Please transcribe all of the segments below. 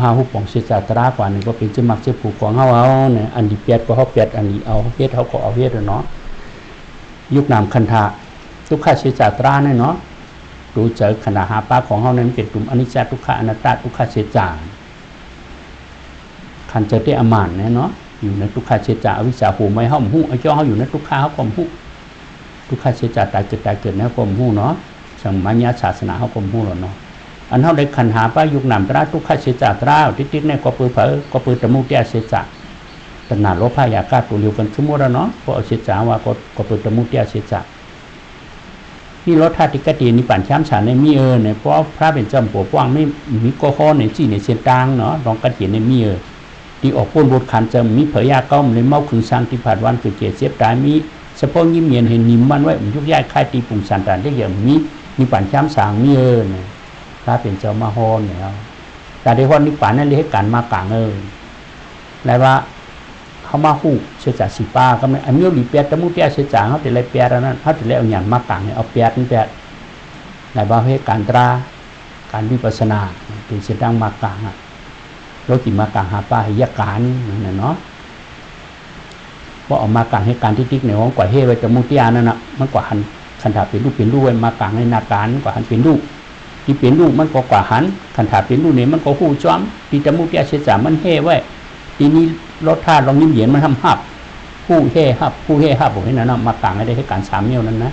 เฮาผู้ปองเสียจาตรากว่านึงก็เป็นจะมักจะผูกของเฮาเนี่ยอันดีเปียดก็เฮาเปียดอันนี้เอาเฮ็ดเฮาก็เอาเฮ็ดเนาะยุคนามคันธะทุกขเสียจาตราเนี่ยเนาะดูเจอขณะหาป้าของเฮานั้นเป็นกลุ่มอนิจจทุกขอนัตตาทุกขเสียจาคันเจอได้อมานเนี่ยเนาะอยู่ในทุกขเสียจาอวิชชาหูไม่เฮาหู้ไอ้เจ้าเฮาอยู่ในทุกขเฮาก็หู้ทุกขเสียจาตายเกิดเนี่ยก็หู้เนาะสังมัญญาศาสนาเฮาก็หู้แล้วเนาะอันเฮาได้ขันหาป้ายุคนามตราทุกขเสียจาตราติดๆเนี่ยก็ปือเผอก็ปือตะมุเตียเสียจาตนาโลภะอยากาตัวเดียวกันสมมุติเนาะก็เอาเสียจาว่าก็ปือตะมุเตียเสียจานี่รถธาตุกตินิปัญชามฉันในมีเนี่ยเพราะพระเป็นจำปัวป้างไม่มีก็ข้อในจี้ในเส้นตางเนาะลองกติในมีที่ออกพ้นบทขันจะมีเผยยาก้อมในเมาคึงสังที่ผ่านวันเกิดเจ็บเสียบตายมีเฉพาะยิ้มเย็นเห็นนิ่มมันไว้ยุกย้ายคลายตีปุ่งสันตานได้อย่างมีนิปัญชามสางมีเนี่ยพระเป็นเจ้ามาฮอนเนี่ยแต่ในวันนิปัญนั่นเรียกการมากลางแล้วว่าเขามาหู้เสียจากสีป้าก็ไม่อันนี้หลีเปียตะมุเตียเสียจากเขาแต่ไรเปียแล้วนั้นเขาแต่ไรเอาอย่างมากลางเนี่ยเอาเปียนี่เปียในบางเหตุการตราการวิปัสสนาเป็นเสียดังมากลางรถกินมากลางหาป้าให้ยาการนั่นเนาะว่าออกมากลางให้การที่ติ๊กในห้องกว่าเฮไว้ตะมุเตียนั่นนะมันกว่าหันคันถาเป็นรูปไว้มากลางในนาการกว่าหันเป็นรูปที่เป็นรูปมันก็กว่าหันคันถาเป็นรูปเนี่ยมันก็หู้จ้อมที่ตะมุเตียเสียจากมันเฮไว้ทีนี้รถธาตุลองยิ้มเหยียนมันทำหับผู้เฮ่หับผมเห็นนะมากลางให้การสามเมี่ยวนั้นนะ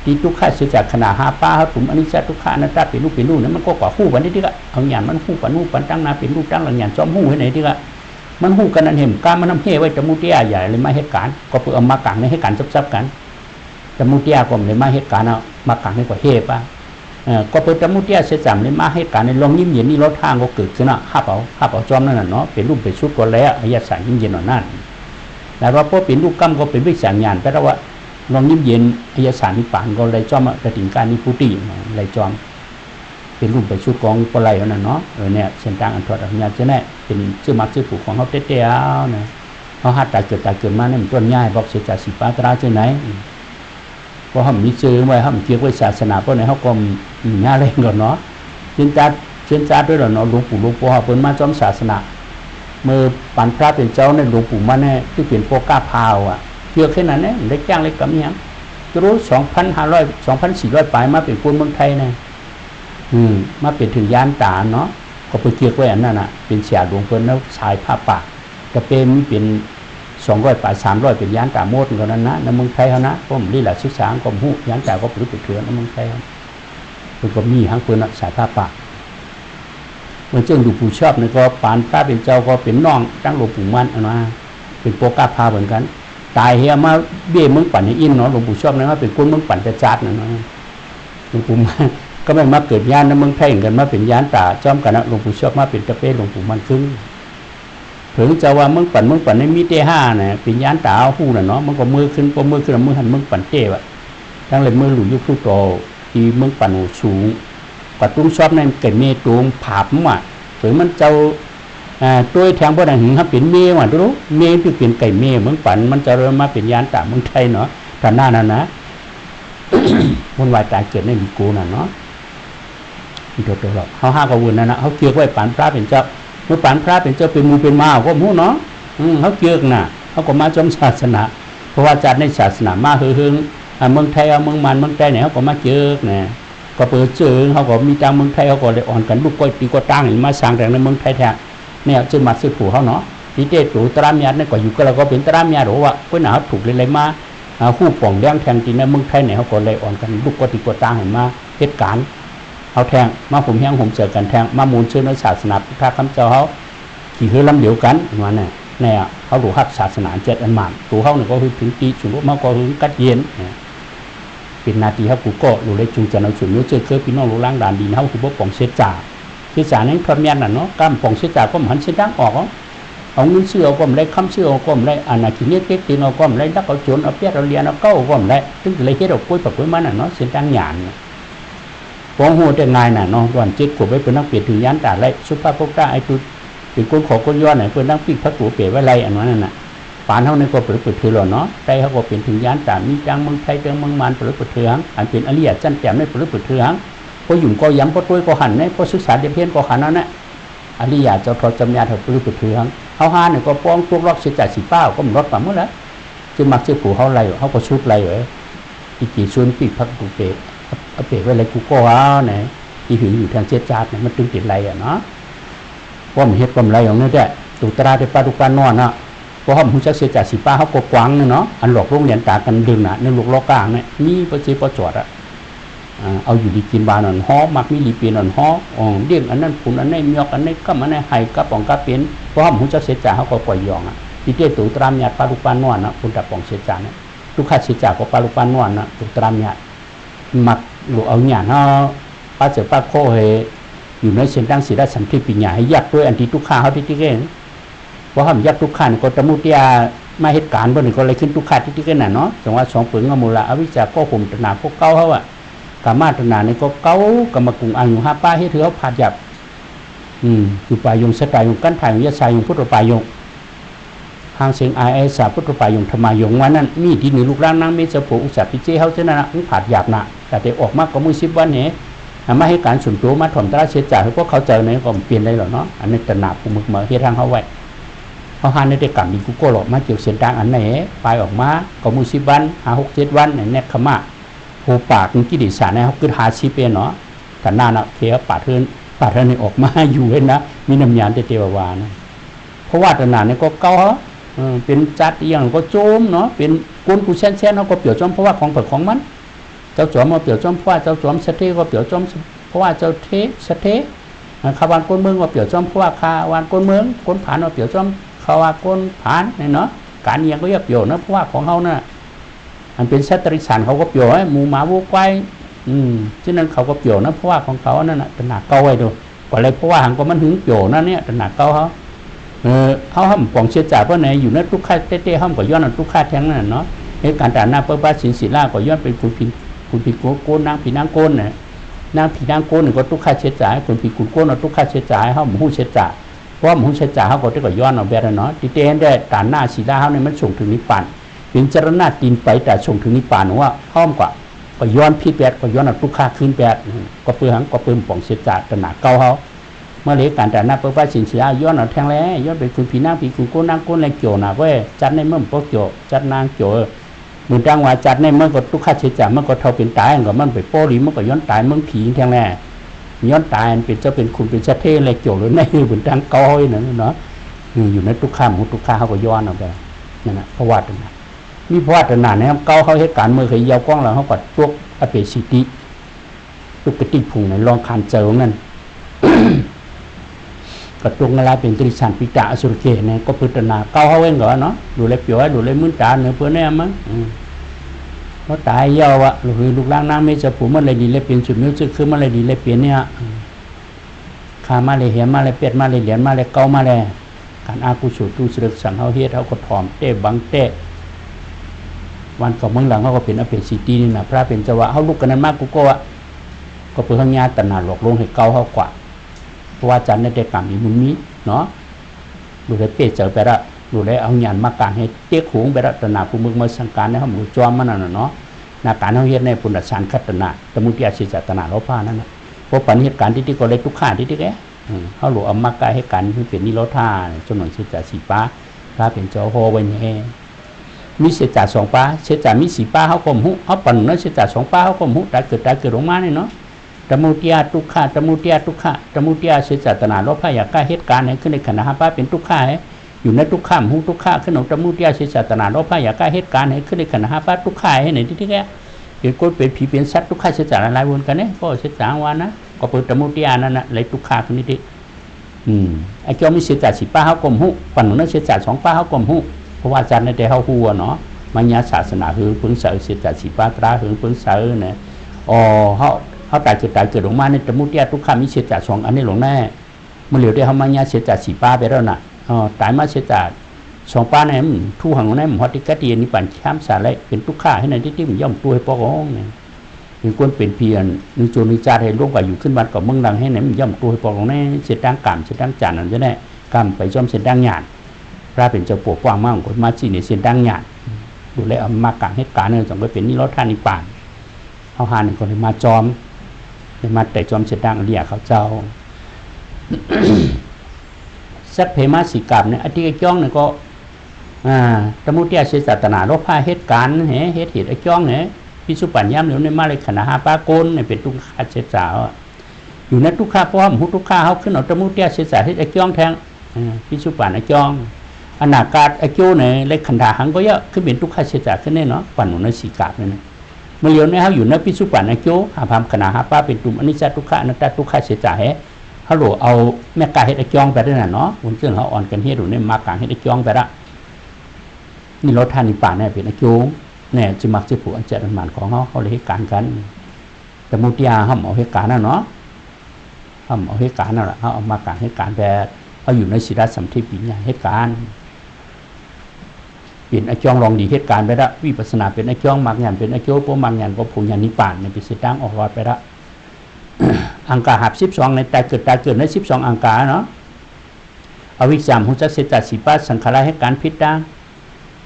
ที่ทุกข้าเสียจากขนาดหาป้าครับผมอันนี้จะทุกข้านัตตาเป็นรูปนั้นมันก็กว่าคู่กันนี่ที่ก็เอาอย่างมันคู่กันนู่นปันตั้งนาเป็นรูปตั้งหลังอย่างจอมหู้ให้ไหนที่ก็มันหู้กันนั่นเห็นการมันทำเฮ่ไว้จมูกเตี้ยใหญ่เลยมาเหตุการณ์ก็เพื่อเอามากลางให้การซับกันจมูกเตี้ยก็เลยมาเหตุการณ์เอามากลางให้กว่าเฮ่ป้าก็เปิดจมูกเตี้ยเสียจำเลยมาให้การในลองยิ้มเหยียนนี่รถทางก็เกิดขึ้นหับเอาจอมนั่นน่ะเนาะเป็นรูปเป็นชุดก็แล้วอายะสายยิ้มเย็นนั่นแต่ว่าพอเป็นรูปกั้มก็เป็นวิสัยญาณแต่ว่าลองยิ้มเย็นอายะสายนิพพานก็เลยจอมกระถิ่นการนิพุติเลยจอมเป็นรูปเป็นชุดของปลายนั่นเนาะเนี่ยเส้นทางอันทอดอันยาจะแน่เป็นชื่อมักชื่อผูกของเขาเตี้ยๆนะเขาหัดตายเกิดมาเนี่ยมันต้นง่ายบอกเสียจากสิปาตราเจ้าไหนเพราะเขามีเจอไว้เขาเกี่ยวกับศาสนาเพราะในเขาก็ง่ายเลยก่อนเนาะเช่นจัดด้วยเนาะหลวงปู่เปิดมาจอมศาสนาเมื่อปันพระเป็นเจ้าเนี่ยหลวงปู่มาเนี่ยที่เป็นโปก้าพาวเกี่ยวแค่นั้นเนี่ยได้จ้างเล็กกับเนี่ยจะรู้2,400ปลายมาเป็นคนเมืองไทยเนี่ยมาเป็นถึงยานตาเนาะก็ไปเกี่ยวไว้อันนั้นเป็นเสียหลวงเพิ่นแล้วชายผ้าป่ากระเป็นเป็น200ปลาย300เป็นยานตาโมดกันนั้นนะในเมืองไทยเขานะผมนี่แหละศึกษาก็หูยานตาก็ปลุกเถื่อนในเมืองไทยมันก็มีทั้งเพิ่นสายผ้าป่าเมื่อเจ้าหลวงปู่ชอบเนี่ยก็ปานพระเป็นเจ้าก็เป็นน้องตั้งหลวงปู่มั่นนะเป็นโปก้าพาเหมือนกันตายเฮียมาเบี้ยเมืองปั่นในอินเนาะหลวงปู่ชอบนะว่าเป็นคนเมืองปั่นจะจัดนะเนาะหลวงปู่มั่นก็ไม่มาเกิดยานในเมืองไทยกันมาเป็นยานตาจอมกันนะหลวงปู่ชอบมาเป็นตะเป้หลวงปู่มั่นขึ้นถึงจะว่าเมืองปั่นในมีเตห้าเนี่ยเป็นยานตาหู้น่ะเนาะมันก็มือขึ้นมือหันเมืองปั่นเต้วะทั้งเลยมือหลุยยุคทุโตที่เมืองปั่นสูงกว่าตุ้งชอบนั่นเกิดเมตุงผาบมั่วถึงมันเจ้าตัวแทงพวกนั้นหึงเขาเป็นเมย์ว่ะรู้เมย์ที่เป็นไก่เมย์เมืองปั่นมันจะเริ่มมาเป็นยานตาเมืองไทยเนาะตอนหน้านั้นนะคนวายตายเกิดในลิกูน่ะเนาะที่ตัวหรอกเขาห้ากับวุ่นนั่นนะเขาเกี่ยวไว้ปันพระเป็นเจ้าเมื่อปันพระเป็นเจ้าเป็นมูเป็นมาก็มูเนาะเขาเกี่ยวน่ะเขาก็มาจอมศาสนาเพราะว่าจัดในศาสนามาเฮืองเมืองไทยเมืองมันเมืองใต้เนี่ยเขาก็มาเกี่ยวเนี่ยก็เปิดเจอเขาก็มีทางเมืองไทยเขาก็เลยอ่อนกันลูกก้อยตีก็ตั้งมาสร้างแต่ในเมืองไทยแท้เนี่ยจึงมาซื้อผูเขาเนาะที่เด็ดหรูตรามยาเนี่ยก็อยู่ก็เราก็เป็นตรามยาหรือว่าคนหนาถูกเลยมาคู่ป่องแดงแทงตีในเมืองไทยเนี่ยเขาก็เลยอ่อนกันลูกก้อยตีก็ตั้งมาเหตุการณ์เอาแทงมาผมแห้งผมเจอกันแทงมามูลเชื่อในศาสนาพระคำเจ้าเขาขี่คือลำเดียวกันมาเนี่ยเขาหลูฮักศาสนาเจ็ดอันหมานตัวเขาเนี่ยก็คือถึงตีฉุนมาก็คือกัดเย็นเป็นนาทีเขากูก็หลูเลยจุงจะเอาฉุนนู้เจอเคยพี่น้องหลูล่างด่านดินเขาคือพวกป่องเสียจ่านั้นพระเมียนน่ะเนาะก้ามป่องเสียจ่าก็หันเสียดังออกเอาเงินเชื่อก็ไม่ได้คำเชื่อก็ไม่ได้อาณาคิเนตเก็กตีนก็ไม่ได้ดักเอาโจรเอาเปียเอาเลียนเอาเก้าก็ไม่ได้ถึงเลยเฮ็ดเอาปุ้ยปักปุ้ยมันน่ะเนาะเสียดังหยานฟ้องหัวแต่งายน่ะเนาะวันเจ็ดขวบไปเป็นนักเปลี่ยนถึงยานตาไรสุภาพพกได้ไอ้ตัวเป็นคนขอคนย้อนไหนเป็นนักปีกพระตัวเปลี่ยนไว้ไรอันนั้นน่ะปานเท่านี้ก็เปิดเถื่อนเนาะใจเขาก็เป็นถึงยานตามีจังเมืองไทยจังเมืองมันเปิดเถื่อนอันเป็นอริยจันแจ่มไม่เปิดเถื่อนพอหยุ่มก็ย้ำพอตัวก็หันเนี่ยพอศึกษาเดียบเพี้ยนก็หันนั่นแหละ อริยาเจ้าทอจำยาเถอะปื้อปื้อเถืองเขาหาเนี่ยก็ป้องพวกล็อกเสียจ่ายสีเป้าก็มันรถมาเมื่อแล้วจึงมักจะปู่เขาไรเขาก็ชุดไรเลยอีกี่ส่วนปีพักกูเปะเอาเปะไว้ไรกูก็ว้าเนี่ยอีหืออยู่ทางเสียจ่ายเนี่ยมันตึงติดไรอ่ะเนาะว่ามันเฮ็ดความไรอย่างนี้ได้ตุตราได้ปลาดุกปลานอนเนาะเพราะเขาหุ่นจักเสียจ่ายสีป้าเขาก็กวางเนาะอันหลอกโรงเรียนตากันดึงน่ะในลูกล้อกลางเนี่ยมีประเจี๊ยบจอดอ่ะเอาอยู่ดีกินบานอ่อนฮ้อมักมีลีเปียนอ่อนฮ้อเดี่ยงอันนั้นผุนอันนี้มียอกอันนี้ก็มันในไห้กับปองกับเป็นเพราะหุ่นจักเสียจ่ายเขาก็ปล่อยยองอ่ะที่เตี้ยตุตรามญาติปลาดุกปลานอนนะคุณตับปองเสียจ่ายเนี่ยลูกค้าเสียจ่ายก็ปลาดุกปลานอนนะตุตรามญาติมักหลูเอาหยาดเขาป้าเจอป้าโคเฮอยู่ในเส้นทางศีลสันติปัญญาให้ยักด้วยอันที่ทุกข้าเขาที่เก่งเพราะเขายักทุกข้านี่ก็ตมุติยามาเหตุการณ์บนนี้ก็เลยขึ้นทุกข้าที่เก่งน่ะเนาะจังหวะสองปืนงมูลอวิชาก็ข่มตนาพวกเก้าเขาอ่ะกามาตนานี่ก็เก้ากามกุงอังอยู่ห้าป้าให้เถือผาดหยับอยู่ปลายยงสตายยงกั้นถ่ายยงยะสายยงพุทธปลายยงทางเสียงไอสาพุทธปลายยงธรรมายงวันนั้นมีที่หนึ่งลูกร่างนั่งมีเจ้าผู้อุตสาห์พิเจเขาเช่นนั้นนะผาดหยับนะแต่ออกมากก็มือ10 วันเนี่ยมาให้การส่วนตัวมาถ่อมตราเสียจ่ายให้พวกเขาเจอในก็เปลี่ยนได้หรอเนาะอันนี้ตนาผู้มึกเหมือเฮ็ดทางเขาไว้เขาหาในเด็กกรรมดีกูโก้หลอกมาเกี่ยวเส้นทางอันไหนไปออกมาก็มือ10 วัน6-7 วันเนี่ยแนกขมาโหปากกิดิสารเนี่ยเขาคือ50 เป็นเนาะแต่หน้าเนาะเขียปาดเทินนี่ออกมาอยู่เห็นนะมีน้ำยานเตวานะเพราะว่าตนาเนี่ยก็เก่าเป็นจัดอย่างก็โจมเนาะเป็นกุนกูแช่นเขาก็เปลี่ยวจอมเพราะว่าของเปิดของมันเจ้าจอมมาเปลี่ยวจอมเพราะว่าเจ้าจอมสเตก็เปลี่ยวจอมเพราะว่าเจ้าเทสเตขาวานก้นเมืองก็เปลี่ยวจอมเพราะว่าขาวานก้นเมืองก้นผานก็เปลี่ยวจอมขาวานก้นผานเนาะการเอียงก็เปลี่ยวนะเพราะว่าของเขาน่ะอันเป็นสัตริสันเขาก็เปลี่ยวให้หมูหมาวัวควายฉะนั้นเขาก็เปลี่ยวนะเพราะว่าของเขานั่นน่ะตนาเก่าไว้ดูก็เลยเพราะว่าหางก็มันหึงเปลี่ยวนั่นเนี่ยตนาเก่าเขาห้ามปองเชื่อจ่าเพราะไหนอยู่ในทุกข้าเต้ห้ามก็ย้อนทุกข้าแท้งนั่นเนาะในการด่าหน้าเปิ้ลป้าสินศิลาก็ย้อนเป็นคุณผีโกนนางผีนางโกนเนี่ยนางผีนางโกนก็ทุกข้าเชื่อจ่าคุณผีกุนโกนทุกข้าเชื่อจ่าเขาหมู่เชื่อจ่าเพราะหมู่เชื่อจ่าเขาก็ได้ก็ย้อนเอาแบบนั้นเนาะที่เต้นได้ด่าหน้าศิลาเขาเนี่ยมันส่งถึงนิพพานเป็นจรณะตีนไปแต่ส่งถึงนิพพานว่าห้อมกว่าก็ย้อนพี่แปดก็ย้อนเอาทุกข้าขึ้นแปดก็เปื่อหังก็เปื่อปองเชื่อจ่าตนาเก่าเขาเมื่อเล็กการแต่หน้าเปิ้ลป้าสินศิลาย้อนเอาแทงแล้วย้อนไปคุณผีนางผีกุนโกนนางโกนอะไรเกี่ยวนะเว้ยจัดในเมื่อพวกเกี่ยวจัดนางเกี่ยวมือจังว่าจัดในเมื่อก็ทุกข้าเชื่อจ่ามันก็เท่าเป็นตายก็มันไปโป้หรือมันก็ย้อนตายเมืองผีแทงแล้วย้อนตายเป็นเจ้าเป็นคุณเป็นชาเทอะไรเกี่ยวหรือในมือจังก้อยนั่นเนาะอยู่ในทุกข้าหมู่ทุกข้าเขาก็ย้อนเอาไปนั่นแหละเพราะว่าตรงนั้นมีเพราะว่าตรงนั้นเนี่ยเก้าเขาเหตุการณ์เมื่อเคยยาวกว้างแล้วเขาก็พวกอเปสิติตุกติพุงในรองคานเจอนั่นก็ตรงอะไรเป็นตริสันปิตาอสุรเกเนี่ยก็พิจารณาเก้าเขาเองก่อนเนาะดูแลเปียวดูแลมื้อตาเนื้อเพื่อนแน่มั้งเขาตายยาวอ่ะลูกล่างน้ำไม่จะผูมันเลยดีเลยเปลี่ยนจุดนิ้วจุดคือมันเลยดีเลยเปลี่ยนเนี่ยขามาเลยเหียนมาเลยเป็ดมาเลยเหรียญมาเลยเก้ามาเลยการอากุศลตูเสด็จสังเขาเฮ็ดเขาก็ถอมเตะบังเตะวันก่อนเมื่อหลังเขาก็เป็นอภิสิทธิ์นี่นะพระเป็นเจ้าวะเขาลุกกันนั้นมากกูก็เพื่อข้างญาตนาหลอกลวงให้เก้าเขากว่าเพราะว่าจันในเด็กกรรมมีมีเนาะดูได้เป๊ะเจอไปละดูได้เอาหยานมากางให้เจ๊ขวงไปละตนาผู้มึงมาสังการในเขาหมู่จอมมันน่ะเนาะนาการเขาเฮ็ดในปุณณสารคัตนาตมุติอาศิจตนาโลภานั่นนะเพราะปัญเหตุการณ์ที่ก็เลยทุกข้าที่แกเขาหลวงเอามากายให้การที่เป็นนิโรธาจนหน่วยเสียจ่าสีป้าพระเป็นเจ้าโฮไว้เนี่ยมีเสียจ่า2 ป้าเสียจ่ามี4 ป้าเขาข่มหุเขาปั่นเนาะเสียจ่า2 ป้าเขาข่มหุตายเกิดลงมาเนี่ยเนาะตมุติยาทุกขาตมุติยาทุกขาตมุติยาเสียจ่าตนาโลภะอยากกายเหตุการณ์ให้ขึ้นในขณะ5 ป้าเป็นทุกข้าอยู่ในทุกข้ามหุทุกข้าขึ้นของตมุติยาเสียจ่าตนาโลภะอยากกายเหตุการณ์ให้ขึ้นในขณะ5 ป้าทุกข้าให้ไหนที่แกเป็นคนเป็นผีเป็นสัตว์ทุกข้าเสียจ่าหลายวนกันเนี่ยก็เสียจ่าวันนะก็เปิดตมุติยานั่นน่ะเลยทุกข้าคนนี้ดิไอ้เจ้ามีเสียจ่า4 ป้าเขาข่มหุปั่นนั้นเสียจ่า2 ป้าเขาข่มหุเพราะว่าจันในแต่เขาหัวเนาะมัญญาศาสนาคือพึ่งเสยเสียจ่า4 ป้าตราคือพึ่งเสยเนี่ยเขาตายเกิดออกมาในตมุติยาทุกข้ามีเสียจ่า2 อันนี้หลงแน่มันเหลียวได้เขามัญญาเสียจ่า4 ป้าไปแล้วน่ะตายมาเสียจ่า2 ป้าเนี่ยทู่หังในหมอติกะเตียนิปั่นข้ามสารเลยเป็นทุกข้าให้ในที่มันย่อมตัวให้ปอกห้องเนี่ยมีคนเป็นเพียรนิโจนิจาให้ลงไปอยู่ขึ้นบ้านกับเมืองดังให้ไหนมันย่อมตัวให้ปอกห้องในเสียดังกามเสียดังจานนั่นจะได้กามไปย่อมเสียดังหยาดพระเป็นเจ้าปวกกว้างมากคนมาจีเนี่ยเสียดังหยาดดูแลเอามากางให้การเนี่ยจงไปเป็นนิโรธานิป่านเขาหาหนึ่งคนเลยมาจอมเลยมาแต่จอมเสียดังเรียกเขาเจ้า สักเพมาสิกรรมเนี่ยอธิกจ้องเนี่ยก็ตมุติอาเสศาสนาโลภะเหตุการณ์เหตุไอ้จ้องเนี่ยพิสุปัญญามเหลียวในมาเลยขณะหาปากลเนี่ยเป็นทุกข์อาเสศาอยู่ในทุกข์เพราะว่าหุทุกข์เขาขึ้นเอาตมุติอาเสศาเหตุไอ้จ้องแทงพิสุปัญไอ้จ้องอนาคาไอ้โจเนี่ยเลยขันธาหังก็เยอะขึ้นเป็นทุกข์อาเสศาขึ้นแน่เนาะปั่นหนุนในสิกรรมเนี่ยเมื่อเหลียวในเขาอยู่ในพิสุปัญไอ้โจหาพามขณะหาปาเป็นตุ่มอนิจจทุกขะอนัตตทุกขะเสศาเหเขาหลเอาแม่กาเฮ็ดไอ้จ้องไปได้น่ะเนาะบนเครื่องเขาอ่อนกันเฮ็ดอยู่ในมากลางเฮ็ดไอ้จ้องไปละนี่รถท่านิป่าเนี่ยเป็นไอ้โจงเนี่ยจะมักจะผูกอันเจริญมันของเขาเลยให้การกันแต่มุติยาเขาเอาให้การน่ะเนาะเขาเอาให้การน่ะเขาเอามากลางให้การแต่เขาอยู่ในศิลสัมทิปิญญาให้การเป็นไอ้จ้องลองดีเหตุการณ์ไปละวิปัสสนาเป็นไอ้จ้องมักงานเป็นไอ้โจพวกมักงานก็ผูกญาณิป่านเนี่ยเป็นสิตั้งออกรอดไปละอังกาหับ12ในตายเกิดใน12อังกาเนาะอวิชชาหุจักเสตสีป้าสังขารให้การพิจารณา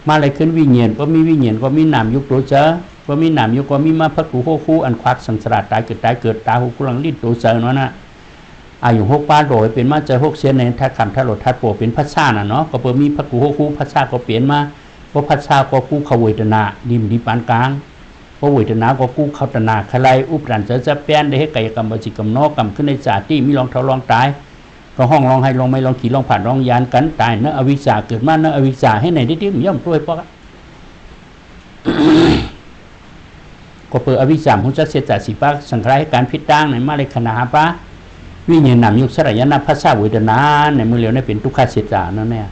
มาอะไรขึ้นวิญญาณก็มีวิญญาณก็มีนามยุคโตเจอก็มีนามยุคก็มีมาพักหูโคคู่อันควักสังสารตายเกิดตาหูกุลังลิ้นโตเจอเนาะนะอายุ6ป้าโดยเป็นมาเจอ6เสียในทัดคำทัดโหลดทัดโปเป็นพัชชาน่ะเนาะก็เปิดมีพักหูโคคู่พัชชาก็เปลี่ยนมาเพราะพัชชาก็กู้ขวยตนาดิมดีปานกลางเพราะเวทนาก็กู้เข้าตนาขลายอุปรันจะแป้นได้ให้กายกรรมจิกรรมนอกกรรมขึ้นในจาที่มีลองเท้าลองตายก็ห้องลองให้ลองไม่ลองขี่ลองผ่านลองยานกันตายเนื้ออวิชชาเกิดมาเนื้ออวิชชาให้ไหนได้ที่ย่อมด้วยเพราะก็เปิดอวิชชาหุจักเสตสีป้าสังขารให้การพิจารณาในมาเลยขณะป้าวิญญาณนามยุคสลายนาภาษาเวทนาในมือเหลียวในเป็นทุกขเสตนั่นแน่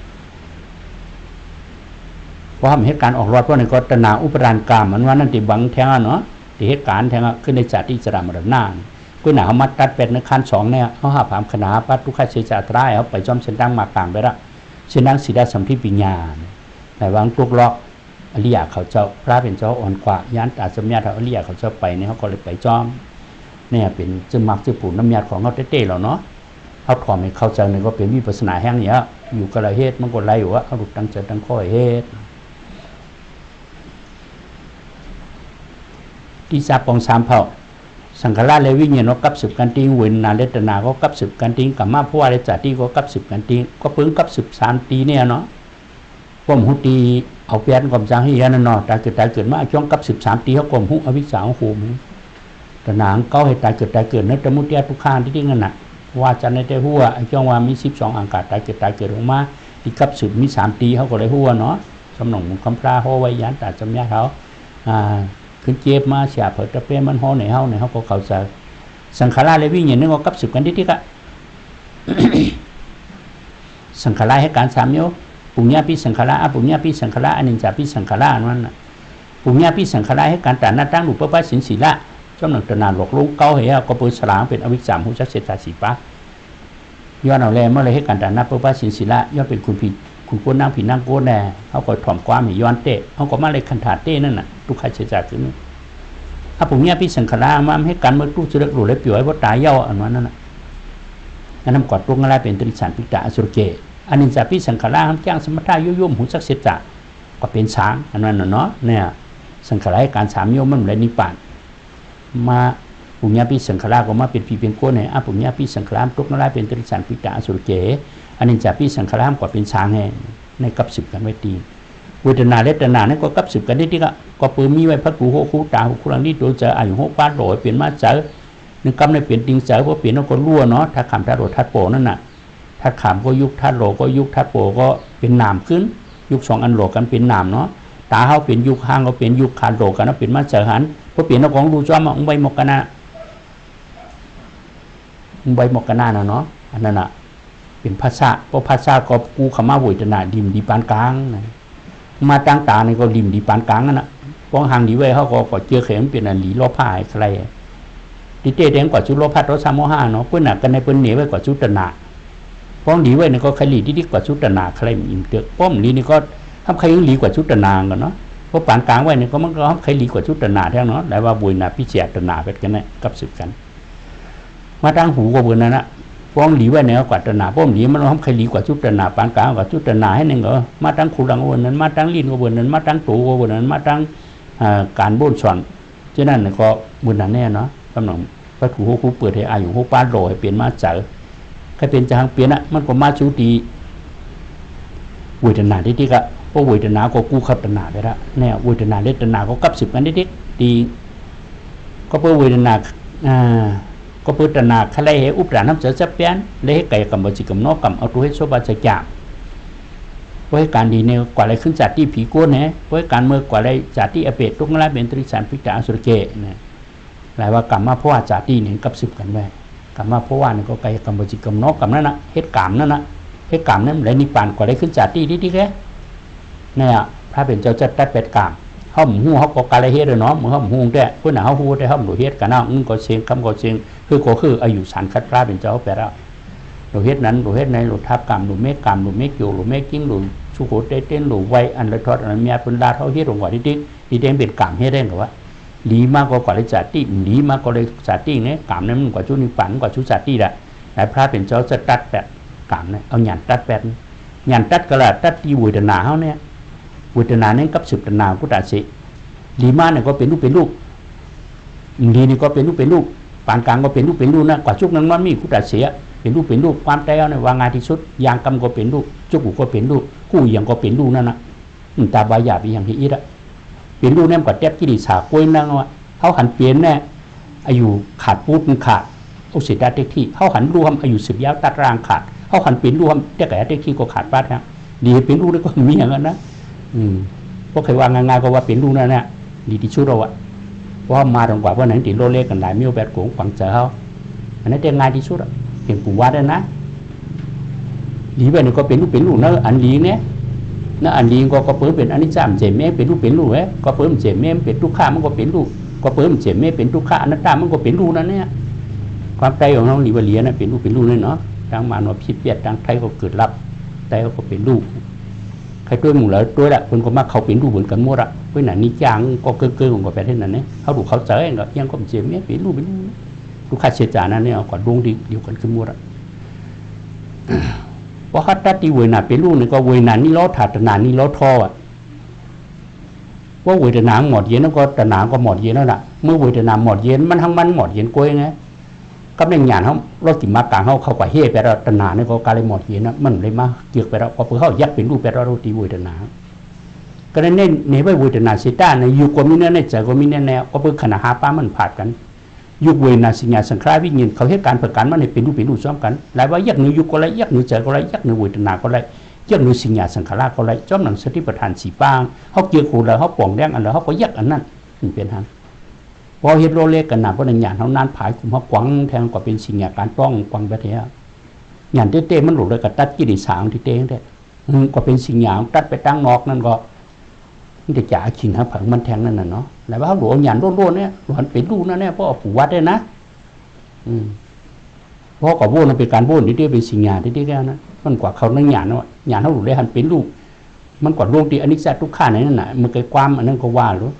เพราะเหตุการณ์ออกรอดเพราะในก็ตนาอุปรานกรรมมันว่านั่นติบังแทงเนาะที่เหตุการณ์แทงขึ้นในจาติจรามรณะก็หนาเขามัดตัดเป็ดในขั้น2เนี่ยเขาหาผามขนาปัตทุกขเสจาตรายเขาไปจอมเส้นดังมากลางไปละเส้นดังสีดาสัมพิปิญญาแต่วางตุกล็อกอริยะเขาเจ้าพระเป็นเจ้าอ่อนกว่ายันตาสมญาติอริยะเขาเจ้าไปเนี่ยเขาก็เลยไปจอมเนี่ยเป็นจึงมักจะปูน้ำยาของเขาเต้ๆเราเนาะเขาถอมให้เข้าใจเนี่ยก็เป็นวิปัสสนาแห้งเนี่ยอยู่กระเหตุมันก็ไรอยู่ว่าเขาหลุดตั้งใจตั้งข้อเหตุที่ซาปองสามเผ่าสังขารเลวิญญาณก็กับสืบกันติ้งเวนนาเลตนาก็กับสืบกันติ้งกับมาผู้ว่าเลจัดที่ก็กับสืบกันติ้งก็เพิ่งกับสืบ3ตีเนี่ยเนาะพวกหุตีเอาเปลี่ยนกับจังให้ยันเนาะตายเกิดมาช่วงกับสืบ3ตีเขากลมหุอวิสาหูมแต่หนังเก้าให้ตายเกิดในตมุติยทุกข้างที่นั่นน่ะว่าจะในแต่หัวไอ้ช่วงว่ามี12อังกาตายเกิดออกมาที่กับสืบมี3ตีเขาก็เลยหัวเนาะสำนองคำพระหัวไว้ยันตาจำยาเขาขึ้นเจ็บมาเสียเผิดตะเปรมันห่อในเฮาก็เข้าใจสังขารเลวิญญาณนึกว่ากับสืบกันที่ก็สังขารให้การ3โยปุญญาปิสังขารอปุญญาปิสังขารอนิจจาปิสังขารนั่นน่ะปุญญาปิสังขารให้การตาหน้าตั้งรูปปัสสินศีละจำหนังตนาหลอกลงเก้าเหียก็ปืนสลางเป็นอวิชชาหุจักเสตสีปะย้อนเอาแลเมื่อไรให้การตาหน้าปัสสินศีละย้อนเป็นคุณผิดคุณโกนั่งผิดนั่งโกแน่เขาก็ถ่อมความให้ย้อนเตะเขาก็มาเลยคันถาเต้นั่นน่ะทุกขเสจขึ้นถ้าปุญญาปิสังขารมาให้การเมื่อตู้เสด็จหลุดและเปี่ยวให้ว่าตายเย้าอันนั้นน่ะนั่นทำกอดตรงอะไรเป็นตริสันปิตาอสุรเกอันนี้จะพิสังขารทำจ้างสมถะยุ่มหุจักเสจก็เป็นช้างอันนั้นเนาะเนี่ยสังขารให้การ3โยมมันเลยนิพพานมาปุญญาปิสังขารก็มาเป็นผีเป็นโกเนี่ยปุญญาปิสังขารตกนั่นแหละเป็นตริสันปิตาอสุรเกอันนี้จะปิสังขารก็เป็นช้างในกับสืบกันไว้ตีเวทนาเลตนาเนี่ยก็กับสืบกันได้ที่ก็ปืนมีไว้พัดกูโหคูตาหูคุรังนี่โดนเจออายุ6 8 0เปลี่ยนมาเจอนึกกำในเปลี่ยนติงเจอเพราะเปลี่ยนแล้วก็รั่วเนาะถ้าขำทัดโรทัดโปนั่นน่ะถ้าขำก็ยุคทัดโรก็ยุคทัดโปก็เป็นนามขึ้นยุค2อันโรกันเป็นนามเนาะตาเขาเป็นยุคห้างก็เป็นยุคขาดโรกันแล้วเปลี่ยนมาเจอหันเพราะเปลี่ยนแล้วของดูจ้อมาใบหมกกันนะใบหมกกันนะเนาะอันนั้นน่ะเป็นภาษาเพราะภาษาก็กูขมาเวทนาดิมดีปานกลางมาตั้งตาในก็ดิมดีปานกลางนั่นน่ะป้องห่างดีไว้เขาก็เจอเข็มเป็นอันหลีล้อผ้าใครดิเตแดงกว่าชุดล้อผ้ารถ3 5เนาะเพื่อนหนักกันในเพื่อนเหนียวไว้กว่าชุดตนาป้องหลีไว้เนี่ยก็ใครหลีที่ดีกว่าชุดตนาใครอิ่มเตอะป้อมหลีนี่ก็ทำใครหลีกว่าชุดตนากันเนาะเพราะปานกลางไว้เนี่ยก็มันก็ทำใครหลีกว่าชุดตนาแท้เนาะแต่ว่าบุญนาพิเศษตนาเป็นกันเนี่ยกับสืบกันมาตั้งหูก็บุญนั่นนะป้องหลีไว้เนี่ยกว่าตนาป้อมหลีมันทำใครหลีกว่าชุดตนาปานกลางกว่าชุดตนาให้หนึ่งเหรอมาตั้งคูรังวันนั้นมาตั้งลิ้นก็บุญนั้นมาตั้งตูก็บุญนั้นมาตั้งการบุญสอนฉะนั้นก็บุญนั่นแน่เนาะกำลังพระถูกเปิดให้อายุ6 8 0ให้เปลี่ยนมาเจอใครเป็นจางเปลี่ยนอ่ะมันก็มาชูตี เวทนาที่ก็เพราะเวทนาก็กู้ขับตนาไปละเนี่ยเวทนาเลตนาก็กับ10กันที่ดีก็เพื่อเวทนาก็เพื่อตนาขะเลยอุปราน้ำเสือจะเปลี่ยนเลยให้ไก่กับบัจิกับนอกกับเอาตัวให้โซบะจะจับเพราะการดีเนี่ยกว่าอะไรขึ้นจัดที่ผีโก้เนี่ยเพราะการเมื่อกว่าอะไรจัดที่อเปตตุกละเป็นตริสันพิจารสุรเกะเนี่ยหลายว่ากรรมมาเพราะว่าจัดที่เนี่ยกับ10กันแม่กรรมมาเพราะว่าเนี่ยก็ไก่กับบัจิกับนอกกับนั่นนะเหตุการณ์นั่นนะเหตุการณ์นั้นเลยนิพพานกว่าอะไรขึ้นจัดที่แค่เนี่ยพระเป็นเจ้าจะตัดเป็ดกามเขาหมูเขาก็การเฮ็ดเลยเนาะเหมือนเขาหมูแต่เพื่อนเขาหูแต่เขาหมูเฮ็ดกันเนาะก็เชียงคำก็เชียงคืออายุสันคัดพระเป็นเจ้าไปแล้วหมูเฮ็ดนั้นหมูเฮ็ดในหมูทับกามหมูเมฆกามหมูเมฆอยู่หมูเมฆกิ้งหมูสุโขเต้นหมูไวอันละทอดอันเมียเป็นดาเขาเฮ็ดลงกว่าที่เด้งเป็นกามเฮ็ดได้กับว่าดีมากกว่าเลยจัดที่ดีมากกว่าเลยจัดที่เนี่ยกามนั้นมันกว่าชุนิปันกว่าชุจัดที่ละแต่พระเป็นเจ้าจะตัดแบบกามเนี่ยเอาหยันตัดแบบหยันตัดก็ละตัดที่เวทนาเขาเนี่ยเวทนาเนี่ยกับ10ตนากุตาสิดีมากเนี่ยก็เป็นลูกดีนี่ก็เป็นลูกปานกลางก็เป็นลูกนะกว่าชุกนั้นมันมีกุตาเสียเป็นลูกความใจเอาเนี่ยวางงานที่สุดยางกำก็เป็นลูกจุกก็เป็นลูกกู้อย่างก็เป็นลูกนั่นนะตาบายาบีอย่างที่อีละเป็นลูกเนี่ยก็แทบกิริสากล้วยนั่งว่าเขาหันเปลี่ยนแน่อายุขาดพูดขาดอุสิดาเต็กที่เขาหันรู้ทำอายุ10ยาวตัดรางขาดเขาหันเป็นลูกทำแต่แก่เต็กที่ก็ขาดบ้านฮะดีเป็นลูกแล้วก็มีอย่างนั้นนะพวกใครวางงานก็ว่าเป็นลูกนั่นแหละดีที่สุดเราอะเพราะมาตรงกว่าเพราะนั้นติดโลเล็กกันหลายมิวแบบโกงฝังเจอเขาอันนั้นเต็มงานที่สุดอะเป็นปู่วัดนะดีไปเนี่ยก็เป็นลูกนะอันดีเนี่ยนะอันดีก็เปิดเป็นอันนี้จำเจมแม่เป็นลูกเว้ยก็เปิดเจมแม่เป็นทุกข้ามันก็เป็นลูกก็เปิดเจมแม่เป็นทุกข้าอนัตตามันก็เป็นลูกนั่นเนี่ยความใจของเราหลีวเลียนะเป็นลูกนั่นเนาะทางมานว่าพิเปียดทางไทยก็เกิดรับแต่ก็เป็นลูกใครด้วยหมู่แล้วด้วยละคนก็มาเขาเป็นรูปเหมือนกันหมดอะเพื่อนนี่จางก็เกินของกับแปดที่นั่นเนี่ยเขาดูเขาเจอเองก็ยังก็เจียมเนี่ยเป็นรูปลูกค้าเสียจานั่นเนี่ยก่อนดวงดีเดียวกันขึ้นหมดอะเพราะเขาตัดที่เวนาเป็นรูปเนี่ยก็เวนานี่ล้อถาตนานี่ล้อท่ออะว่าเวทนาหมดเย็นแล้วก็ตนาก็หมดเย็นแล้วน่ะเมื่อเวทนาหมดเย็นมันทั้งมันหมดเย็นกล้วยไงก็เป็นอย่างเขาเราติมากลางเขากว่าเฮ่ไปแล้วตนาเนี่ยก็การเลยหมดเย็นนะมันเลยมาเกี่ยวไปแล้วพอเขายักเป็นรูปไปแล้วเราตีเวทนาก็ในในเวทนาสิต้าในยุคก็มีเนี่ยในใจก็มีแนวก็เพื่อขณะหาป้ามันผ่านกันยุคเวทนาสัญญาสังขารวิญญาณเขาให้การประกันมันให้เป็นรูปซ้อมกันหลายว่ายักหนึ่งยุคก็ไรยักหนึ่งใจก็ไรยักหนึ่งเวทนาก็ไรยักหนึ่งสัญญาสังขารก็ไรจ้อมหนังสติปัฏฐานสีป้างเขาเกี่ยวขู่แล้วเขาป่องแดงอันแล้วเขาก็ยักอันนั้นเป็นทางพอเฮ็ดโลเล็กกันหนาเพราะในหยาดเขานานผายกลุ่มเขากวังแทงกว่าเป็นสิ่งอย่างการต้องกวังแบบนี้หยาดเต้มันหลุดเลยกับตัดกิริสางที่เต้งได้ก็เป็นสิ่งอย่างตัดไปตั้งนอกนั่นก็มันจะจ่าขิงหาผังมันแทงนั่นน่ะเนาะแล้วว่าเขาหลวงหยาดโล่เนี่ยหลวนเป็นลูกนั่นแน่เพราะปู่วัดได้นะเพราะกับโว้นเป็นการโว้นที่เต้เป็นสิ่งอย่างที่เต้แค่นั้นมันกว่าเขานั่งหยาดเนาะหยาดเขาหลุดเลยหันเป็นลูกมันกว่าโลกที่อนิจจทุกข้าในนั่นน่ะมันเกิดความอันนั้นก็ว่าหรือ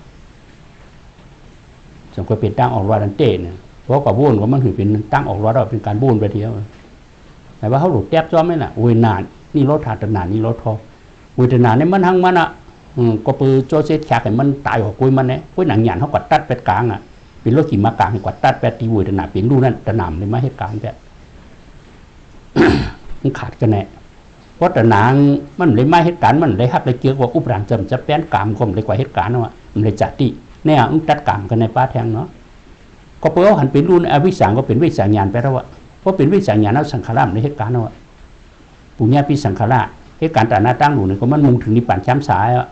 สมควรเป็นตั้งออกรอดันเต้เนี่ยเพราะกับโวนก็มันถือเป็นตั้งออกรอดเป็นการโวนไปเดียวแต่ว่าเขาหลุดแทบจ้อมไม่น่ะเวทนานี่รถถาตนานี่รถทอเวทนาเนี่ยมันทั้งมันอ่ะก็ปือโจเซตแขกให้มันตายหัวกุยมันเนี่ยกุยหนังหยาดเขากดตัดเป็ดกลางอ่ะเป็นรถขี่มากลางให้กดตัดเป็ดตีเวทนาเป็นรูนั่นตะหนำเลยมาเหตุการณ์แบบมันขาดกันแน่เพราะตะหนังมันเลยมาเหตุการณ์มันเลยหักเลยเกี่ยวกับอุปราชจะแป้นกามคมเลยกว่าเหตุการณ์ว่ามันเลยจัดที่เนี่ยตัดกามกันในป้าแทงเนาะก็เพราะหันเป็นรุ่นอวิสังก็เป็นวิสังญาณไปแล้ววะเพราะเป็นวิสังญาณแล้วสังขารในเหตุการณ์เนาะปุญญาพิสังขารเหตุการณ์แต่หน้าตั้งหนูเนี่ยก็มันมุ่งถึงนิพพานช้ำสายอ่ะ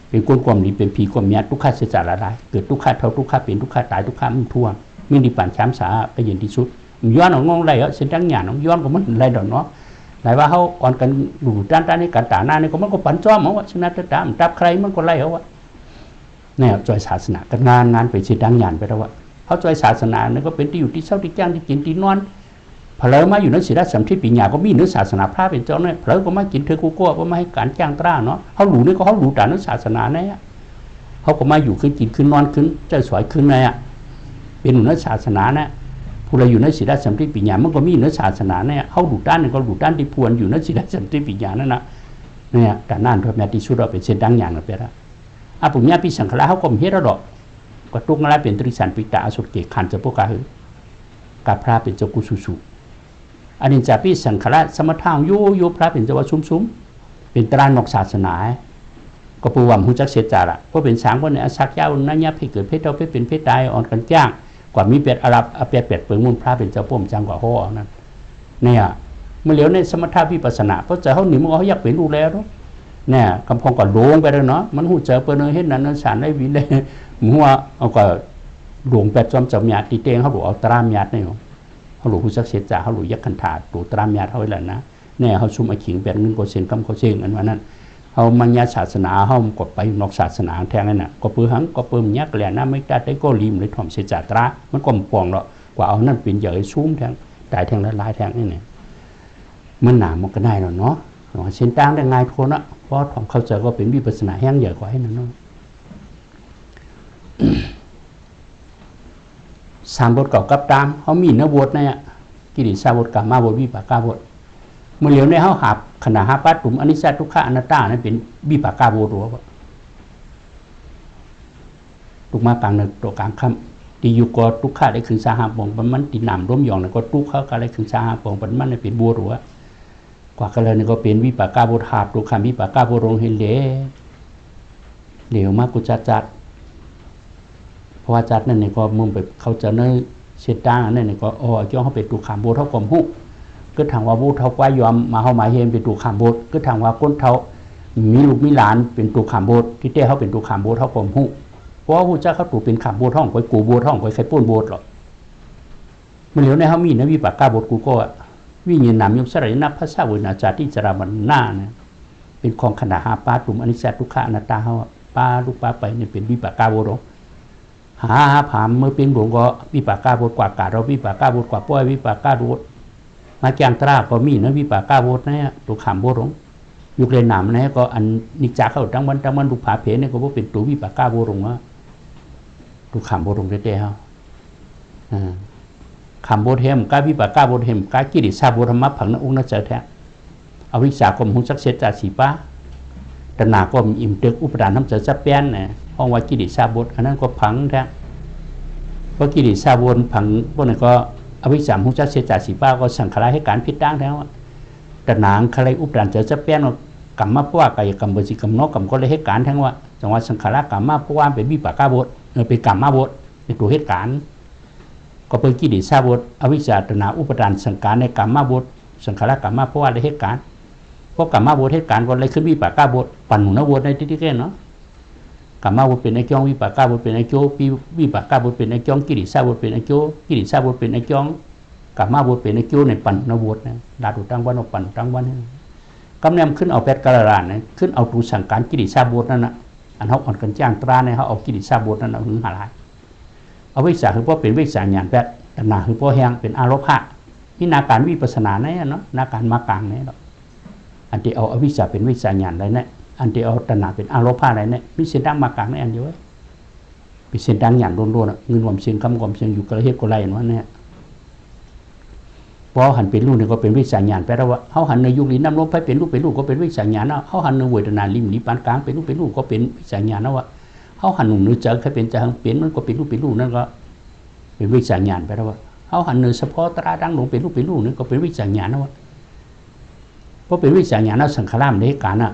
เป็นก้นความดีเป็นผีความเมียทุกข์เสียจาระได้เกิดทุกข์เท่าทุกข์เป็นทุกข์ตายทุกข์มันทั่วไม่นิพพานช้ำสายไปเย็นที่สุดย้อนของงงไรอ่ะเส้นตั้งญาณของย้อนก็มันไรดอกเนาะหลายว่าเขาอ่อนกันดูด้านนี้การตาหน้านี่ก็มันก็ปั่นจ้อมเอาวะชนะตามจับใครมันก็ไล่เอาวะเนี่ยจอยศาสนากันงานไปเสียดังหยานไปแล้ววะเขาจอยศาสนาเนี่ยก็เป็นที่อยู่ที่เศร้าที่จ้างที่กินที่นอนพลเมาอยู่ในศีลสัมทิปิญญาก็มีเนื้อศาสนาพระเป็นเจ้าเนี่ยพลก็มากินเธอกูก็มาให้การจ้างตราเนาะเขาหลูนี่ก็เขาหลูแต่เนื้อศาสนาเนี่ยเขาก็มาอยู่ขึ้นกินขึ้นนอนขึ้นใจสวยขึ้นเนี่ยเป็นเนื้อศาสนาเนี่ยผู้เราอยู่ในศีลสัมทิปิญญามันก็มีเนื้อศาสนาเนี่ยเขาหลูด้านนึงก็หลูด้านที่พวนอยู่ในศีลสัมทิปิญญานั่นนะเนี่ยแต่นั่นทั่วแม่ที่สุดเราเป็นเส้นดังหยานกันไปแล้วอาปุญญาพิสังขารเขาก็มีระดับก็ตุกนั่นแหละเป็นตริสันปิตาอสุเกขันจะพวกกาหืกับพระเป็นเจ้ากุสุสุอันนี้จะพิสังขารสมถะโยพระเป็นเจ้าว่าซุ้ม เป็นตรานอกศาสนาก็ปูว่าหูจักเสียจ่าละเพราะเป็นสางคนเนี่ยสักยาวนั่นยับให้เกิดเพศเท่าเพศเป็นเพศตายอ่อนกันจ้างกว่ามีเป็ดอารับเป็ดเปิงมุนพระเป็นเจ้าพ่มจังกว่าโหนั่นเนี่ยเมื่อเหลียวในสมถะวิปัสสนาเพราะใจเขาหนีมันเขาอยากเป็นลูกแล้วเนี่ยกำพองก็โด่งไปแล้วเนาะมันหูเจอเปิดเห็นนั้นสารได้วินได้หัวเอาก็หลวงแปดจอมจับหยาดตีเตงเขาหลวงเอาตรามหยาดเนี่ยเขาหลวงหูจักเสียจ่าเขาหลวงยักขันถาดหลวงตรามหยาดเขาไว้แล้วนะเนี่ยเขาชุมไอขิงแปดเงินโกเซนกำโกเซงอันว่านั้นเขามัญญาศาสนาเขากดไปนอกศาสนาแทงนั่นน่ะก็ปือหังก็ปืมยักแหล่น้าไม่ได้ก็ริมเลยถ่อมเสียจ่าตรามันก็ปองเนาะกว่าเอานั่นเป็นใหญ่ชุ่มแทงตายแทงละลายแทงนี่เนี่ยมันหนามันก็ได้แล้วเนาะเส้นตั้งได้ง่ายโทนะเพราะผมเข้าใจก็เป็นวิปัสสนาแห้งใหญ่กว่าให้นั่นเนาะสามบทเก่ากับตามเขามีเนื้อบทเนี่ยกิริสาบทกับมาบทวิปากาบทเมื่อเหลียวในเขาหับขณะหาปัตตุมอนิจจทุกขอนัตตานั่นเป็นวิปากาบทหรือว่าตุกมากลางหนึ่งตัวกลางคำตีอยู่ก็ทุกขได้คืนสาหาปองมันตีหนามร่มหยองแล้วก็ทุกเขาก็ได้คืนสาหาปองมันเป็นบัวหรือว่ากว่ากันเลยนี่ก็เป็นวิปากาบทหาบตัวคำวิปากาบทรงเห็นเหลวมากกุจัดเพราะว่าจัดนั่นนี่ก็มึงไปเขาจะเนื้อเสียด้างนั่นนี่ก็จ้องเขาเป็นตัวขามโบเท่าความหุก็ทางว่าบูเท่าว่ายอมมาเข้ามาเห็นเป็นตัวขามโบก็ทางว่าก้นเท่ามีลูกมีหลานเป็นตัวขามโบที่เต้เขาเป็นตัวขามโบเท่าความหุเพราะว่าผู้เจ้าเขาตัวเป็นขามโบท่องไปกูโบท่องไปใครป้นโบหรอกมันเหลียวในเขามีนะวิปากาบทกูก็วิญญาณนามยมสลายนับภาษาวินาจาที่จรามันหน้าเนี่ยเป็นของขนาดหาปลาตุ่มอนิจจทุกขอนัตตาเขาปลาลูกปลาไปเนี่ยเป็นวิปากาบทหาผามเมื่อเป็นหลวงก็วิปากาบทกว่ากาเราวิปากาบทกว่าป้อยวิปากาบทมาแกงตราก็มีนะวิปากาบทเนี่ยตัวขามโบรงยุคเรนหนามเนี่ยก็อันนิจาเข้าตั้งวันลูกผาเพเนี่ยก็ว่าเป็นตัววิปากาบทรงว่าตัวขามโบรงเต้เขาขามโบเทมกาวิปากาโบเทมกากิริสาโบธรรมะผังนักองค์นักเจ้าแท้อวิชากรมหุสักเสจาสีป้าตนาก็มีอิ่มเตึกอุปทานน้ำเจ้าจะแป้นเนี่ยห้องว่ากิริสาโบอันนั้นก็ผังแท้เพราะกิริสาโบผังพวกนั้นก็อวิชามหุสักเสจาสีป้าก็สังขารให้การพิจารณาแล้วตนาใครอุปทานเจ้าจะแป้นกรรมะเพราะว่ากายกรรมบริกรรมนอกกรรมก็เลยให้การทั้งว่าจังหวะสังขารกรรมะเพราะว่าเป็นวิปากาโบเป็นกรรมะโบเป็นตัวเหตุการณ์ก็เป็นกิริสาบทอวิชชาตนาอุปทานสังขารในกรรมะบทสังขารกรรมะเพราะว่าได้เหตุการณ์เพราะกรรมะบทเหตุการณ์ก็เลยขึ้นวิปากาบทปั่นหนุนบทในที่แก่เนาะกรรมะบทเป็นไอ้จ้องวิปากาบทเป็นไอ้โจวิปากาบทเป็นไอ้จ้องกิริสาบทเป็นไอ้โจกิริสาบทเป็นไอ้จ้องกรรมะบทเป็นไอ้โจในปั่นนบทนะดาดุตั้งวันปั่นตั้งวันกำเนิดขึ้นเอาแปดกระดานนะขึ้นเอาตูสังการกิริสาบทนั่นนะอันเขาอ่อนกันจ้างตราเนี่ยเขาเอากิริสาบทนั่นหึงหาลายเอาวิชาคือเพราะเป็นวิชาญาณแปดตนาคือเพราะแหงเป็นอารมณ์พระนี่นาการวิปัสสนาเนี่ยเนาะนาการมากลางเนี่ยเนาะอันที่เอาอวิชชาเป็นวิชาญาณอะไรเนี่ยอันที่เอาตนาเป็นอารมณ์พระอะไรเนี่ยมีเส้นดังมากลางในอันเดียวเป็นเส้นดังญาณล้วนๆเงินความเสียงคำความเสียงอยู่กระเฮ็ดกระไรอย่างนั้นเนี่ยพอหันเป็นรูปเนี่ยก็เป็นวิชาญาณแปลว่าเขาหันในยุคนี้น้ำลมไปเป็นรูปก็เป็นวิชาญาณเนาะเขาหันในเวทนาลิมนิปานกลางเป็นรูปก็เป็นวิชาญาณนะว่าเขาหันหนุ่มเนื้อเจอใครเป็นจะหันเป็นมันก็เป็นรูปนั่นก็เป็นวิชาญาณแปลว่าเขาหันเนื้อเฉพาะตราดังหลงเป็นรูปนั่นก็เป็นวิชาญาณนะว่าเพราะเป็นวิชาญาณนะสังขารในการน่ะ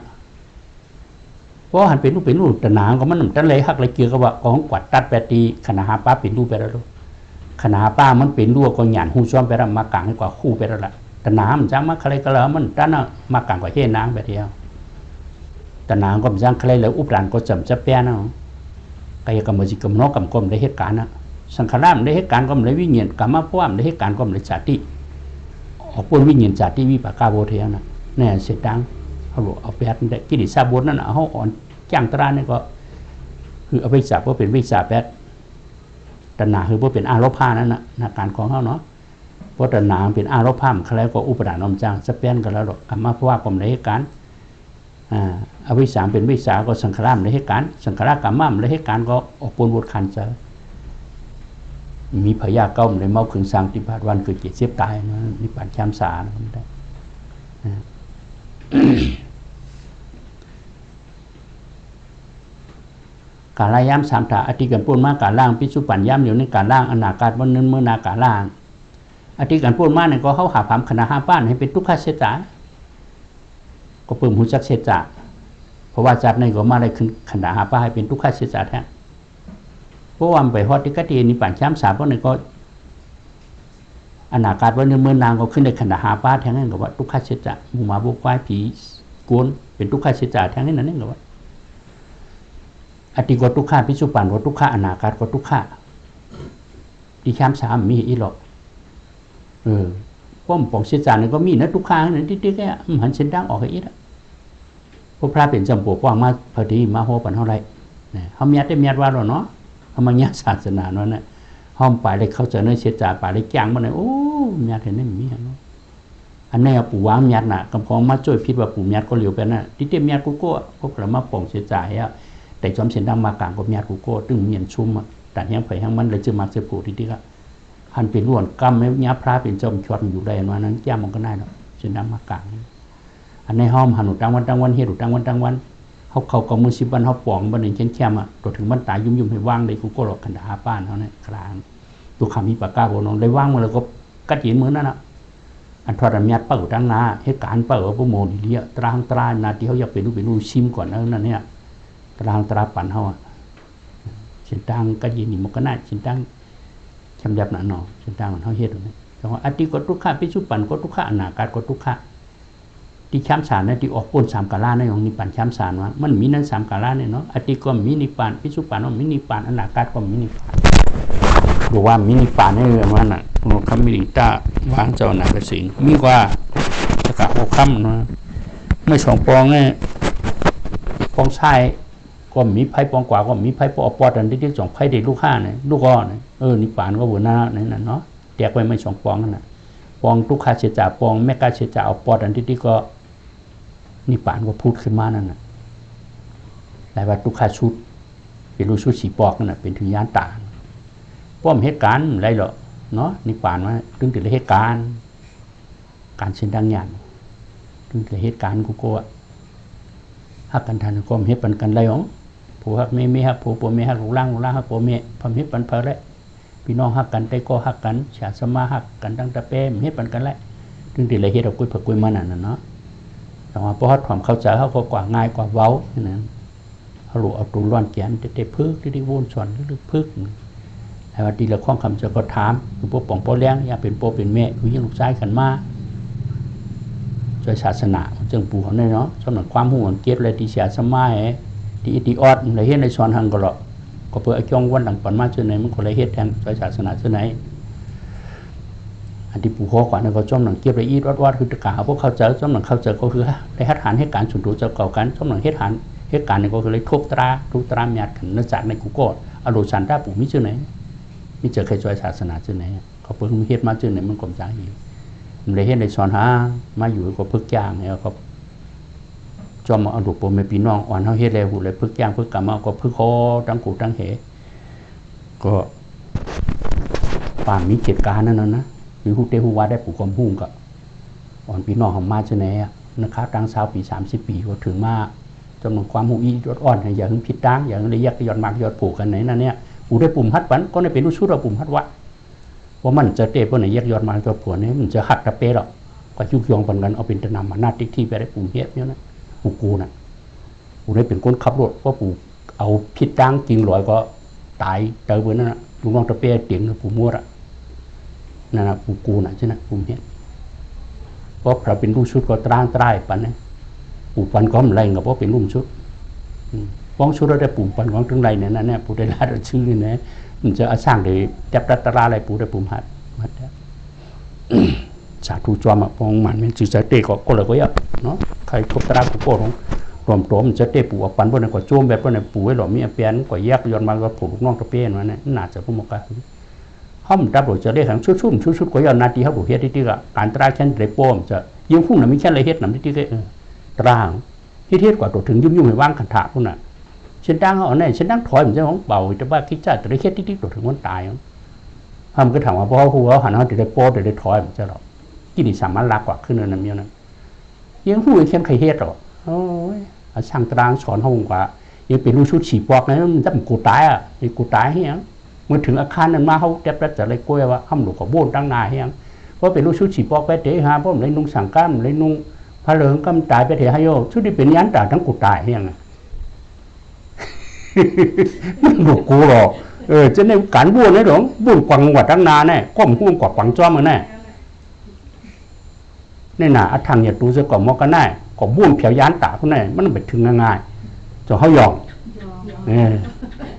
เพราะหันเป็นรูปตนาก็มันตั้งเลยหักเลยเกี่ยวกับว่าของกวาดตัดแปดตีขณะหาป้าเป็นรูปไปแล้วขณะป้ามันเป็นรูปก็หยาดหูซ้อมไปแล้วมากลางให้กว่าคู่ไปแล้วละตนามันจ้างมาใครก็แล้วมันตั้งน่ะมากลางกว่าเฮ่นางแบบเดียวตนาก็มันจ้างใครแล้วอุปราณก็จำจะแป้นเนาะกายกรรมจิกรรมนอกกรรมกรมได้เหตุการณ์นะสังขารมันได้เหตุการณ์ก็มันได้วิญญาณกรรมะเพราะว่ามันได้เหตุการณ์ก็มันได้จาติออกปนวิญญาณจาติวิปากาโบเทียนะเนี่ยเสร็จดังเขาบอกเอาแปดได้กิริสาบทนั่นนะเขาอ่อนจ้างตราเนี่ยก็คือเอาไปจับว่าเป็นวิชาแปดตนาคือว่าเป็นอารมณ์ผ้านั่นนะนาการของเขาเนาะเพราะตนาเป็นอารมณ์ผ้ามันอะไรก็อุปทานอมจ้างสเปนกันแล้วกรรมะเพราะว่าก็มันได้เหตุการณ์อวิสาเป็นวิสาก็สังขารมันได้เหตุการณ์สังขารกรรมะมันได้เหตุการณ์ก็ออกปนบทขันจะมีพยาเก้าในเมาขึงสร้างติบาทวันเกิดเจ็บเสียบตายนะนิพพานแชมสาได้การล่างย้ำสามถาอธิการพูดมากการล่างพิสุปัญย้ำอยู่ในการล่างอนาคาวันนั้นเมื่อนาการล่างอธิการพูดมากเนี่ยก็เขาหาผามขณะห้าป้านให้เป็นทุกขเสียจ่าย ก็เปิ่มหูจักเสจ่าเพราะว่าจัดในก็มาได้ขึ้นขนาดหาป้าให้เป็นทุกข้าเสจ่าแท้เพราะว่าไปฮอดที่กะตีนี่ป่านช้ำสามเพราะในก็อนาคตว่าเนื้อเมื่อนางก็ขึ้นในขนาดหาป้าแท้นั่นก็ว่าทุกข้าเสจ่าหมู่หมาบุกควายผีกวนเป็นทุกข้าเสจ่าแท้นั่นนั่นก็ว่าอติก็ทุกข้าพิจุปันก็ทุกข้าอนาคตก็ทุกข้าที่ช้ำสามมีอีหรอกป้อมปองเสจ่าเนี่ยก็มีนะทุกข้าเนี่ยที่แค่หันเส้นดังออกให้อีกพวกพระเป็นจำปวกว่างมาพอดีมาโหปันเท่าไรเนี่ยเขาเมียได้เมียว่าหรอเนาะเขามาเงี้ยศาสนาเนาะเนี่ยห้อมไปเลยเขาเจอเนื้อเสจ่าไปเลยจ้างมาเลยโอ้เมียเห็นได้มีเนาะอันนี้ปู่วางเมียน่ะกำพองมาช่วยพิดว่าปู่เมียก็เหลียวไปน่ะที่เตี้ยเมียกูโก้พวกเรามาปองเสจ่าอ่ะแต่จอมเส้นดังมากลางก็เมียกูโก้ตึงเมียนชุ่มอ่ะแต่แห้งไผ่แห้งมันเลยจะมาเจอปู่ที่ก็หันเป็นล้วนกำไม่เนี้ยพระเป็นจอมชวนอยู่ได้วันนั้นแก้มันก็ได้เนาะเส้นดังมากลางอันในห้อมหันุตังวันเฮ็ดตังวันเขาก็มือสิบันเขาปองบันหนึ่งแค่มาตัวถึงบันตายยุ่มให้ว่างเลยกูก็หลอกขันดาป้านเขาเนี่ยคลานตัวขามีปากกาโบนองได้ว่างมาแล้วก็กัดหินมือนั่นน่ะอันทอดเมียเปิดตั้งนาเหตุการณ์เปิดพวกโมดิเลียตรางตรานาที่เขาอยากเป็นรูชิมก่อนนั่นเนี่ยตรางตราปั่นเขาเส้นตังกัดหินนี่มันก็น่าเส้นตังจำยับหนาหนอเส้นตังมันเขาเฮ็ดตรงนี้แต่ว่าอดีก็ทุกข้าพิจุปันก็ทุกข้าอนาคตก็ทุกข้าที่ช้ำสารเนี่ยที่ออกปนสามกาลาในของนิพพานช้ำสารว่ามันมีนั้นสามกาลาเนี่ยเนาะอดีก็มีนิพพานพิสุปานว่ามีนิพพานอนาคตก็มีนิพพานบอกว่ามีนิพพานนี่มันน่ะคำมิริตาวางเจ้าหนักสิ่งมีกว่าตะกะโอค่ำเนาะไม่สองปองเนี่ยปองชายก็มีไพ่ปองกว่าก็มีไพ่ปอปอดันที่สองไพ่เด็กลูกห้าเนี่ยลูกอ้อเนี่ยนิพพานก็หัวหน้าเนี่ยเนาะแตกไปไม่สองปองนั่นน่ะปองทุกข้าเสียจ่าปองแม่กาเสียจ่าเอาปอดันที่ก็นิพพานก็พูดขึ้นมานั่นน่ะแต่ว่าทุกข้าชุดเป็นรูชุดสีปอกนั่นน่ะเป็นถึงยานตาป้อมเหตุการณ์อะไรหรอเนาะนิพพานว่าถึงถึงเหตุการณ์การเช่นดังอย่างถึงถึงเหตุการณ์กูก็ฮักกันทันก็เหตุปันกันไรอ๋อผู้ฮักไม่ฮักผู้ไม่ฮักลูกล่างฮักผู้ไม่พอเหตุปันเพลเลยพี่น้องฮักกันได้ก็ฮักกันชาสมาฮักกันตั้งแต่เป้เหตุปันกันแหละถึงถึงเหตุเอากุยผักกุยมานั่นเนาะแต่ว่าพอความเข้าใจเขาก็กว่าง่ายกว่าเว้านั่นเขาหลุดเอาตรงร้อนแกนเตะพึกที่วนส่วนหรือพึกแต่ว่าดีละข้องคำจะก็ถามคือพวกป่องพ่อเลี้ยงอยากเป็นโปเป็นแม่คือยิ่งลูกชายกันมาช่วยศาสนาจึงปู่เขาเนี่ยเนาะสำหรับความห่วงเกียรติอะไรที่เสียสมัยที่อิติออดอะไรเฮ็ดในส่วนหังก็หรอกก็เพื่อจ้องวันหลังปันมาเจอไหนมันก็เลยเฮ็ดแทนช่วยศาสนาเจอไหนอันที่ปู่ขอกว่าเนี่ยก็จ้องหนังเก็บละเอียดวัดคือตะกาพวกเขาเจอจ้องหนังเขาเจอก็คือได้หัดหันให้การฉุนดูเจ้าเก่ากันจ้องหนังเหตุการณ์เนี่ยก็คือเลยทุบตราเมียดกันเนื้อจากในกูโกดอโลชันได้ปู่มิเจอไหนมิเจอใครช่วยศาสนาเจอไหนเขาเพิ่งเฮ็ดมาเจอไหนมันกลมใจอยู่มันเลยเฮ็ดในสอนหามาอยู่ก็พึกย่างเนี่ยก็จอมเอาดุปไม่ปีน้องอ่อนเขาเฮ็ดแล้วหูเลยพึกย่างพึกกรรมก็พึกคอตั้งกูตั้งเหก็ป่ามีเหตุการณ์นั่นนะมีหูเตหูว่าได้ปู่ความหุ่งก็อ่อนปีน้องของมาเจอไหนนะครับตั้งสาวปี30 ปีก็ถึงมาจำนวนความหูอีรถอ่อนอย่าหึงผิดตั้งอย่าหึงเลยแยกยอดมากยอดปลูกกันไหนนั่นเนี่ยปู่ได้ปุ่มฮัดวันก็ได้เป็นรู้ชุดเราปุ่มฮัดวะว่ามันจะเตะพวกไหนแยกยอดมากยอดปลูกเนี่ยมันจะหักตะเปะหรอกก็ยุกยองปันกันเอาเป็นตะนำมาหน้าติ๊กที่ไปได้ปุ่มเฮ็ดเนี่ยนะปู่กูน่ะปู่ได้เป็นคนขับรถเพราะปู่เอาผิดตั้งจริงลอยก็ตายเจอเบอร์นั่นน่ะลุงน้องตะเปะเตียงกับปู่มัวอ่ะนั่นน่ะปู่กูน่ะใช่ไหมปุ่มเฮ็ดเพราะเราเป็นรู้ชุดก็ตรางตรายปันเนี่ยปู่ปันก็มันไรกับเพราะเป็นรุ่มชุดฟ้องชุดเราได้ปู่ปันของถึงไรเนี่ยนั่นเนี่ยปู่ได้ลาดชื่อเลยนะมันจะสร้างได้จับรัตราอะไรปู่ได้ปู่หัดสาธุจอมฟ้องมันมันจืดใจเตะก็เลยก็ยับเนาะใครทุบตรากูโกงรวมตัวมันจะเตะปู่ปันพวกนั้นก็โจมแบบพวกนั้นปู่ไว้หล่อมีเปียนก็แยกย้อนมาก็ผูกลูกน้องตะเปียนมาเนี่ยน่าจะพุ่มกันห้อมดับหลุดจะได้ทั้งชุดก็ย้อนนาทีเขาบุเฮ็ดที่ก็การตราเช่นเรโป้มจะยิ่งพุ่งน่ะมีแค่ไรเฮ็ดน่ะที่ก็ตรางที่เทศกว่าตัวถึงยุ่งให้ว่างขันถาพวกน่ะเช่นดังเอาเนี่ยเช่นดังถอยมันจะของเบาแต่ว่าคิดจะได้เฮ็ดที่ตัวถึงวันตายห้ามก็ถามว่าเพราะหัวหันเขาจะได้โป้จะได้ถอยมันจะหรอกกินสามารถลากกว่าขึ้นนั่นเมียนั่นยังพูดเช่นใครเฮ็ดหรอโอ้ยช่างตรางสอนห้องกว่ายังเป็นรู้ชุดฉีปอกนะมันจะมันกูตายอ่ะไอ้กูตายเฮียเมื่อถึงอาคารนั้นมาเขาเด็บแล้วจะเลยกลัวว่าห้ามหลุดกับโบนตั้งนายเฮียเพราะเป็นรู้ชุดฉีปอกไปเตะหาเพราะเลยนุ่งสังกัดเลยนุ่ง พระเหลืองกำตายไปเถอะให้โยชุดที่เป็นยันตาทั้งกูตายยังไงมันบุกกูหรอกจะในการบุญนี่หรอบุญกวังวัดตั้งนานแน่ก้มหุ้มกว่ากวังจ้อมมันแน่นี่น่ะอัฐังอย่าตูจะก่อมอกันแน่ก่อบุญเผียวยันตาคนแน่มันไปถึงง่ายๆจะเขาหยอง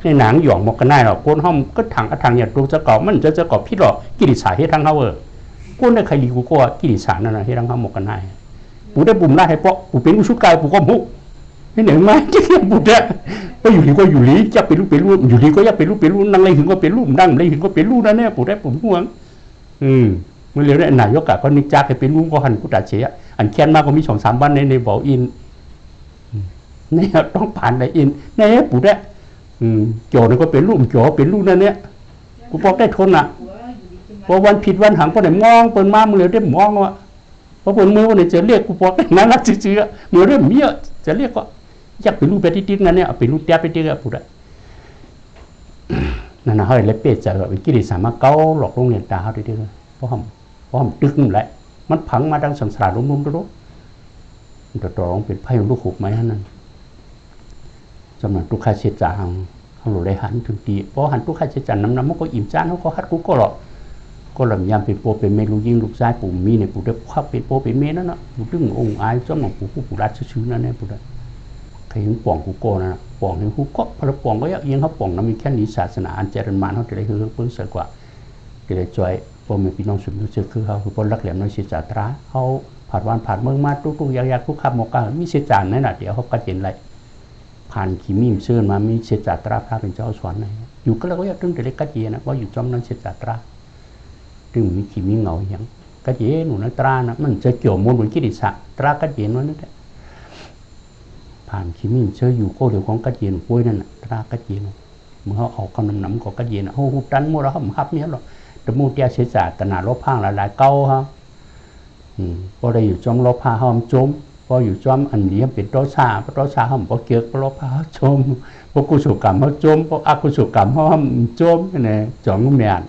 นี่หนังหยองมอกันแน่หรอกคนห้องก็ถังอัฐังอย่าตูจะก่อมันจะก่อพี่หรอกกิริสาให้ทั้งเขากูได้ใครดีกูก็กิริสานั่นนะให้ทั้งเขามอกันแน่ปูได้บุญได้ให้เพราะปูเป็นผู้ชุดกายปูก็มุนี่เหนื่อยไหมที่เรียนปูได้ก็อยู่ดีก็อยู่ดีจะเป็นลูกอยู่ดีก็อยากเป็นลูกนั่งเลยถึงก็เป็นลูกนั่งเลยถึงก็เป็นลูกนั่นเนี่ยปูได้ผมห่วงเมื่อเร็วได้นายกก็นิจาให้เป็นลูกก็หันกุตาเชียอันแค้นมากก็มี2-3วันในบ่ออินนี่ต้องผ่านในอินนี่ปูได้โจนี่ก็เป็นลูกโจเป็นลูกนั่นเนี่ยกูบอกได้ทนอ่ะพอวันผิดวันหังพอไหนมองเปิดมาเมื่อเร็วได้มองว่าพอเปิดมือวันไหนจะเรียกกูบอกได้นั่นรักจืดๆเมื่อเริ่มเยอะจะเรียกก็อยากเป็นลูกไปติดๆนั่นเนี่ยเป็นลูกเตี้ยไปติดๆปูได้นั่นนะเฮ้ยเลยเป็ดจะเป็นกิเลสสามารถเก้าหลอกลงเรียนตาเขาได้เลยเพราะผมตึกนั่นแหละมันพังมาดังสังสารลุ่มๆด้วยมันต่อเป็นไพ่ลูกขุบไหมนั่นจำนวนทุกข้าเสียจางเขาหลุดได้หันถึงตีเพราะหันทุกข้าเสียจางน้ำมันก็อิ่มจานเขาก็ฮัดกูก็หรอกก็ลำยำเป็นโปเป็นเมลูยิงลูกชายปู่มีเนี่ยปู่ได้ข้าเป็นโปเป็นเมนั่นนะปู่ดึงองค์อายจ้องของปู่รัชชื้อนั่นเนี่ยปู่ได้ใครเห็นป่องกูโก้นะป่องเห็นกูก็พระป่องก็ยักยังเขาป่องนั้นมีแค่นี้ศาสนาอันเจริญมานเขาจะได้คือเพิ่งเสกว่าจะได้จอยพอมีพี่น้องสุดเจอคือเขาคือพอรักแหลมน้อยเสียจ่าตราเขาผ่านวันผ่านเมืองมาทุกๆยากๆทุกขับหมอกามีเสียจ่านั่นแหละเดี๋ยวเขาก็เห็นไรผ่านขีมีมเชื่อมามีเสียจ่าตราพระเป็นเจ้าสวรรค์นะอยู่ก็แล้วก็อยากตึงแต่เล็กกัดเย็นนะว่าอยู่จอมนั้นเสียจ่าตราตึงมีขีมีเงาอย่างกัดเย็นหนูนัตรานะมันจะเกี่ยวมวลบนกิริสะตรากัดเย็นนั่นแหละผ่านขีมีมเชื่ออยู่โก้เดี๋ยวของกัดเย็นป่วยนั่นน่ะตรากัดเย็นเมื่อเขาออกกำน้ำก็กัดเย็นโอ้โหดันมัวเราห้ามหับเนี่ยหรอกแต่มูเตียเสียจ่าตนาลบพังหลายๆเก้าฮะพอได้อยู่จอมลบผ้าห้อมจมพออยู่จอมอันนี้เป็นโตชาเพราะโตชาห้อมพอเกี่ยวกับลบผ้าจมพอกุศลกรรมเขาจมพออกุศลกรรมห้อมจมเนี่ยจ่องเมียน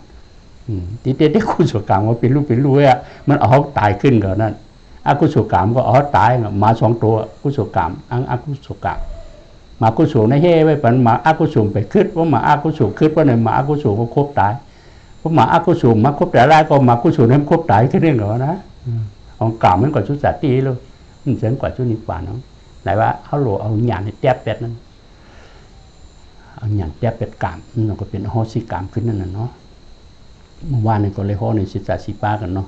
ที่เด็ดกุศลกรรมว่าเป็นลูกอ่ะมันเอาตายขึ้นก่อนนั่นอกุศลกรรมก็เอาตายมา2ตัวกุศลกรรมอกุศลกรรมมากุศลในเฮ่ไว้ปันมาอกุศลไปขึ้นว่ามาอกุศลขึ้นว่าในมาอกุศลก็ครบตายพอมาอกุศลมาครบแต่แรกก็มากุศลให้ครบตายแค่นี้ก่อนนะของเก่ามันกว่าชุดจัดตีเลยมันเจ๋งกว่าชุดนิพพานเนาะไหนว่าเขาโหลเอาหยาดในแทบเป็ดนั้นเอาหยาดแทบเป็ดกามมันก็เป็นโหสิกามขึ้นนั่นน่ะเนาะเมื่อวานนี่ก็เลยโหในศิษย์สีป้ากันเนาะ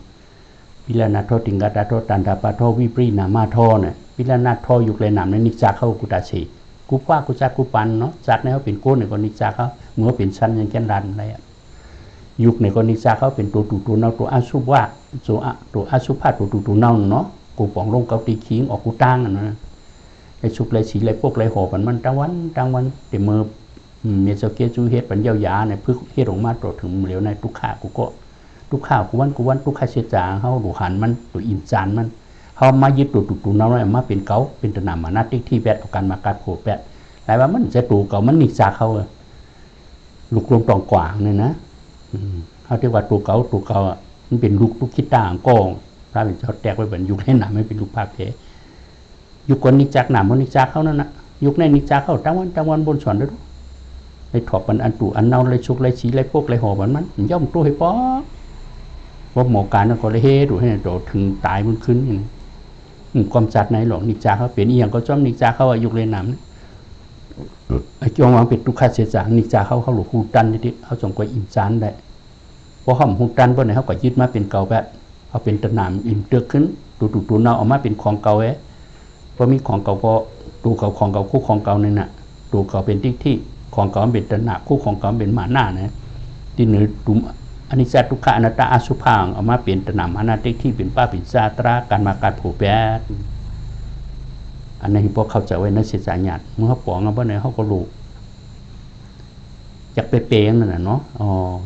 พิลานาโทติงกัตโทตันดาปาโทวิปรีนามาโทเนี่ยพิลานาโทยุกเลยนามในนิจาเข้ากุตาชีกุป้ากุจักกุปันเนาะจักในเขาเป็นโก้เนี่ยก็นิจาเขาเมื่อเป็นชั้นยังแก่นรันอะไรอ่ะยุคในกรณีจาเขาเป็นตัวเน่าตัวอาชุบว่าตัวอาชุบผ้าตัวเน่าเนาะกูปองลงเกาตีขิงออกกูตั้งนะไอชุบไรสีไรพวกไรหอบมันตั้งวันเดี๋ยวมือเมียเจ้าเกจูเฮ็ดปัญญายาเนี่ยพึ่งเฮ็ดออกมาตัวถึงเหลียวในทุกข้ากูก็ทุกข้าวกูวันทุกข้าเสียจางเขาดูหันมันตัวอินจานมันเขามายึดตัวเน่าเนี่ยมาเป็นเกาเป็นตะนามมานัดที่แปดเอาการมาการโผล่แปดแต่ว่ามันจะตัวเก่ามันนิจาเขาลูกลงตองกว่างเนี่ยนะเขาเรียกว่าตัวเก่ามันเป็นลูกคิดต่างกองพระเป็นเจ้าแตกไปเหมือนยุคให้หนามไม่เป็นลูกภาคเพยุคก่อนนิจักหนามมันนิจักเขานั่นนะยุคในนิจักเขาตั้งวันบนสอนด้วยไอ้ถอดมันอันตู่อันเน่าเลยชุกเลยชี้เลยพวกเลยห่อมันย่อมตัวให้ป๊อว่าหมอการนั่นก็เลยเฮดูให้โดดถึงตายมันขึ้นความจัดในหลวงนิจักเขาเปลี่ยนอีหยังก็จ้อมนิจักเขายุคเลยหนามไอ้จงวางเป็นทุกข์เสียจางนิจาเขาหลุดหูดันนิดเขาจงกว่าอิ่มจานได้เพราะเขาหูดันเพราะไหนเขาก็ยึดมาเป็นเก่าแบบเขาเป็นตะนามอิ่มเตือกขึ้นตัวเน่าออกมาเป็นของเก่าเพราะมีของเก่าก็ตัวเก่าของเก่าคู่ของเก่าเนี่ยน่ะตัวเก่าเป็นที่ของเก่าเป็นตะนาคู่ของเก่าเป็นหมาหน้านะที่เหนือตุ่มอันนี้จัตุกะอนัตตาอาสุพังออกมาเป็นตะนามหานาที่เป็นป้าเป็นซาตราการมาการผูกแปดอันนี้พวกเขาจะไว้ในเสียใจหยาดเมื่อเขาปองเอาเพราะไหนเขาก็รู้อยากไปเปย์นั่นแหละเนาะ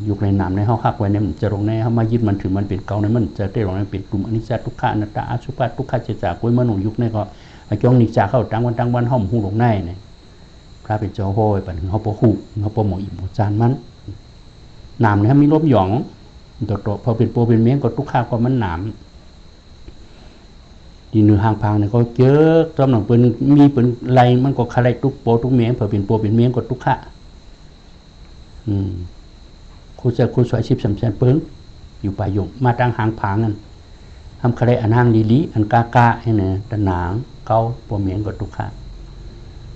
อยู่ในน้ำในเขาหักไว้เนี่ยมันจะลงในเขามายึดมันถือมันเป็นเก่าในมันจะได้ลงในเป็นกลุ่มอนิจจทุกขะอนัตตาอสุภะทุกขะเจตากล้วยมนุษย์ยุคในก็จ้องนิจจาเข้าตั้งวันห้อมหูลงในเนี่ยพระเป็นเจ้าโหยปันเขาปะหูเขาปะหมออิ่มจานมันน้ำเนี่ยมีลบหยองตัวพอเป็นโปเป็นเมียงก็ทุกขะก็มันน้ำ ดีเนื้อหางพางเนี่ยก็เจอจอมหนังเปิ้นมีเปิ้นไรมันก็คลายทุกโปทุกเมียงเผื่อเป็นโปเป็นเมียงก็ทุกขะคูจะคูสวยชิบสำเร็จเปิ้งอยู่ป่ายงมาตั้งหางพางนั่นทำคลายอันหางลีอันกากาให้เนี่ยตะหนางเกาโปเมียงก็ทุกขะ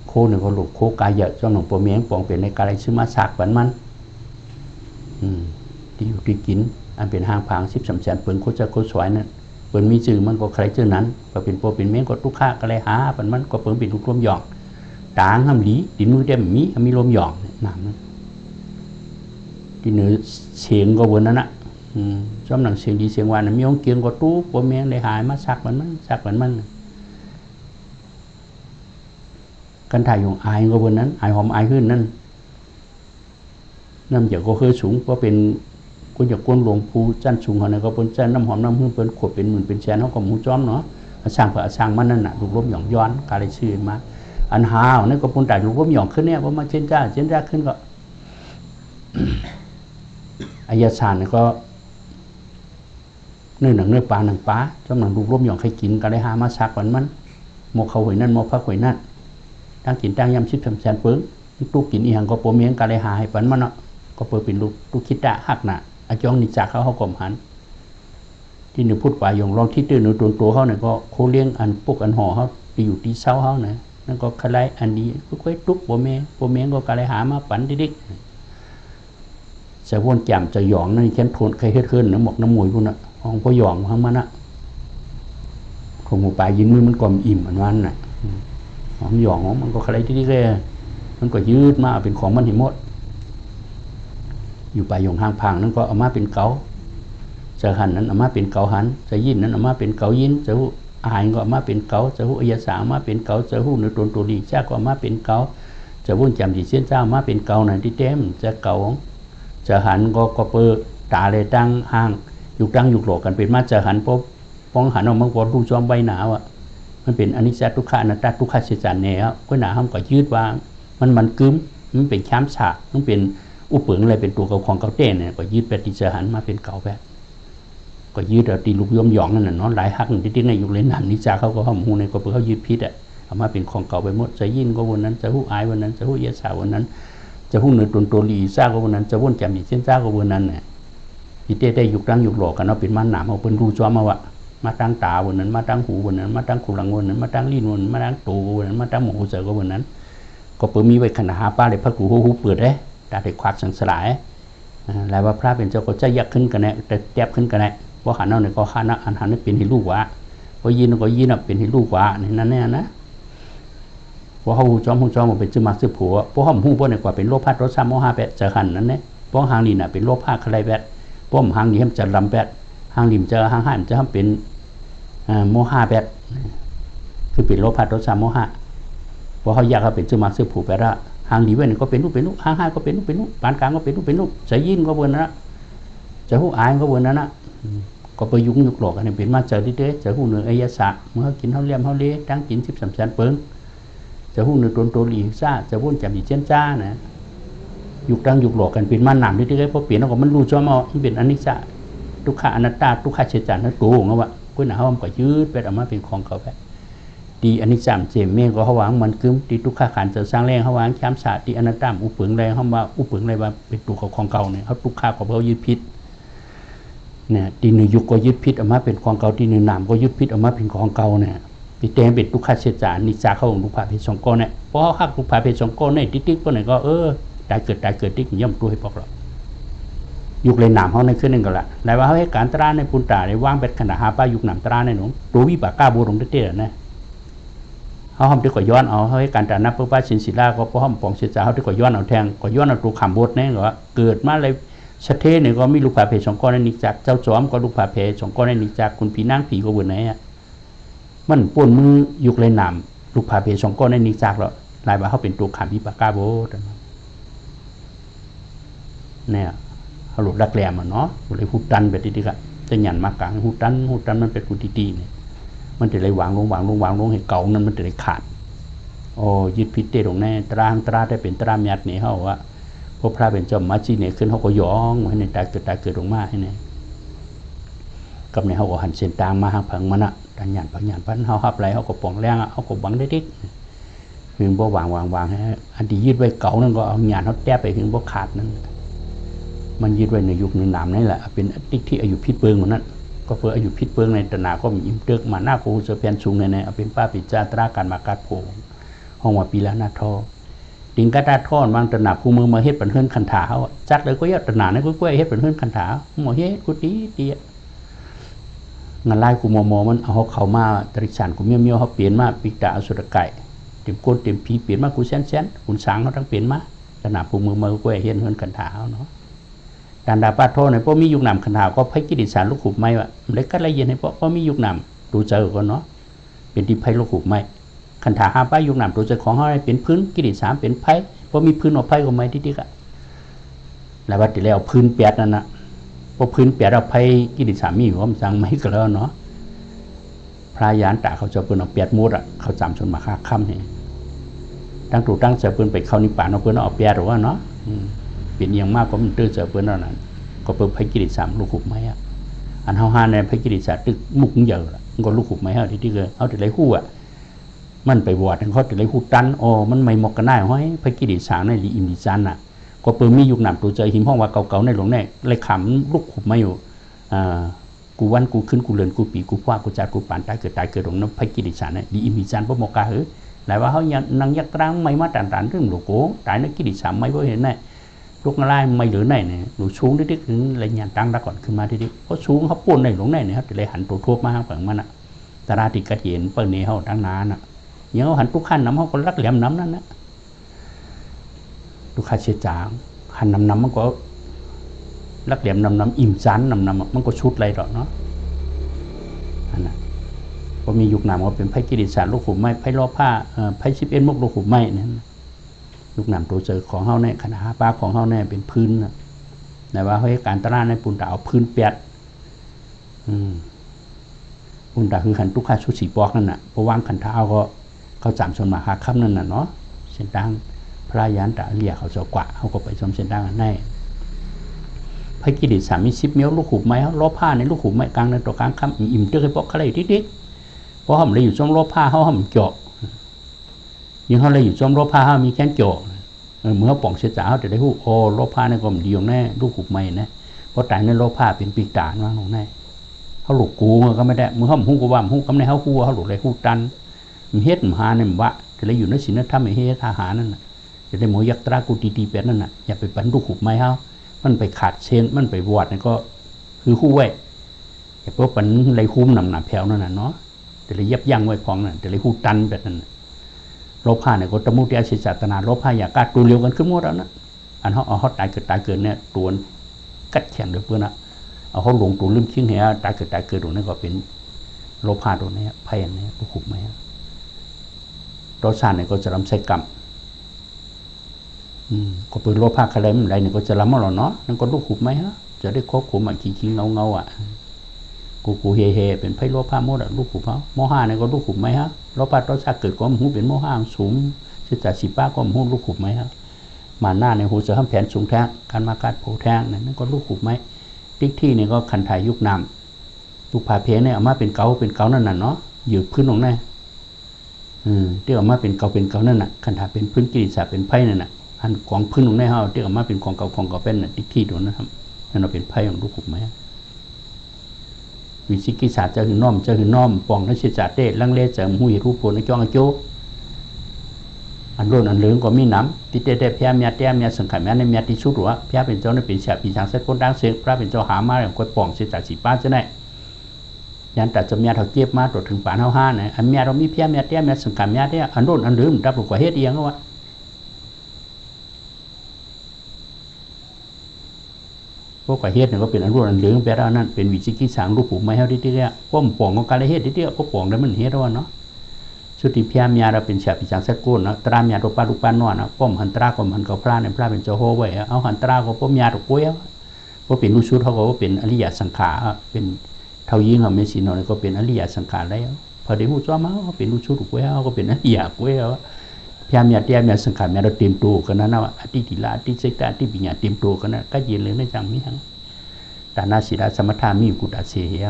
โคเนี่ยก็หลุดโคกายเยอะจอมหนังโปเมียงปองเป็นในกาไรซื้อมาสากบันมันที่อยู่ที่กินอันเป็นหางพางชิบสำเร็จเปิ้งคูจะคูสวยนั่นเปิ้นมีชื่อมันก็ใครชื่อนั้นก็เป็นโปเป็นเมียงก็ทุกขะก็เลยหาปันมันก็เปิ้งเป็นทุกร่วมหยองต่างห้ามหลีดินมือเต็มมีลมหยองน้ำนั้นที่เหนือเสียงก็วนนั้นนะจอมหนังเสียงดีเสียงวานมีองเกียงก็ตู้โปเมียงได้หายมาสักมันสักมันกันถ่ายอยู่อายก็วนนั้นอายหอมอายขึ้นนั่นน้ำจากก็เคยสูงเพราะเป็นก็จากก้นหลวงปู่จันทร์สูงเขาเนี่ยก็เป็นจันน้ำหอมน้ำหึ่งเป็นขวดเป็นหมื่นเป็นแสนเขาก็หมูจ้อมเนาะสร้างเพื่อสร้างมันนั่นน่ะลูกล้มหย่องย้อนการเลยชื่อมาอันหาวนี่ก็ปุ่นแต่ลูกล้มหย่องขึ้นเนี่ยว่ามาเช่นจ้าขึ้นก็อายาสารเนี่ยก็เนื้อหนังเนื้อปลาหนังปลาจำหนังลูกล้มหย่องใครกินก็ได้หามาซักมันโมเขาหวยนั่นโมพักหวยนั่นตั้งกินตั้งยำชิบแสนเปิ้งตู้กินอีหังก็โปเมียงก็ได้หาให้ปันมันเนาะก็เปิดเป็นลูกคิดดะหักหนาอาจองนิจากเขากลมหันที่หนูพูดว่าอย่างลองที่ตื่นหนูตัวเขาเนี่ยก็โคเลี้ยงอันปุกอันห่อเขาไปอยู่ที่เช้าเขาเนี่ยนั่นก็คล้ายอันนี้ค่อยๆตุ๊กโปเมียงก็กระไรหามาปั่นดิ๊กจะวนแจ่มจะหยองนั่นแค่ทนใครเฮ็ดขึ้นน้ำหมกน้ำมวยพวกน่ะของพอหยองทั้งมันน่ะของหมูป่ายินมือมันก่อมอิ่มอันนั้นน่ะของหยองมันก็คล้ายดิ๊กเลยมันก็ยืดมาเป็นของมันหิมดอยู่ป่ายงห้างพังนั่นก็เอามาเป็นเกาจะหันนั้นเอามาเป็นเกาหันจะยินนั้นเอามาเป็นเกายินจะหูอายก็เอามาเป็นเกาจะหูอายาสามาเป็นเกาจะหูเนื้อตัวดีจ้าก็เอามาเป็นเกาจะวุ่นจำดีเส้นเจ้ามาเป็นเกาหน่อยที่เต็มจะเกาจะหันก็เปิดตาเลยตั้งห้างอยู่ตั้งอยู่หลอกกันเป็นมาจะหันปุ๊บป้องหันออกมาก่อนดูจอมใบหนาวอ่ะมันเป็นอนิจจทุกขานัตตาทุกขเสียจานเนี่ยก็หนาห้ามก็ยืดว่ามันกึ้มมันเป็นช้ำฉากมันเป็นอุปเปิงอะไรเป็นตัวของเกาเต้เนี่ยก็ยืดไปติจหันมาเป็นเกาแบบก็ยืดเอาตีลูกย่อมหยองนั่นน่ะเนาะหลายหักที่ในอยู่เล่นหันนิจาเขาก็ห้องหูในก็เปิดเขายืดพิษอ่ะเอามาเป็นของเก่าไปหมดจะยินก็วันนั้นจะหูอายวันนั้นจะหูเยสาวันนั้นจะหูเนื้อตัวลีซ่าก็วันนั้นจะวนแจ่มอีเส้นซ่าก็วันนั้นเนี่ยที่ได้ยุกตั้งยุกหลอกกันเอาเป็นมันหนามเอาเป็นรูจอมมาตั้งตาวันนั้นมาตั้งหูวันนั้นมาตั้งขุลังวันนั้นมาตั้งลิ้นวันนั้นมาตั้งตูวันนั้นมาตั้งหมูเสือก็วันนั้นก็เปิดมีไว้ขนาดหาป้าเลยพระกูหูเปิดได้ตาเด็กควักสังสลายหลายว่าพระเป็นเจ้าก็จะยักขึ้นกันแน่แต่แทบขึ้นกันแน่ว่าหันเอาเนี่ยก็หันอันหันนี่เป็นให้ลูกวะพอยินก็ยินเป็นให้ลูกวะนี่นั่นแน่นะพอเขาหูจอมมันเป็นจื้อมาซื้อผัวพอเขาหูพวกเนี่ยกว่าเป็นโลภะรสชาโมหะแปดจะหันนั่นเนี่ยพอหางนี่น่ะเป็นโลภะใครแปดพอหางนี่มันจะลำแปดหางนี่มันจะหางหันจะทำเป็นโมหะแปดคือเป็นโลภะรสชาโมหะพอเขาอยากเขาเป็นจื้อมาซื้อผัวแปดละหางดีเว้นก็เป็นลูกหางห้าก็เป็นลูกปานกลางก็เป็นลูกจะยินก็เว้นนะจะหูอายก็เว้นนะก็ไปยุ่งยุกหลอกอันนี้เป็นมาเจอที่เด้จะหูเนื้ออายาสะเมื่อกินเท่าเลี้ยมเท่าเลี้ยตั้งกิน13 แสนเปิ้งจะหูเนื้อตัวหลีซ่าจะวุ่นจับอีเจนจ้านะยุกตั้งยุกหลอกกันเป็นมาหนามที่เด้เพราะเปลี่ยนแล้วก็มันรู้จอมเอาเป็นอนิจจ์ทุกขอนัตตาทุกขเฉจานนั่นตัวของเขาว่าก็หนาเขาก็ยืดไปออกมาเป็นของเขาไปดีอนิจจ์เจมเมฆก็เขาวางมันกึมดีทุกขขันจะสร้างแรงเขาวางแคมสาดีอนัตตาอุปเปิงแรงเขาว่าอุปเปิงอะไรว่าเป็นตัวของเก่าเนี่ยเขาทุกขของเขายึดพิษเนี่ยดีหนึ่งยุคก็ยึดพิษออกมาเป็นของเก่าดีหนึ่งนามก็ยึดพิษออกมาเป็นของเก่าเนี่ยปีเตงเป็นทุกขเฉจานนิจจาเขาของทุกขเพศสองก้อนเนี่ยเพราะเขาทุกขเพศสองก้อนเนี่ยติ๊กก็เนี่ยก็ตายเกิดติ๊กย่ำตัวให้พวกเรายุคเลยนามเขาในขึ้นหนึ่งก็ละแต่ว่าเขาให้การตราในปุนตาในว่างเป็นขนาดหาป้ายุคนามตราในหนุ่มตัววิปากาบูรงเตะนะเขาห้ามที่ก่อย้อนเอาเขาให้การตรานับเพื่อป้าชินศิลาก็เพราะห้ามปองเสียจ่าเขาที่ก่อย้อนเอาแทงก่อย้อนเอาตัวขำบดเนี่ยก็เกิดมาเลยชาเทเนี่ยก็มีลูกผาเพชงก้อนในนิจักเจ้าจอมก็ลูกผาเพชงก้อนในนิจักคุณผีนางผีก็บนไหนมันป่วนมือยุคเลยนามลูกผาเพชงก้อนในนิจักแล้วลายว่าเขาเป็นตัวขำวิปากาโบเนี่ยเขาหลุดรักแหลมเนาะเลยหูตันแบบนี้ก็จะหยันมากกลางหูตันมันเป็นหูตีเนี่ยมันจะเลยวางลงให้เก่านั้นมันจะเลยขาดโอ้ยึดพิษเตะตรงนี้ตราได้เป็นตราเมียดเนี่ยเขาว่าพวกพระเป็นเจ้ามาจีเนี่ยขึ้นเขาก็ย้องให้ในตายเกิดลงมาให้เนี่ยกับในเขาก็หันเส้นตางมาหางผังมันอะ ดันหยันพันเฮาฮับไหลเฮาก็ป่องแรงเฮาก็บังได้ดิหึงบ่วางให้อันที่ยึดไว้เก่านั่นก็เอาหยันเฮาแต้ไปหึงบ่ขาดนั่นมันยึดไว้ในยุคในนามนี่แหละเป็นติ๊กที่อายุพิษเปิงเหมือนนั้นก็เพื่ออายุพิษเปิงในตนาก็มีอิ่มเตึกมาหน้าโคเสเพียนสูงในเอาเป็นป้าปิจาตราการมากัดโพห้องว่าปีละหน้าทอดิงกระดาทอนบางตนาคู่มือมาเฮ็ดเป็นเฮือนคันถาเฮาจักเลยก็ยอดตนาในกุ้ยเฮ็ดเป็นเฮือนคันถาหมอเฮ็ดกูตีงานลายกูมอมันเอาเข้ามาตริฉันกูเมียวเฮาเปลี่ยนมาปิกตาอสุรไก่เต็มก้นเต็มผีเปลี่ยนมากูแซนคุณสางเฮาทั้งเปลี่ยนมาตนาคู่มือมากุ้ยเฮ็ดเฮือนคันถาเฮาเนาะดานดาปาโทในพวกมียุคนำคันถาก็ไผกิดิสารลูกขุบไม้ว่าเล็กก็ละเอียดให้พวกมียุคนำดูเจอก็เนาะเป็นที่ไผลูกขุบไม้คันถาหาป้ายุคนำดูเจอของเฮาให้เป็นพื้นกิดิสารเป็นไผพอมีพื้นเอาไผก็ไม้ดิๆอ่ะแล้วว่าติแล้วพื้นแปดนั่นน่ะพอพื้นแปดเอาไผกิดิสารมีว่ามันสั่งไม้ก็แล้วเนาะพระยานตาเขาจะเปิ้นเอาแปดมดอ่ะเขาจำชนมาค่าค่ำนี่ตั้งถูกตั้งเสือเปิ้นไปเข้านิพพานเอาเปิ้นเอาแปดหรือว่าเนาะเปลี่ยนอย่างมากก็มันตื้อเสือเปิ้นนั่นน่ะก็เปิ้นไผกิดิสารลูกขุบไม้อ่ะอันเฮาหาในไผกิดิสารตึกมุกเยอะล่ะมันก็ลูกขุบไม้เฮาที่ๆก็เอาแต่ไรฮู้อ่ะมันไปวอดเขาแต่ไรฮู้ตันมันไม่หมกกันได้ห้อยไผกิดิสารในลีอิมดิจันน่ะก็เปิ้นมียุคนำตัวเจอหิมห้องว่าเก่าๆในหลวงแน่เลยขำลูกขุบไม้อยู่กูวันกูขึ้นกูเลือนกูปีกูคว้ากูจัดกูปานตายเกิดตรงนั้นไผกิดิสารเนี่ยลีอิมดิจันบ่หมกกะหือหลายว่าเฮายังนังยักตรังไม่มาตานๆถึงลูกโกตายในกิดิสารไม่บ่เห็นได้ลูกอะไรไม่เหลือไหนเนี่ยหนูชูงดิ๊กถึงเลยยันตั้งได้ก่อนขึ้นมาดิ๊กเพราะชูงเขาป่วนในหลวงไหนเนี่ยเขาจะเลยหันตัวทั่วมาข้างฝั่งมันอ่ะตาราติกระเทียนเปิ้ลเนี่ยเขาตั้งนานอ่ะยังเขาหันทุกขั้นน้ำเขาก็รักแหลมน้ำนั่นนะทุกขั้นเสียจางหันน้ำมันก็รักแหลมน้ำอิ่มจันน้ำมันก็ชุดอะไรหรอกเนาะอันนั้นพอมียุคนำก็เป็นไผ่กิริสารลูกขุมไม้ไผ่ล้อผ้าไผ่ชิบเอ็นมุกลูกขุมไม้เนี่ยยุคนำตัวเจอของเฮาเนี่ยขนาดปลาของเฮาเนี่ยเป็นพื้นนะแต่ว่าเขาให้การตลาดในปุ่นตาเอาพื้นเปียดปุ่นตาคือขันตุกขาชุดสีปอกนั่นน่ะเพราะว่างขันเท้าก็เขาจำชนมาหาค่ำนั่นน่ะเนาะเส้นทางพระยานตาเลียเขาจะกว่าเขาก็ไปชมเส้นทางนั่นแน่ไผ่กิริสามี10 เมตรลูกขุมไม้เขาล้อผ้าในลูกขุมไม้กลางในตัวกลางค่ำอิ่มเตื้อให้ปอกเขาเลยดิ๊กเพราะเขาเลยอยู่ช่วงล้อผ้าเขาห่มเจาะยังเขาเลยอยู่ช่วงล้อผ้าเขามีแค่เจาะเมื่อป่องเสียจ่าเขาจะได้หูโลภะในกลมดีอย่างแน่ลูกขุบไม่นะเพราะแต่ในโลภะเป็นปีกตามาของแน่เขาหลุกกูก็ไม่ได้เมื่อเขาหูกูว่าหูกำในเขาคู่เขาหลุกเลยหูตันมีเฮ็ดมหาเนี่ยว่าจะได้อยู่ในศีลธรรมไอ้เฮ็ดทหารนั่นน่ะจะได้หมอยักษ์ตรากูตีเป็ดนั่นน่ะอย่าไปปั่นลูกขุบไม่เขามันไปขาดเชนมันไปวอดนี่ก็คือคู่ไว้แต่พวกปั่นไรคุ้มหนาแผ่วนั่นน่ะเนาะจะได้ยับยั้งไว้ของนั่นจะได้หูตันแบบนั้นโลภะเนี่ยก็ตมุติอาชีพศาสนาโลภะอยากกัดตัวเร็วกันขึ้นหมดแล้วนะอันเขาตายเกิดเนี่ยตัวกัดแข็งเลยเพื่อนนะเอาเขาหลงตัวลืมคิ้งเหี้ยตายเกิดตรงนี้ก็เป็นโลภะตัวนี้ไพ่เนี่ยผู้ขุบไหมรสชาติเนี่ยก็จะรำใส่กรรมก็เป็นโลภะอะไรมันอะไรเนี่ยก็จะรำมาหรอเนาะนั่นก็ลูกขุบไหมฮะจะได้ควบคุมขี้เงาอ่ะกูเฮเป็นไพ่โลภะหมดอ่ะลูกขุบเขาโมหะเนี่ยก็ลูกขุบไหมฮะโลภะรสชาติเกิดความหูเป็นโมหะสูงเสียจากสีป้าความหูลูกขุบไหมฮะมาหน้าในหูจะทำแผนสูงแท้การมาการโผล่แท้นั่นก็ลูกขุบไหมติ๊กที่เนี่ยก็คันถ่ายยุคนำลูกผาเพเนี่ยเอามาเป็นเกานั่นน่ะเนาะอยู่พื้นตรงนั้นที่ออกมาเป็นเกานั่นน่ะคันถ่ายเป็นพื้นกิริสาเป็นไพ่นั่นน่ะอันของพื้นตรงนั้นเฮาที่ออกมาเป็นของเก่าเป็นน่ะติ๊กที่ตรงนั้นครับนั่นเราเป็นไพ่ของลูกขุบไหมวิชิกิสาจะหือน้อมปองนัชจาเต้ลังเลเจอหูยรูปโพนจ้องโจอันโลนอันเหลืองก็มีน้ำติเตเตพยามีเตียมีสังขารมีในมีติชุดหัวพยาเป็นเจ้าในเป็นเสียปีทางเส้นคนดังเสียพระเป็นเจ้าหามาอย่างก้อยปองเสียจากสีป้าจะได้ยันแต่จะมีเขาเก็บมาตรวจถึงป่านห้าเนี่ยอันมีเรามีพยามีเตียมีสังขารมีเตียอันโลนอันเหลืองดับหลุดกว่าเฮ็ดเองก็ว่าพวกเฮ็ดเนี่ยก็เป็นอันรุ่นอันเหลืองแปลว่านั่นเป็นวิจิกิสังรูปผูกไม้เฮาดิๆเนี่ยป้อมป่องของการเฮ็ดดิๆพวกป่องนั้นมันเฮ็ดว่าเนาะสุติพยามีเราเป็นเสียปีจังสักกุลนะตรามีรูปรูปนวนะป้อมหันตราก็หันกับพระเนี่ยพระเป็นเจ้าโหไว้เอาหันตราก็ป้อมยาตะกุ้ยพวกเป็นลูกชุดเขาก็เป็นอริยสังขารเป็นเท่ายิ่งเขาไม่สินเนี่ยก็เป็นอริยสังขารแล้วพอได้ฮู้จ้ามาเขาเป็นลูกชุดกุ้ยเขาก็เป็นอริยกุ้ยพยามีเตียมีสังขารมีเราเต็มตัวกันนะว่าอติติละอติเสกอติปิญญาเต็มตัวกันนะก็เย็นเลยในจังมีทั้งแต่นาศีลสมถามีกุฎาเสีย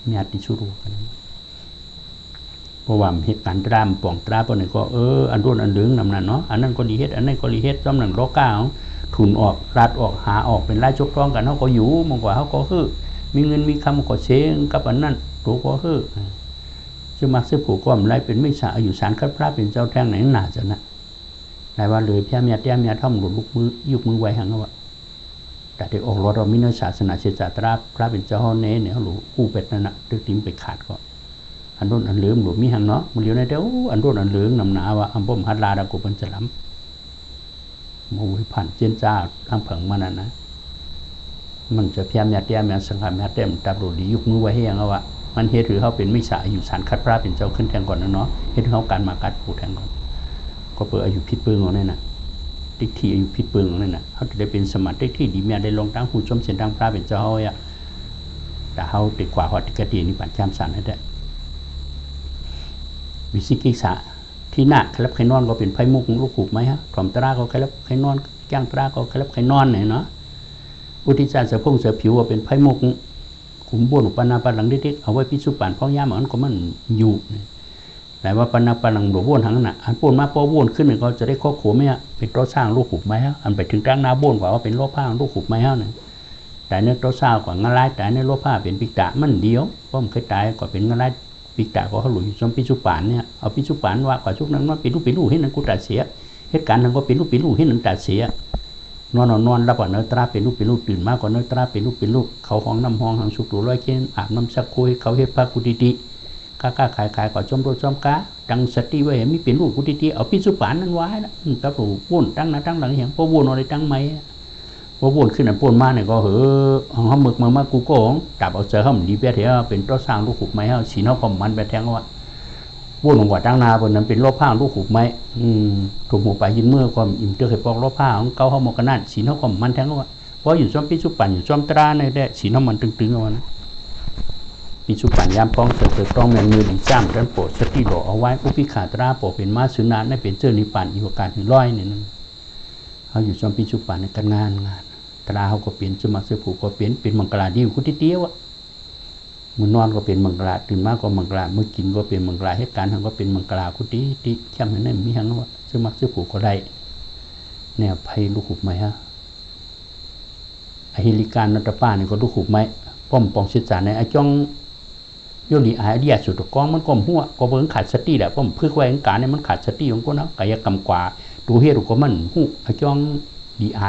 มีอติชุดกัน เพราะว่าเหตุการณ์ตรามป่องตราปนก็อันรุ่นอันเหลืองนำนั้นเนาะอันนั้นก็ดีเฮ็ดอันนั้นก็ดีเฮ็ดจอมหนังโลก้าทุนออกรัดออกหาออกเป็นรายจกท้องกันเขาก็อยู่มากกว่าเขาก็คือมีเงินมีคำก็เชงกับอันนั้นตัวก็คือจะมักซื้อผูกก้อมไรเป็นไม่สะอยู่สารคัดพระเป็นเจ้าแท่งไหนหนาจะนะนายว่าเลยพี่เมียเตี้ยเมียท่อมหลุดลูกมือยุกมือไว้หังว่าแต่เด็กออกรถเรามีเนื้อศาสนาเชื้อชาติพระเป็นเจ้าเน่เขาหลุดกู้เป็ดนั่นนะตึกติ้มไปขาดก็อันรุ่นอันเหลืองหลุดมีหังเนาะมันเลี้ยวในเดียวอันรุ่นอันเหลืองนำหนาว่าอันบ่มฮัดลาดากุปัญจลัมมวยผ่านเจนจ้าทางเผิงมันนะมันจะพี่เมียเตี้ยเมียสังฆเมียเต็มตับหลุดยุกมือไว้ให้ยังว่ามันเฮ็ดหรือเขาเป็นไม่สะอยู่สารคัดพระเป็นเจ้าขึ้นแทงก่อนนะเนาะเฮ็ดเขาการมากัดปูแทงก่อนก็เปิดอายุพิษปืนของนั่นน่ะติ๊กที่อายุพิษปืนของนั่นน่ะเขาจะได้เป็นสมัติติ๊กที่ดีเมียได้ลงตั้งหูชมเสียนตั้งพระเป็นเจ้าอ่ะแต่เขาติดกว่าหอติกตีนี่ปั่นจามสารนั่นแหละวิสิกิสะที่หน้าคลับไข่นอนก็เป็นไพ่มุกลูกขุบไหมฮะถอมตราก็คลับไข่นอนจ้างตราก็คลับไข่นอนไหนเนาะอุทิศเสือพงเสือผิวว่าเป็นไพ่มุกขุมบ้วนปนาปลังดิ๊กเอาไว้พิสูจน์ป่านพ่อย่ามันก็มันอยู่แต่ว่าปนาปลังหลวงบ้วนทั้งนั้นอันปูนมาพอบ้วนขึ้นก็จะได้ข้อขู่ไหมฮะเป็นตัวสร้างลูกขุบไหมฮะอันไปถึงกลางนาบ้วนกว่าว่าเป็นโลภะลูกขุบไหมฮะเนี่ยแต่เนื้อตัวสร้างกว่างาลายแต่เนื้อโลภะเป็นปิกะมันเดียวเพราะมันเคยตายกว่าเป็นงาลายปิกะก็เขาหลุยจนพิสูจน์ป่านเนี่ยเอาพิสูจน์ป่านว่ากว่าชุกนั้นว่าเป็นลูกให้นั่นกูตัดเสียเหตุการณ์นั้นก็เป็นลูกให้นั่นตัดเสียนอนรับว่าเนื้อตราเป็นลูกตื่นมากกว่าเนื้อตราเป็นลูกเขาห้องน้ำห้องหางสุกตัวร้อยเกณฑ์อาบน้ำสักคุยเขาเฮ็ดพระกุฏิติก้าขายก่อนจมโดจมก้าดังสติไว้เห็นมีเป็นลูกกุฏิติเอาพิสุปานนั้นไว้นะกับผู้วุ่นตั้งหน้าตั้งหลังอย่างพอวุ่นอะไรตั้งไหมพอวุ่นขึ้นอันป่นมาเนี่ยก็ห้องมึกมากูโก้จับเอาเจอห้องดีเปียเถอะเป็นตัวสร้างลูกขุบไม้เขาสีนอกก็มันไปแทงว่าวุ่นหัวตั้งนาบนนั้นเป็นโลภะลูกขุบไม้ถูกหัวไปยินเมื่อความอิ่มเจอเคยปอกโลภะของเกาเขาหมกกันนั่นสีนอกก็มันแทงว่าเพราะอยู่จอมพิสุปันอยู่จอมตราในแดดสีนอกมันตึงๆเอานะพิสุปันยามป้องเสริมต้องแมงมือดีจ้ำกันโปรดสติหล่อเอาไว้อุปิขาตราโปรเป็นมาสุนันได้เป็นเจ้านิปันอีกการถึงร้อยเนี่ยนั่นเขาอยู่จอมพิสุปันในการงานตราเขาก็เปลี่ยนสมัครเสือผูกก็เปลี่ยนเป็นมังกรดีกุฏิเตี้ยวมือนอนก็เป็นมังกรตื่นมาก็มังกรเมื่อกินก็เป็นมังกรเหตุการณ์ทางก็เป็นมังกรกุฏิติแค่นั้นมีทั้งว่าสมัครเสือผูกก็ได้แนวภัยลูกขุบไหมฮะอหิริการนัตป้าเนี่ยก็ลูกขุบไหมป้อมปองศิษย์จารในไอ้จ้องโยนีไอ้เดียสุดกองมันก้มหัวก็เบิ่งขาดสติแหละป้อมเพื่อไว้การเนี่ยมันขาดสติของคนนะกายกรรมกว่าดูเฮรุก็มันหูไอ้จ้องดีไอ้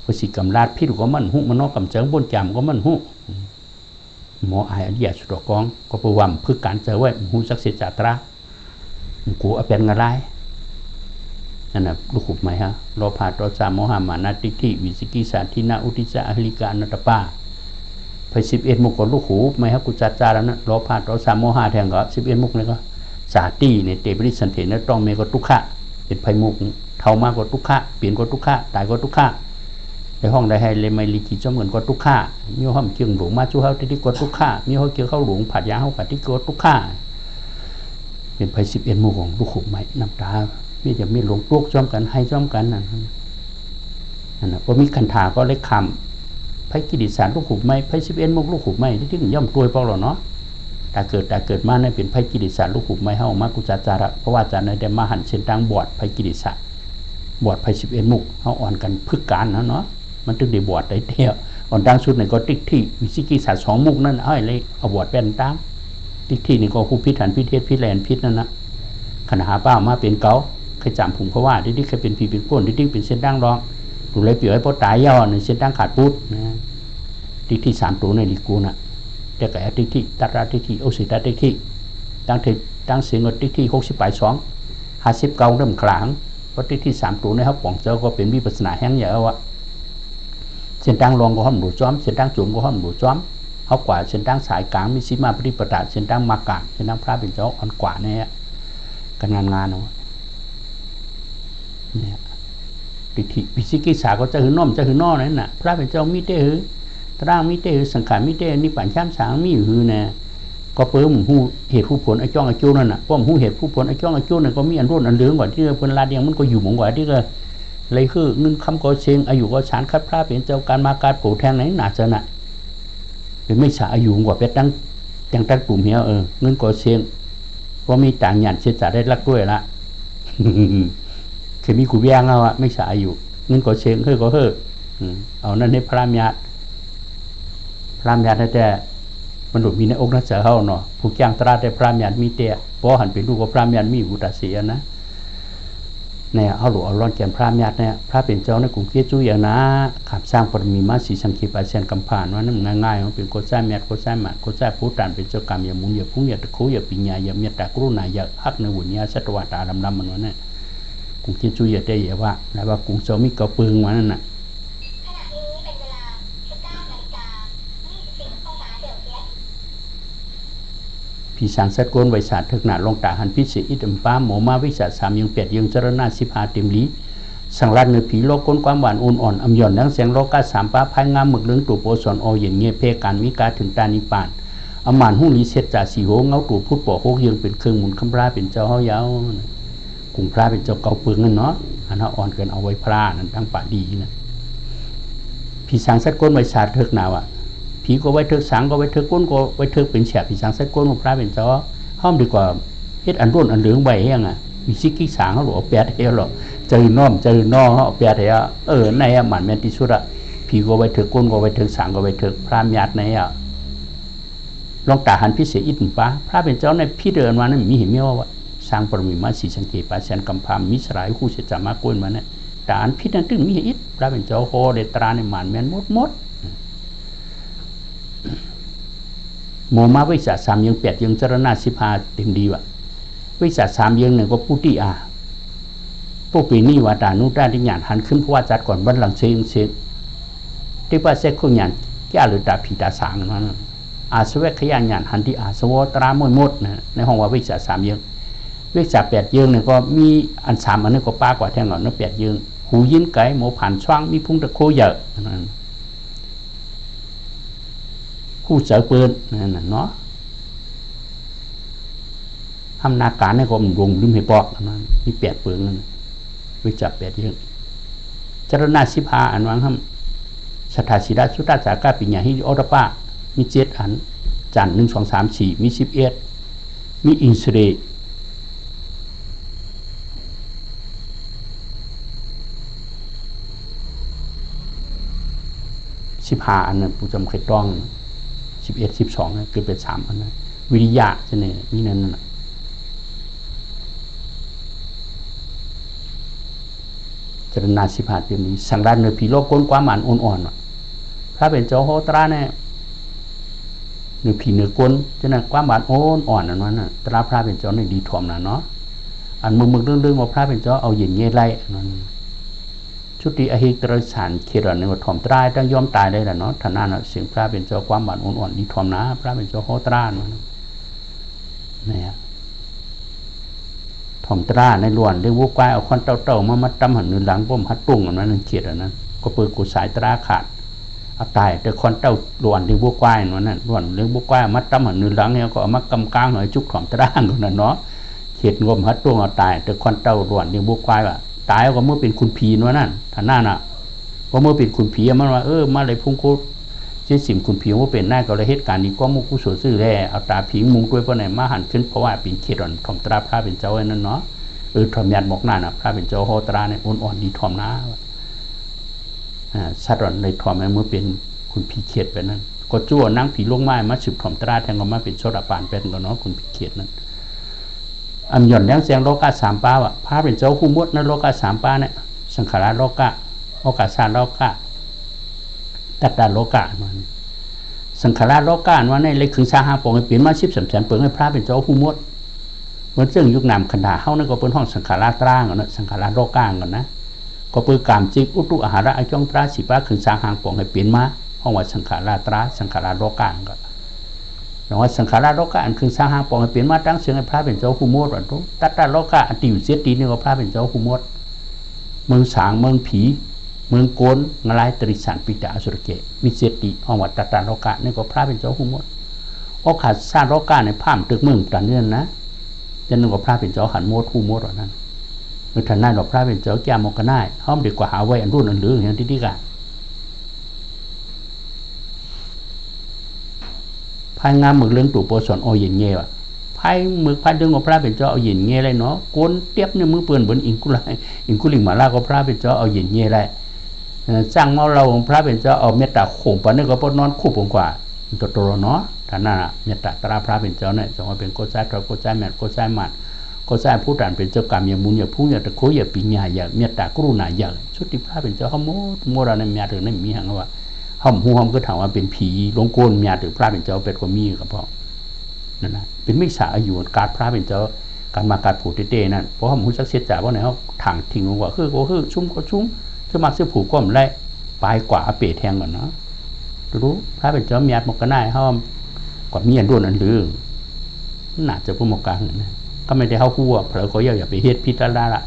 ภาษีกำลาดพิษก็มันหูมันนอกกำเจิงบนจำก็มันหูหมอไอ้เดียสุดกองก็ประวัติเพื่อการเจอไว้หูศักดิ์สิทธิ์จัตรากูเอาเป็นอะไรนั่นน่ะลูกขุบไหมฮะโลภะโทสะโมหะมานะทิฏฐิวิสิกิสาทินาอุทิสะอหิริกานัตปาไป11มุกก็ลูกขุบไหมฮะกุจัดจาระนั้นโลภะโทสะโมหะแทงก็11มุกนี่ก็สาติเนี่ยเตปริสันเถนะต้องเมก็ทุกขะเป็นไพมุกเท่ามากกว่าทุกขะเปลี่ยนกว่าทุกขะตายกว่าทุกขะในห้องใดให้เลยไม่ลีกิจจอมเงินกว่าทุกขะมีห้องเกี่ยงหลวงมาชู้เขาที่กว่าทุกขะมีห้องเกี่ยวเข้าหลวงผัดยาเข้าผัดที่กว่าทุกขะเป็นไป11มุกของลูกขุบไหมน้ำตามีจะมีหลวงปลุกจ้อมกันให้จ้อมกันนั่นนะพอมีคันถาก็เล็กคำไพ่กิริสารลูกขุบไม้ไพ่11มุกลูกขุบไม้ที่ย่อมตัวพวกเราเนาะแต่เกิดมาเนี่ยเป็นไพ่กิริสารลูกขุบไม้เฮามากุจาจาระเพราะว่าจารย์ในแต่มาหันเส้นทางบวชไพ่กิริสารบวชไพ่11มุกเฮาอ่อนกันพึกการเนาะมันถึงได้บวชได้เที่ยวอ่อนดังสุดเนี่ยก็ติ๊กที่วิสิกิสาร2มุกนั่นเลยเอาบวชเป็นตามติ๊กที่นี่ก็คู่พิถันพิเทศพิแลนพิษนั่นนะขณะหาป้ามาเป็นเกาเคยจำผงเพราะว่าดิ๊กเคยเป็นผีเป็นพ่นดิ๊กเป็นเส้นดั้งรองดูเลยเปี่ยวให้พอตายย่อในเส้นดั้งขาดปุ๊บนะดิ๊กที่3ตัวในดิกูน่ะแต่ก็ดิ๊กที่ตัดราดิ๊กที่โอสิตัดดิ๊กที่ตั้งเสียงก็ดิ๊กที่60 เริ่มกลางเพราะดิ๊กที่3ตัวในเขาป่องเจ้าก็เป็นวิปัสสนาแห้งใหญ่ว่าเส้นดั้งรองก็ห้อมดูจ้อมเส้นดั้งจุ่มก็ห้อมดูจ้อมเขากว่าเส้นดั้งสายกลางมีสีมาปฏิปทาเส้นดั้งมากาเส้นดั้งพระเป็นเจ้าอ่อนกว่าเนี่ยการงานเนาะเนี่ยทิฏฐิวิสิกิสาก็จะหือน้อมจะหือนอนั่นน่ะพระเป็นเจ้ามีเตหือตร่างมีเตหือสังขารมีเตนิพพานข้ามสางมีหือน่ะก็เปิ้มหูเหตุผู้ผลไอ้จ้องไอ้โจนั่นน่ะป้อมหูเหตุผู้ผลไอ้จ้องไอ้โจนั่นก็มีอันรุ่นอันเหลืองกว่าที่เพิ่นลาดยังมันก็อยู่หมองกว่าที่ก็เลยคือเงินคำก็เชงอายุก็ฉานคัดพระเป็นเจ้าการมาการโปรแทงไหนหนาจะน่ะเป็นไม่ฉาอายุกว่าเป็ดตั้งกลุ่มเหี้ยเงินก็เชง เพราะมีต่างหยันเสียจะได้รักด้วยละคือมีกูแย่งเอาอะไม่สายอยู่เงินก็เชงเฮ้ยก็เฮ้อเอานั่นให้พระญาติแต่มันหลุดมีในอกนักเสือเขาเนาะผู้จ้างตราได้พระญาติมีเตะเพราะหันเป็นลูกของพระญาติมีบุตรเสียนะเนี่ยเอาหลวงเอาร้อนแกนพระญาติเนี่ยพระเป็นเจ้าในกรุงเทพจุอย่างนะขับสร้างปรมีมาสีสังคีปอาเซียนกำผ่านว่านั่นง่ายๆมันเป็นโคใจเมียดโคใจหมัดโคใจผู้ตานเป็นเจ้ากรรมอย่ามุนอย่าพุ่งอย่าตะคุอย่าปิญญาอย่าเมียตะกรุณาอย่าฮักในหุ่นยาสัตวตาดำๆมันว่าเนี่ยกรุงเทพจุอย่าได้อย่าว่าแล้วว่ากรุงเจ้ามีกระปึงมานั่นน่ะพี่สังสัตกวนไวศาสตร์ทึกหนาลงตาหันพิเศษอิดมป้าหมอมาวิชาสามยังเปียดยังเจรณาสิบหาเต็มลีสังรัดเนื้อผีโลกก้นความหวานอ่อนอำย่อนนังเสียงโลกาสามป้าพายงามหมึกเลื้งตู่โปสอนโอเย็นเงียเพการวิกาถึงตานิปานอมานหุ่นลิเศษจ่าสีโหเงาตู่พุทธปอโคกยังเป็นเครื่องหมุนคำพระเป็นเจ้าเฮาเยาวกลุ่มพระเป็นเจ้าเก่าปืนนั่นเนาะอันนั้นอ่อนเกินเอาไว้พระนั่นทั้งป่าดีนะพี่สังสัตกวนไวศาสตร์ทึกหนาวผีก็ไว้เถิกสังก็ไว้เถิกก้นก็ไว้เถิกเป็นแฉะผีสังใส่ก้นของพระเป็นเจ้าห้อมดีกว่าเฮ็ดอันรุ่นอันเหลืองใบเฮียงอ่ะมีซิกกี้สางเขาหลวแปดเฮียหรอเจอน้อมเจอน้อเขาแปดเฮียในอ่ะหมันแม่นที่สุดอ่ะผีก็ไว้เถิกก้นก็ไว้เถิกสังก็ไว้เถิกพระญาติในอ่ะลองตาหันพิเศษอิดป้าพระเป็นเจ้าในพี่เดินมานั้นมีเห็นไหมว่าสร้างปรมีมาสีสังเกตปาเชนกำพามมิสรายคู่เสจามาก้นมาเนี่ยแต่อันพี่นั้นตึงมีอิดพระเป็นเจ้าโคเดตราในหมันแม่นหมดโมมาวิสาสามยังแปดยังเจรณาสิบหาเต็มดีวะวิสาสามยังเนี่ยก็ผู้ที่พวกปีนี้ว่าด่านู้นได้ที่หยาดหันขึ้นเพราะว่าจัดก่อนวันหลังเชียงที่ว่าเซ็กคนหยาดแก่หรือตาผีตาสางนั่นสเวกขยันหยาดหันที่สวตรามวยมดนะในห้องว่าวิสาสามยังวิสาแปดยังเนี่ยก็มีอันสามอันนี้ก็ป้ากว่าแท่งหล่อนนั่นแปดยังหูยินไก่หมูผ่านช่วงมีพุ่งตะโคเยอะคู่เสือปืนนั่นน่ะเนาะทำนาการให้ก็มันลงริมให้ปอกนั่นมีแปดปืนนั่นวิจับแปดเยอะเจรณาสิบหาอันวังทำสถาสีดาสุตตาจากาปิญญาฮิโอตปะมีเจ็ดอันจัน1 2 3 4มี11มีอินสเร15อันนั้นผู้จำเคยต้อง11 12นะเกิดเป็น3อันนั้นวิริยะจะเนี่ยนี่นั่นน่ะเจรณาสิบหาเต็มนี้สังรันเนื้อผีโลกก้นความหมันอ่อนๆพระเป็นเจ้าโหตราเนี่ยเนื้อผีเนื้อก้นจะนั่นความหมันอ่อนๆนั่นน่ะตราพระเป็นเจ้าในดีถ่วมน่ะเนาะอันมึงเรื่องว่าพระเป็นเจ้าเอาเย็นเงี้ยไล่นั่นชุติอหิตรสารเขตในวัดถ่อมตรายต้องยอมตายได้แหละเนาะท่านนั่นเสียงพระเป็นเจ้าความหวานอ่อนๆดีถ่อมนะพระเป็นเจ้าโหตราเนี่ยถ่อมตราในล้วนเรื่องวุ้กวายเอาควันเต่ามาตำหันหลังบ่มฮัดตุ้งอันนั้นเขตอันนั้นก็เปิดกุศลตราขาดเอาตายแต่ควันเต่าล้วนเรื่องวุ้กวายนั้นล้วนเรื่องวุ้กวายมาตำหันหลังเนี่ยก็เอามากำกลางหน่อยจุกถ่อมตราคนนั้นเนาะเขตงมฮัดตุ้งเอาตายแต่ควันเต่าล้วนเรื่องวุ้กวายว่าตายก็เมื่อเป็นคุณผีนั่นท่านนั่นอ่ะพอเมื่อเป็นคุณผีมันว่ามาเลยพุ่งโคเชื่อสิ่งคุณผีว่าเป็นหน้าก็เลยเหตุการณ์นี้ก็มุกุศลซื่อแร่เอาตาผีมุงด้วยเพราะไหนมาหันขึ้นเพราะว่าเป็นเขตอ่อนถ่อมตราพระเป็นเจ้าไอ้นั่นเนาะถ่อมยันบอกหน้าน่ะพระเป็นเจ้าโหตราเนี่ยอ่อนดีถ่อมนะสัตว์อ่อนเลยถ่อมเมื่อเป็นคุณผีเขตไปนั่นก็จ้วนั่งผีลงไม้มาสืบถ่อมตราแทงก็มาเป็นโซดาปานเป็นก็เนาะคุณผีเขตนั่นอันหย่อนแรงแสงโลกาสามป้าว่ะพระเป็นเจ้าคู่มดนั่นโลกาสามป้าเนี่ยสังขารโลกะโอกาสารโลกะตัดดาโลกะมันสังขารโลกะว่าในเล็กถึง3-5ปองเปลี่ยนมา10 3 แสนเปิงให้พระเป็นเจ้าคู่มดเหมือนซึ่งยุคนามขันดาเฮานั่นก็เป็นห้องสังขารตรางกันนะสังขารโลกะกันนะก็เปิดกามจิกอุตุอาหาระไอจ้องตราสิป้าถึง3-5ปองให้เปลี่ยนมาห้องว่าสังขารตราสังขารโลกะกันหรือว่าสังขารโลกะอันคือ3-5ปองให้เปลี่ยนมาตั้งเสียงให้พระเป็นเจ้าคู่มดว่าทุตัดดาโลกะอันติวเสียตีนี่ก็พระเป็นเจ้าคู่มดเมืองสางเมืองผีเมืองโกนงลายตริสันปิตาอสุรเกมิเจติห้องวัดตาโลกะนี่ก็พระเป็นเจ้าคู่มดโอขาดสร้างโลกะในภาพตึกเมืองตรันเนี่ยนะจะนึกว่าพระเป็นเจ้าหันมดคู่มดหรอนั้นเมื่อท่านนายบอกพระเป็นเจ้าแก้มกน่ายห้อมดีกว่าหาไว้อันรุ่นอันหรืออย่างที่ดีกันภายงามหมึกเรื่องตู่โปสอนโอเย็นเงี้ยว ไพ่มือพันเดือนของพระเป็นเจ้าเอาหยินเงี้ยไรเนาะโกนเตียบเนี่ยมือเปื่อนบนอิงกุไลอิงกุลิงมาลาก็พระเป็นเจ้าเอาหยินเงี้ยไรจ้างเมาเราของพระเป็นเจ้าเอาเมตตาข่มปานนี่ก็ปนอนคู่ผมกว่าตัวเนาะท่านน่ะเมตตาตราพระเป็นเจ้าเนี่ยจะว่าเป็นโกใจเราโกใจแม่โกใจมันโกใจผู้ด่านเป็นเจ้ากรรมอย่างมุนอย่างผู้อย่างตะโคอย่างปีญาอย่างเมตตากรุณาอย่างชุดที่พระเป็นเจ้าเขาโมราในเมียถึงในมีหังว่าห้องหูห้องก็ถามว่าเป็นผีหลงโกนเมียถึงพระเป็นเจ้าเป็นคนมีกับพ่อนั่นนะเป็นไม่สาอายุการพระเป็นเจ้าการมาการผูกเต้นั่นเพราะห้องหูสักเสียจ่าว่าไหนเขาถังทิ้งว่าคือชุ่มก็ชุ่มจะมาเสื้อผูกก้มไล่ปลายกว่าเปรตแทงก่อนเนาะรู้พระเป็นเจ้าเมียมกกันได้ห้องกว่าเมียด้วนอันลือน่าจะพูดมกกันนะก็ไม่ได้เข้าคู่เผลอเขาอย่าไปเฮ็ดพิจารณาละ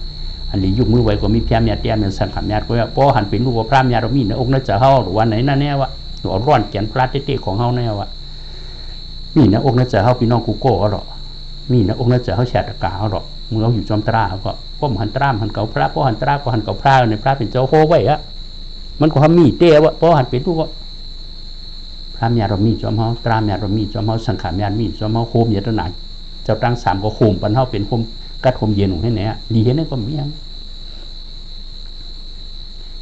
อันนี้ยุบมือไว้ก็มีเพียงเมียเตี้ยเมียสังขารเมียก็ว่าป้อหันเป็นรูปพระเมียเรามีในองค์นั้นจะเข้าหรือวันไหนนั่นแน่วะหรือร้อนแกนพระเต้ของเขาแน่วะมีนะองค์นั้นจะเข้าพี่น้องกูโก้หรอมีนะองค์นั้นจะเข้าแฉตะกาหรอเมื่อเราอยู่จอมตราก็ป้อมหันตรามหันเก่าพระป้อหันตราก็หันเก่าพระในพระเป็นเจ้าโคไว้อะมันก็ทำมีเตี้ยวะป้อหันเป็นรูปก็พระเมียเรามีจอมเขาตราเมียเรามีจอมเขาสังขารเมียมีจอมเขาโคมเยตนาเจ้าตั้งสามก็โคมปันเท่าเป็นโคมกัดโคมเย็นของให้เนี่ยดีเห็นนั่นก็มีอย่าง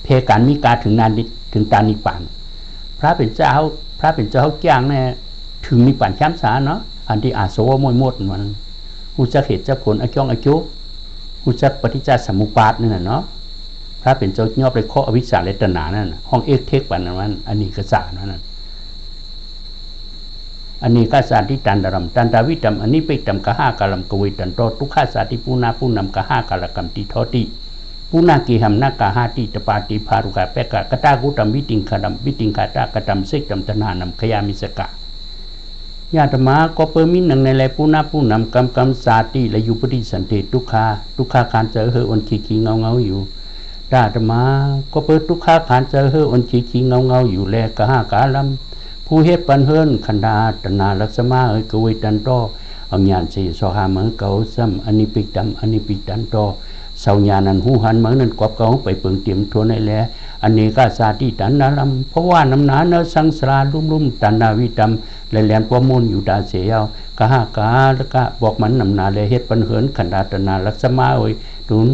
เพการมีการถึงนานถึงตานิปานพระเป็นเจ้าแก้งเนี่ยถึงนิปานแคมสาเนาะอันที่อาโสวมวยมดมันหูจักเหตุจักผลอจ้องอจุหูจักปฏิจจสมุปบาทนั่นน่ะเนาะพระเป็นเจ้ายอบเลยข้ออวิชชาเลตนานั่นห้องเอกเทกปันนั้นอันนี้ก็สานั่นอันนี้ก็สาที่ตันดรมตันดาวิตัมอันนี้ไปตัมกะห้ากาลัมกวิตันโตทุกข้าสาติปูนาปูนำกะห้ากาลกัมติทอติปูนากีหัมนากะห้าติตปาติภารุกะเปกะกะตากุตัมวิติงขดัมวิติงขาตากะตัมเสกตัมตนานำขยามิสกะญาตมาก็เปิมินังในแลปูนาปูนำกำสาติและยุปติสันติทุกขาการเจอเฮอนขีเงาอยู่ญาตมาก็เปิดทุกขาการเจอเฮอนขีเงาอยู่แลกะห้ากาลัมผู้เฮ็ดปันเฮินขันดาตนาลักษมากวิตันโตเอาญาณสิสหามังเกาซ้ำอันนี้ปิตันโตเสาญาณันหูหันมังนั้นกอบเกาไปเปิงเตรียมทัวในแลอันนี้ก็สาธิตันนาลัมเพราะว่าน้ำหนาเนสังสราลุ่มตันนาวิตัมและแลนปวมูลอยู่ดาเสียวกะหากาแล้วก็บอกมันน้ำหนาและเฮ็ดปันเฮินขันดาตนาลักษมาเอ้ยตุน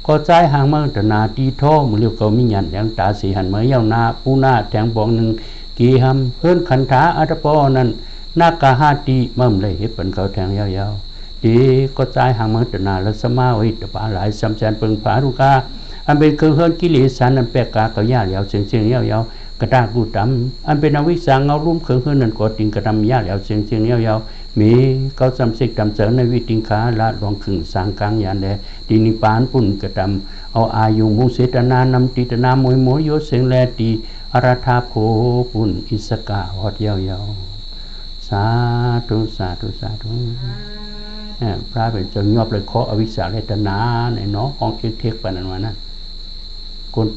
ก็ใจห่างมังตนาตีโทมือเรียวเกามีญาณแดงตาสีหันเมื่อยาวนาปูนาแทงบองหนึ่งกีหำเพิ่นขันธาอัตปอนั้นนากาหาติมั่มเลยเฮ็ดเป็นเขาแทงยาวๆดีก็ใจห่างมังตนาลักษมาไว้ตปาหลายสำแสนเปิงผารุกาอันเป็นเครื่องเฮิรนกิเลสนั้นแปลกาเกาย่าเหลียวเสียงยาวๆกระตากูตำอันเป็นอวิสังเอารุ่มเครื่องเฮิรนนั้นก็ติงกระทำย่าเหลียวเสียงยาวๆมีเขาจำสิกตำเสริญในวิติงขาละรองขึงสางกลางยานแลดินิปานปุ่นกระทำเอาอายุมุเสตนานำติตนามวยโมโยเสียงแลตีอาราธาโพปุนอิสกาหอดยาวๆสาธุพระเป็นเจ้ายอบเลยเคาะอวิชชาเลตนาในเนาะของเอกเทกปานนั้นว่านั่นคน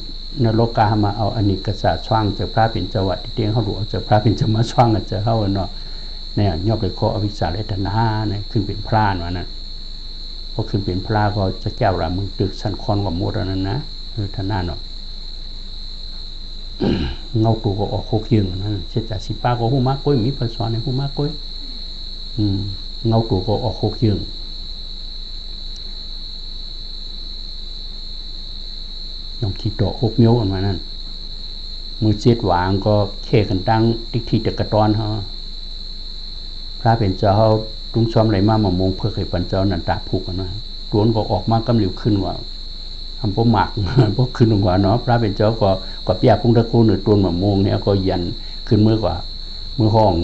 นรกามาเอาอนิกษาช่างจากพระเป็นเจ้าวัดที่เตียงเขาหลวงจากพระเป็นเจ้ามาช่างจะเข้าเนาะเนี่ยยอบเลยเคาะอวิชชาเลตนาเนี่ยขึ้นเป็นพระว่านั่นพอขึ้นเป็นพระก็จะแก้วละมึงตึกสันคอนกับหมดนั้นนะท่านน่าเนาะเงาตัวก็ออกโคกยืงนั่นเช่นจากสิป้าก็หูมากก้อยมีภาษาในหูมากก้อยเงาตัวก็ออกโคกยืงยองขีดดอกโคกเมียวออกมานั่นมือเจ็ดหวางก็เข่กันตั้งติ๊กที่ตะกระตอนเขาพระเป็นเจ้าตุ้งซ้อมไหลมามงเพื่อเคยปันเจ้านันตาผูกกันนะล้วนก็ออกมากำเหลียวขึ้นว่าทำพวกหมักพวกขึ้นลงกว่าเนาะพระเป็นเจ้าก็เปียกพุงตะกูหรือตัวหมามงเนี่ยก็ยันขึ้นมือกว่ามือห้อง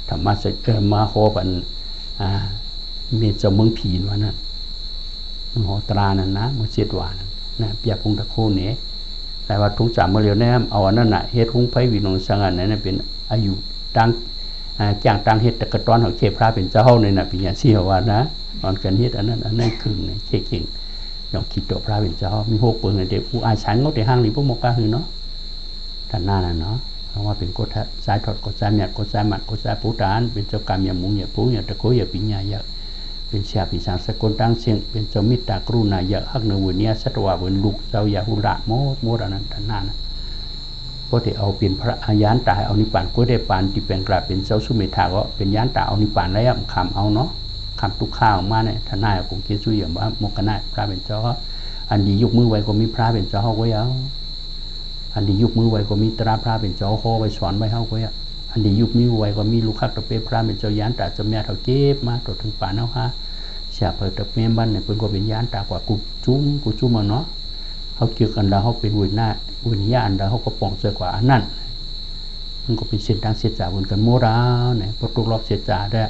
ธรรมะมาโคปันมีเจ้าเมืองผีนว่านั่นมือหอตรานั่นนะมือเจ็ดวานะเปียกพุงตะกูเนี่ยแต่ว่าทุกจามมาเรียวแนมเอาอันนั้นน่ะเฮ็ดหุ้งไผ่วินงสังอันนั้นเป็นอายุตั้งจ้างตั้งเฮ็ดตะกะตอนของเขพระเป็นเจ้าในน่ะปีญาเสียวว่านะตอนกันเฮ็ดอันนั้นครึ่งเนี่ยเข่งอย่างคิดตัวพระเป็นเจ้ามีหกเปิงเด็กผู้อาชันก็แต่ห้างหรือพวกมกาหือเนาะท่านหน้าน่ะเนาะเพราะว่าเป็นกฎสายถอดกฎสายเมียกฎสายหมัดกฎสายผู้ฐานเป็นเจ้ากรรมอย่างมุงอย่างผู้อย่างตะโกอย่างปิญญาอย่างเป็นเสียปีศาจสกุลตั้งเสียงเป็นเจ้ามิตรตากรุณาอย่างฮักเนวเนียสัตวะเวนลูกเจ้าอย่าหุระโมอันนั้นท่านหน้านะ พอที่เอาเป็นพระอายานตาเอานิพพานก็ได้ปานที่เป็นกราบเป็นเจ้าสุเมธาก็เป็นยานตาเอานิพพานแล้วคำเอาเนาะคำทุกข้าวมาเนี่ยทนายผมคิดช่วยอย่างว่ามกนาพระเป็นเจ้าอันดียกมือไว้ก็มีพระเป็นเจ้าก็เอาอันดียกมือไว้ก็มีตราพระเป็นเจ้าข้อไว้สอนไว้เขาก็เอาอันดียกมือไว้ก็มีลูกค้าตะเปพระเป็นเจ้ายานตาจะแม่เท่าเก็บมาตัวถึงป่านเอาฮะเสียเปิดตะเปบ้านเนี่ยเป็นก็เป็นยานตากว่ากูจุ้มมาเนาะเขาเกี่ยวกันแล้วเขาเป็นวิญญาณแล้วเขาก็ป้องเสือกว่าอันนั้นมันก็เป็นเส้นทางเสียจ่าบนกันโมราเนี่ยพอตุกรอบเสียจ่าได้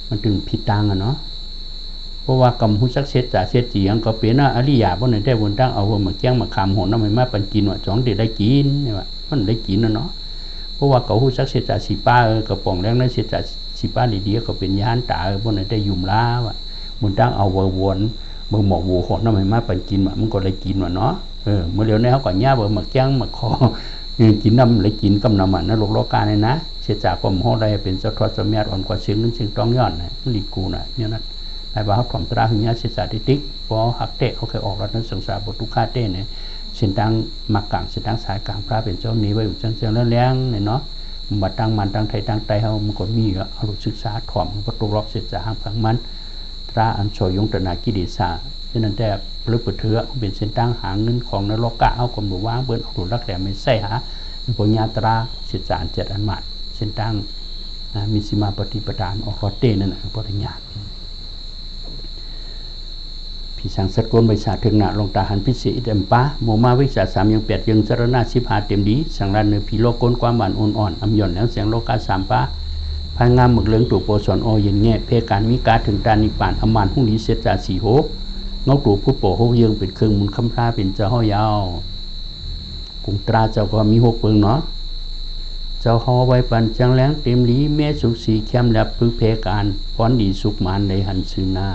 มันถึงผิดทางอ่ะเนาะเพราะว่ากำหุสักเสียจ่าเสียจียังก็เป็นอริยาบนไหนได้บนตั้งเอาหัวมาแก้งมาคำหัวน้ำมันมาปันกินว่าจ้องเด็ดได้กินเนี่ยว่ามันได้กินนะเนาะเพราะว่ากำหุสักเสียจ่าสีป้ากระป๋องแรงนั้นเสียจ่าสีป้าดีๆก็เป็นยานตาบนไหนได้ยุ่มล้าว่ะบนตั้งเอาวนเมื่อหมอกวัวหัวน้ำมันมาปันกินว่ามันก็ได้กินว่ะเนาะเมื่อเดี๋ยวนี้เขาก็ย่าเบอร์มาแก้งมาคอกินน้ำเลยกินกำน้ำมันนะโลกโลกาเนี่ยนะเสียจากความห้องได้เป็นเจ้าทอดเจ้าแม่อ่อนกว่าเชียงนั้นเชียงต้องย้อนนะลีกูน่ะเนี่ยนั่นไอ้บ้าเขาถ่อมตราหิ้งยาเสียจากติ๊กพอหักเตะเขาเคยออกรัฐนั้นสังสารบททุกข้าเต้เนี่ยเส้นทางมักกลางเส้นทางสายกลางพระเป็นเจ้านี้ไว้อยู่จังเชียงแล้วแรงเนี่ยเนาะบัดตั้งมันตั้งไทยตั้งไตเขามันก็มีเอาลูกศึกษาถ่อมประตูรอบเสียจากห้างพังมันตราอันโชยงตนากิริสาฉะนั้นแต่หรือเปิดเถื่อเป็นเส้นทางหาเงินของนรกกะเอาคนบอกว่าเบิ้ลเอาหลุดรักแหลมไม่ใส่หาปัญญาตราเสียจานเจ็ดอันหมัดเส้นทางมีสิมาปฏิปทานออกรถเต้นั่นแหละปัญญาพี่สังสัตว์กวนใบชาถึงหน้าลงตาหันพิเศษเต็มป้าโมมาวิชา3ยัง8ยังจรณะ15เต็มดีสังรันเนื้อผีโลกกลความหวานอ่อนอำย่อนแล้วเสียงโลกา3ป้าพายงามหมึกเหลืองตู่โปสอนโอเย็นแง่เพการมีการถึงตานิปานอมานหุ่นนี้เสียจ่า4โหเงาตู่พุทธโปโหยังเป็นเครื่องมุนคำพราเป็นเจ้าห้อยาวกุงตราเจ้าก็มี6เปิงเนาะเจ้าหอไว้ปันจังแหลงเต็มลีแม่สุขสีเข้มแลบพึกเพการพรดีสุขมานในหันซึนา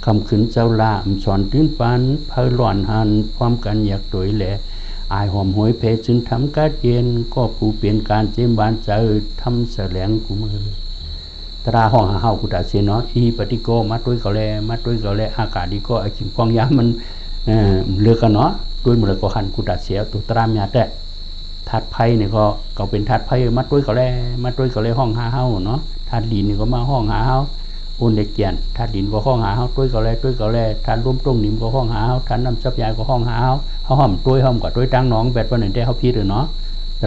คำขืนเจ้าลาสอนตื้นปันเพลหล่อนหันความกันอยากโดยแหล่อายหอมหวยเพจึงทำการเย็นก็ผู้เปลี่ยนการเจมบานเจอทำแสลงกูมือตราห้องหาเฮากุตาเสียเนาะอีปฏิโกมาด้วยเขาแลอากาศดีก็ไอขิมกองยามันเลือกกันเนาะด้วยมือก็หันกุตาเสียตัวตรามยาแต่ธาตุไผ่เนี่ยก็เป็นธาตุไผ่มาด้วยเขาแลห้องหาเฮาเนาะธาตุดินนี่ก็มาห้องหาเฮาอุนเดเกียนธาตุดินก็ห้องหาเฮาด้วยเขาแลธาตุร่มตรงนิ่มก็ห้องหาเฮาธาตุน้ำซับยาก็ห้องหาเฮาเขาห้อมด้วยห้อมกับด้วยตั้งน้องแบบวันไหนได้เขาพิษหรือเนาะ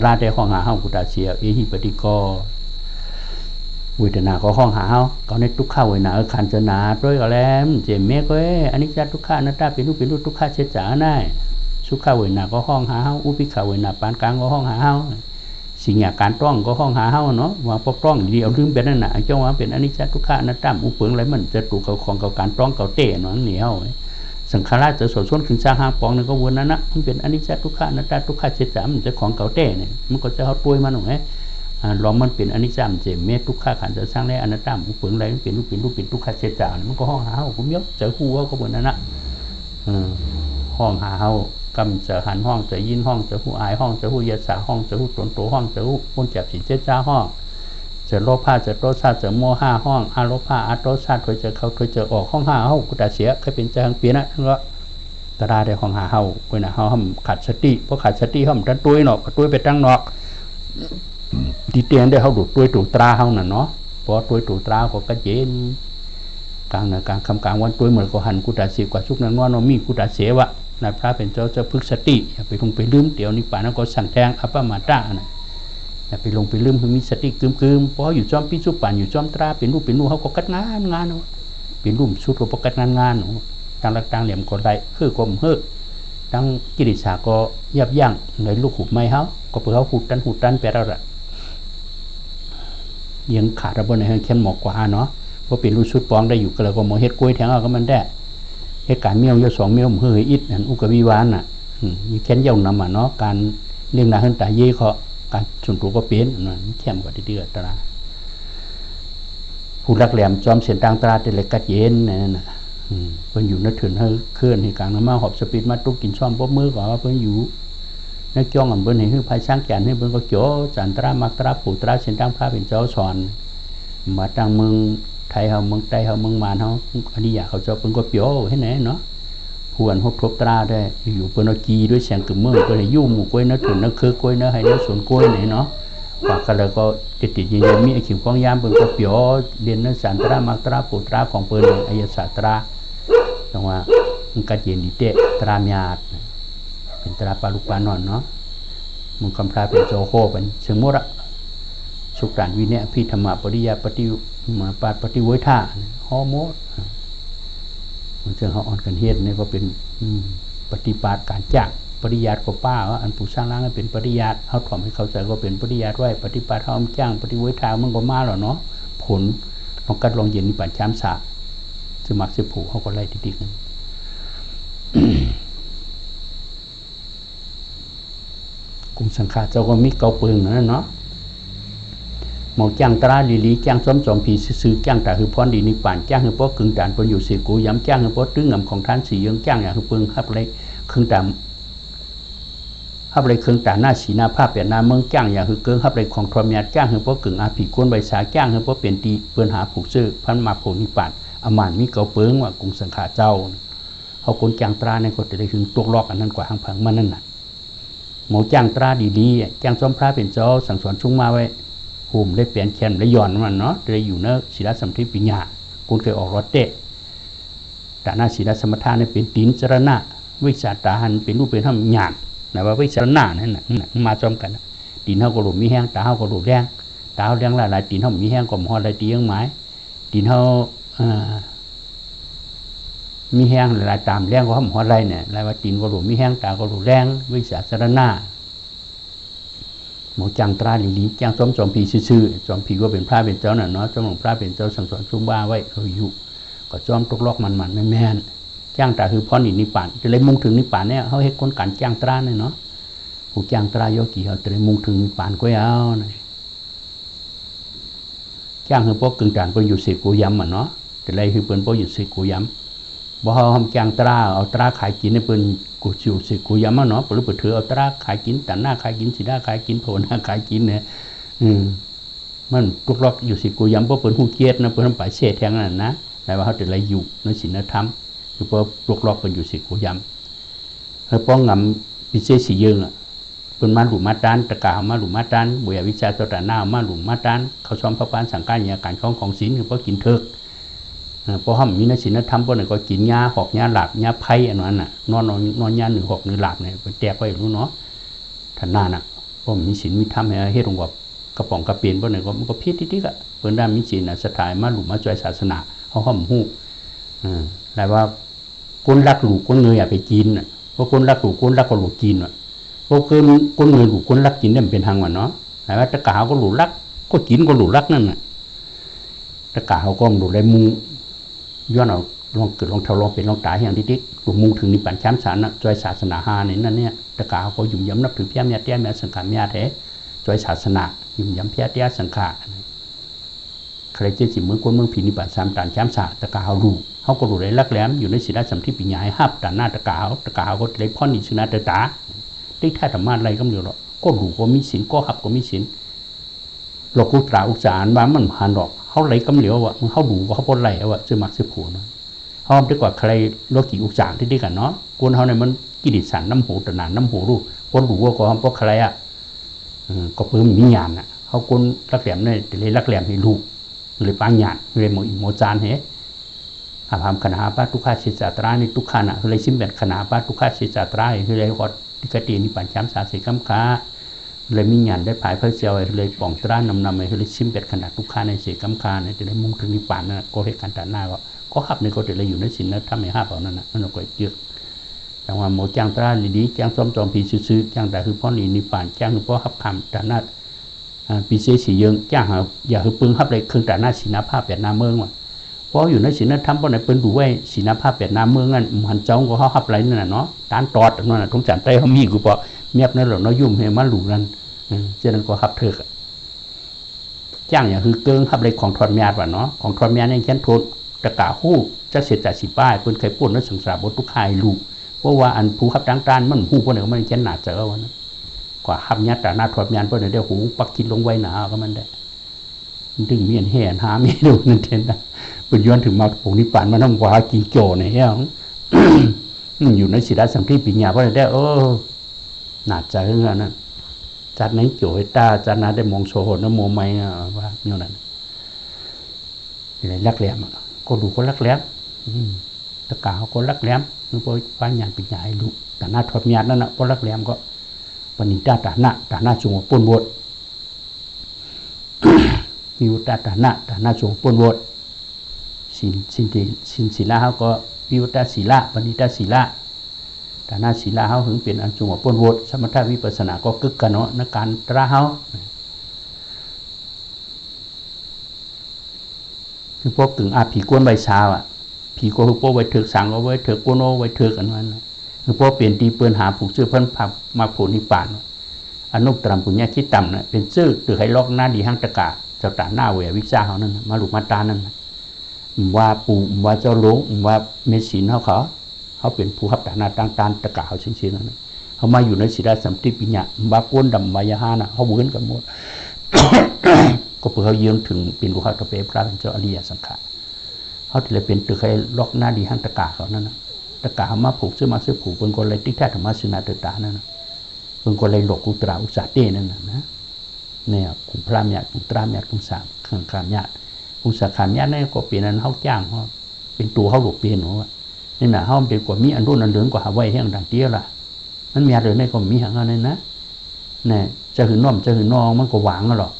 ราได้ห้องหาเฮากุตาเสียเอหิปฏิโกวิตนาก็ห้องหาเฮาเขาในทุกข้าวเวนาขันจนาด้วยก็แล้วเจมเมก็อันนี้จะทุกข้านัตตาเป็นรูปทุกข้าเช็ดจ๋าได้สุข้าวเวนาก็ห้องหาเฮาอุปิข้าวเวนาปานกลางก็ห้องหาเฮาสิ่งอย่างการต้องก็ห้องหาเฮาเนาะว่าพวกต้องดีเอาลืมเป็นนั่นน่ะเจ้าว่าเป็นอันนี้จะทุกข้านัตตาอุปเปิงอะไรมันจะถูกเขาของเขาการต้องเขาเตะเนาะเหนียวสังขารจะสดส้นขึ้นสร้างห้าปองนึงก็วนนั้นนะมันเป็นอนิจจทุกขานัตตาทุกขาเจ็ดสามมันจะของเก่าเต้เนี่ยมันก็จะเขาตัวมันหน่อยลองมันเป็นอนิจจามเจเมทุกขาขันจะสร้างได้อนัตตามอุปเปิงอะไรมันเป็นรูปเป็นทุกขาเจ็ดสามมันก็ห้องหาผมยกเจอคู่ก็วนนั้นนะห้องหาเฮากำจะหันห้องจะยินห้องจะหูอายห้องจะหูยศาห้องจะหูตนโตห้องจะหูพ้นจับสิเจ็ดจ้าห้องจะโลภะจะโทสะจะโมหะห้องอาโลภะอาโทสะถอยจะเข้าถอยจะออกห้องห้าเฮากุตาเสียเคยเป็นใจทางเปลี่ยนนะทั้งก็ตราได้ห้องหาเฮาเว้ยนะเฮาขาดสติเพราะขาดสติเฮามันตุ้ยเนาะตุ้ยไปตั้งนอกดีเตียนได้เฮาดูตุ้ยตู่ตราเฮาน่ะเนาะพอตุ้ยตู่ตราก็กระเจนกลางกลางคำกลางวันตุ้ยเหมือนก็หันกุตาเสียกว่าชุกนั้นว่ามีกุตาเสียวะนายพระเป็นเจ้าจะพึกสติอย่าไปลงไปลืมเดี๋ยวนี้ป่านั้นก็สั่งแทงอัปปมาตาน่ะอย่าไปลงไปลืมคือมีสติกึมเพราะอยู่จอมพิจุปันอยู่จอมตราเป็นรูปเขาก็กัดงานเนาะเป็นรูปชุดก็กัดงานเนาะต่างหลักต่างเหลี่ยมก็ได้คือกลมตั้งกิริสาก็ยับยั้งในลูกหุบไม้เขาก็เพื่อเขาหุดตันแปลแล้วละยังขาดระบบในห้องเข้มหมอกกว่าเนาะเพราะเป็นรูปชุดปองได้อยู่ก็เลยก็มองเฮ็ดกล้วยแทงเอาก็มันได้เหตุการณ์เมี่ยวยศ2เมี่ยวเฮ้ยอิดนั่นอุกวิวานน่ะมีแค้นเย่านำอ่ะเนาะการเลี้ยงนาขึ้นตาเย่เขาการส่วนตัวก็เป็นนั่นเข้มกว่าเดือดตราผู้รักแหลมจอมเสียนต่างตราเตล็กกัดเย็นนั่นน่ะเพิ่นอยู่นักถืนให้เคลื่อนให้กลางน้ำมาหอบสปีดมาตุกกินซ้อมป๊บมือก่อนว่าเพิ่นอยู่นักจ้องอันเพิ่นให้ภายช่างแก่นให้เพิ่นก็โจจันตรามักตราผู้ตราเสียนต่างพระเป็นเจ้าสอนมาตั้งเมืองไทยเฮาเมืองใต้เฮาเมืองมานเฮาอันนี้อยากเขาเจ้าเพิ่นก็เปียวให้ไหนเนาะ ผู้อันพบทบตราได้อยู่เปิ้นเอากีด้วยแสงกึ่มเมืองก็เลยยุ่งหมู่กล้วยนะถึงนะคือกล้วยนะให้นะสวนกล้วยไหนเนาะปากกันแล้วก็ติดๆยังมีไอ้ขิมของยามเปิ้นก็เปียวเรียนนะสารตรามักตราปุตราของเปิ้นอายศาสตราจังว่ามันกัดเย็นดีเตะตราญาติเป็นตราปลาลูกปลานอนเนาะมึงคำพราเป็นโจโคเป็นเชิงมดอะสุกรานวิเนี่ยพี่ธรรมะปริยาปฏิมาปาปฏิวิท่าฮอโมดมันเชิงเขาอ่อนกันเฮ็ดเนี่ยก็เป็นปฏิบัติการจ้างปริยัติก็ป้าว่าอันผู้สร้างร่างเป็นปริยัติเขาถ่อมให้เข้าใจก็เป็นปริยัติไว้ปฏิบัติเขาจ้างปฏิวิท่ามันก็มาแล้วเนาะผลลองกัดลองเย็นนี่ปัญชามสะสมักเสผูเขาก็ไล่ดิ๊กกุมสังฆาเจ้าก็มีเกาเปิงนั่นเนาะหมอจ้างตราลีลีจ้างซ้อมจอมผีซื้อจ้างแต่คือพรดีนิป่านจ้างคือเพราะกึ่งด่านปนอยู่สีกูย้ำจ้างคือเพราะตึ้งงำของท่านสียังจ้างอย่างคือเปิงฮับเลยครึ่งด่านฮับเลยครึ่งด่านหน้าสีหน้าภาพเปลี่ยนหน้าเมืองจ้างอย่างคือเกิงฮับเลยของทรมานจ้างคือเพราะกึ่งอาผีก้นใบสาจ้างคือเพราะเปลี่ยนตีเปิ้นหาผูกซื้อพันมาโผนิป่านอามานมีเกาเปิงว่ากุมสังฆาเจ้าเขาคนจ้างตราในคนจะได้ถึงตัวลอกอันนั้นกว่าทางผังมันนั่นน่ะหมอจ้างตราดีๆจ้างซ้อมพระเป็นเจ้าสั่งสอนชุ่งมาไว้ภูมิได้เปลี่ยนแขนได้ย่อนมันเนาะได้อยู่เนื้อศีลสัมทิปิญญาคุณเคยออกรถเตะแต่หน้าศีลสมถะเนี่ยเป็นตีนจรณะวิชาตาหันเป็นรูปเป็นธรรมหยาดนะว่าวิชาหน้านั่นน่ะมาจอมกันตีนเท่ากับหลุมมีแห้งตาเท่ากับหลุมแรงตาเท่าแรงหลายตีนเท่ามีแห้งกับหอหลายตียังไม้ตีนเท่ามีแห้งหลายตามแรงก็ห้ามหัวไรเนี่ยหลายว่าตีนก็หลุมมีแห้งตาก็หลุมแรงวิชาสารณะหมอจังตราลีลีจังซ้อมจอมผีซื่อจอมผีก็เป็นพระเป็นเจ้าน่ะเนาะจอมหลวงพระเป็นเจ้าสั่งสอนชุ่มบ้าไว้เขาอยู่ก็จอมตกลอกมันแม่นจ้างตาคือพรนิพพานจะเลยมุ่งถึงนิพพานเนี่ยเขาให้คนการจ้างตราเนี่ยเนาะผู้จ้างตราโยกีเขาจะเลยมุ่งถึงนิพพานก็เอาจ้างคือพวกกึ่งด่านก็อยู่เสกกูย้ำอ่ะเนาะแต่เลยคือเปิ้นพวกอยู่เสกกูย้ำบ่เขาทำจ้างตราเอาตราขายกินในเปิ้นกูชิวสิกูย้ำมาเนาะหรือเปิดถือเอาตราขายกินแต่หน้าขายกินสีหน้าขายกินโผล่หน้าขายกินเนี่ยมันตุกลอกอยู่สิกูย้ำเพราะเปิ้นหูเกียรตินะเปิ้นทำไปเสียแทงนั่นนะแต่ว่าเขาจะอะไรอยู่ในศีลธรรมคือเพราะตุกลอกเปิ้นอยู่สิกูย้ำแล้วป้องงำพิเศษสียืงอ่ะเปิ้นมาหลุมมาด้านตะกามาหลุมมาด้านบุญวิชาตัวแต่หน้ามาหลุมมาด้านเขาชอบพระปานสังฆาญาการของศีลคือเพราะกินเถิกเพราะห้ามมีนักศีลธรรมพวกนั้นก็กินยาหอกยาหลับยาไผ่อันนั้นน่ะนอนยา1 6 1หลับเนี่ยไปแตกไว้รู้เนาะท่านน่าน่ะเพราะมีศีลมีธรรมให้เฮ็ดลงกับกระป๋องกระเปียนพวกนั้นก็มันก็พิษทิฏๆอ่ะเพิ่นได้มีศีลน่ะสถายมาหลุมมาจ่อยศาสนาเขาห้ามฮู้แต่ว่าคนรักหลูกคนเงยอย่าไปกินน่ะเพราะคนรักหลูกคนรักก็หลูกกินน่ะเพราะคนเงยหลูกคนรักกินเนี่ยมันเป็นทางว่าเนาะแต่ว่าตะกาก็หลูกรักก็กินก็หลูกรักนั่นน่ะตะกาเขาก็หลูกได้มุงย้อนเอาลองเกิดลองเท่าลองเป็นลองตายอย่างดิ๊กหลวงมุ่งถึงนิพพานช้ำสารนะจอยศาสนาหาเนี่ยนั่นเนี่ยตะกาเขายุ่มย้ำนับถือเพี้ยแม่เตี้ยแม่สังขารแม่แท้จอยศาสนายุ่มย้ำเพี้ยเตี้ยสังขารใครจะจิตเมืองคนเมืองผีนิพพาน3 ด่านช้ำสารตะกาเขาดูเขาก็ดูได้ลักแหลมอยู่ในศีลสัมทิปิญญาให้หับด่านหน้าตะกาเขาก็เลยพ่อนิชนะตาได้ท่าธรรมะอะไรก็ไม่รู้หรอกก็ดูก็มีศีลก็หับก็มีศีลหลอกกุตราอุจารว่ามันหันหรอกเขาไหลกำเหลียวว่ะมันเขาดูว่าเขาปนไหลว่ะจะมักจะผูนะเขาดีกว่าใครโลกิอุจารที่ดีกันเนาะคนเขาเนี่ยมันกิเลสสันน้ำหูตะนานน้ำหูรู้คนดูว่าก็เพราะใครอ่ะก็เพิ่มมีญาณน่ะเขาคนรักแหลมเนี่ยเลยรักแหลมให้ลูกเลยปังญาณเลยโมอิโมจานเฮ้หาพามขณะป้าทุกข้าเสียจตราในทุกขาน่ะเลยชิมแบบขณะป้าทุกข้าเสียจตราเลยก็ที่กตินิปัญชามสาสิกัมขาเลยมีญาณได้ภายพระเจ้าเลยป่องตรานำเลยชิมเป็ดขนาดทุกข้าในเสกำคาเนี่ยจะได้มุ่งถึงนิพพานนั่นก็เหตุการณ์ต่างหน้าก็ขับในก็จะเลยอยู่ในศีลนั้นทำให้ห้าเปล่านั่นน่ะนั่นก็เยอะแต่ว่าหมอจ้างตราดีๆจ้างซ้อมจอมผีซื้อจ้างแต่คือพ่อหนีนิพพานจ้างคือพ่อขับคำแต่หน้าปีเสสีเยิงจ้างหาอย่าคือปึงขับเลยเครื่องแต่หน้าศีลภาพ8 หน้าเมืองว่ะเพราะอยู่ในศีลนั้นทำเพราะไหนเปิ้นดูไว้ศีลภาพ8 หน้าเมืองนั่นมันเจ้าก็เขาขับไรนั่นน่ะเนาะตานตอดนั่นน่ะทุกจันใจเขามีกูเพราะเมียบนั่นหรอเนาะยุ่มให้มันหลูนั่นเจ้านั้นก็ขับเถิกจ้างอย่างคือเกิงขับเลยของทอดเมียดว่ะเนาะของทอดเมียดในแค่นโทษตะกาหู้จะเสร็จจากสิป้ายเปิ้นเคยพูดในสังสารบททุกขายลูกเพราะว่าอันผู้ขับดังการมันหู้คนไหนก็มันแค่หนาเจอวันนั้นกว่าขับยัดแต่หน้าทอดเมียดเปิ้นเดี๋ยวหูปักกินลงไว้หนาก็มันได้ดึงเมียนแห่หาไม่ดูนั่นเองนะเป็นย้อนถึงมาปลูกนิพพานมันต้องว่ากินโจเนี่ย อยู่ในศิลาสัมฤทธิ์ปีญาเพราะได้หนาใจเรื่องนั้นจัดนั้นเกี่ยวให้ตาจัดนั้นได้มองโซโหนโมไม่ว่าเนี่ยนั่นอะไรลักแหลมก็ดูก็ลักแหลมตะกาก็ลักแหลมนึกว่าป้ายานปีญาให้ดูแต่หน้าทอดญาตินั่นนะก็ลักแหลมก็วันนี้ตาหน้าจงปนบดมีอุตตาหน้าจงปนบดสินศิลาเขาก็วิวตาศิลาปณิตาศิลาแต่หน้าศิลาเขาถึงเป็นอันจงปนบดสมถะวิปัสสนาก็กึกกันเนาะในการตราเขาคือพวกกึ่งอาผีกวนใบชาอ่ะผีก็คือพวกไว้เถือกสังเอาไว้เถือกกวนโอไว้เถือกอันนั้นคือพวกเปลี่ยนตีเปื้อนหาผูกเสื้อเพิ่นผักมาโผล่นิป่านอนุตตรปุญญาคิดต่ำนะเป็นชื่อตือให้ลอกหน้าดีห้างตะกะเจ้าตาหน้าเววิชาเขานั่นมาหลุดมาตานั่นว่าปู่ว่าเจ้าหลวงว่าเมสินเขาเป็นผู้ขับตาหน้าตั้งตานตะกะเขาชิ้นๆนั่นเขามาอยู่ในศิลาสัมฤทธิ์ปิญญาว่าก้นดำมายาหานะเขาเว้นกันหมด ก็เพื่อเขาเยื้องถึงเป็นผู้ขับตะเปรพระเป็นเจ้าอริยสังขารเขาที่เลยเป็นตือให้ลอกหน้าดีห้างตะกะเขานั่นตะกะเขามาผูกซื้อมาซื้อผูกเป็นคนเลยติ๊กแท้ธรรมะสุนัตตานั่นเป็นคนเลยหลอกกุตราอุตสาเต้นั่นนะเนี่ยกุพรามญาติกุตรามญาติกุสาขังขามญาติกุสาขามญาตินั่นก็เป็นนั้นเขาจ้างเขาเป็นตัวเขาหลบเปลี่ยนหัวนี่นะเขาเป็นกว่ามีอันรุ่นอันเหลืองกว่าไว้แห้งดังเตี้ยล่ะมันมีอะไรในก็มีหางอะไรนะเนี่ยจะหืนน้อมจะหืนน้องมันก็หวังหรอก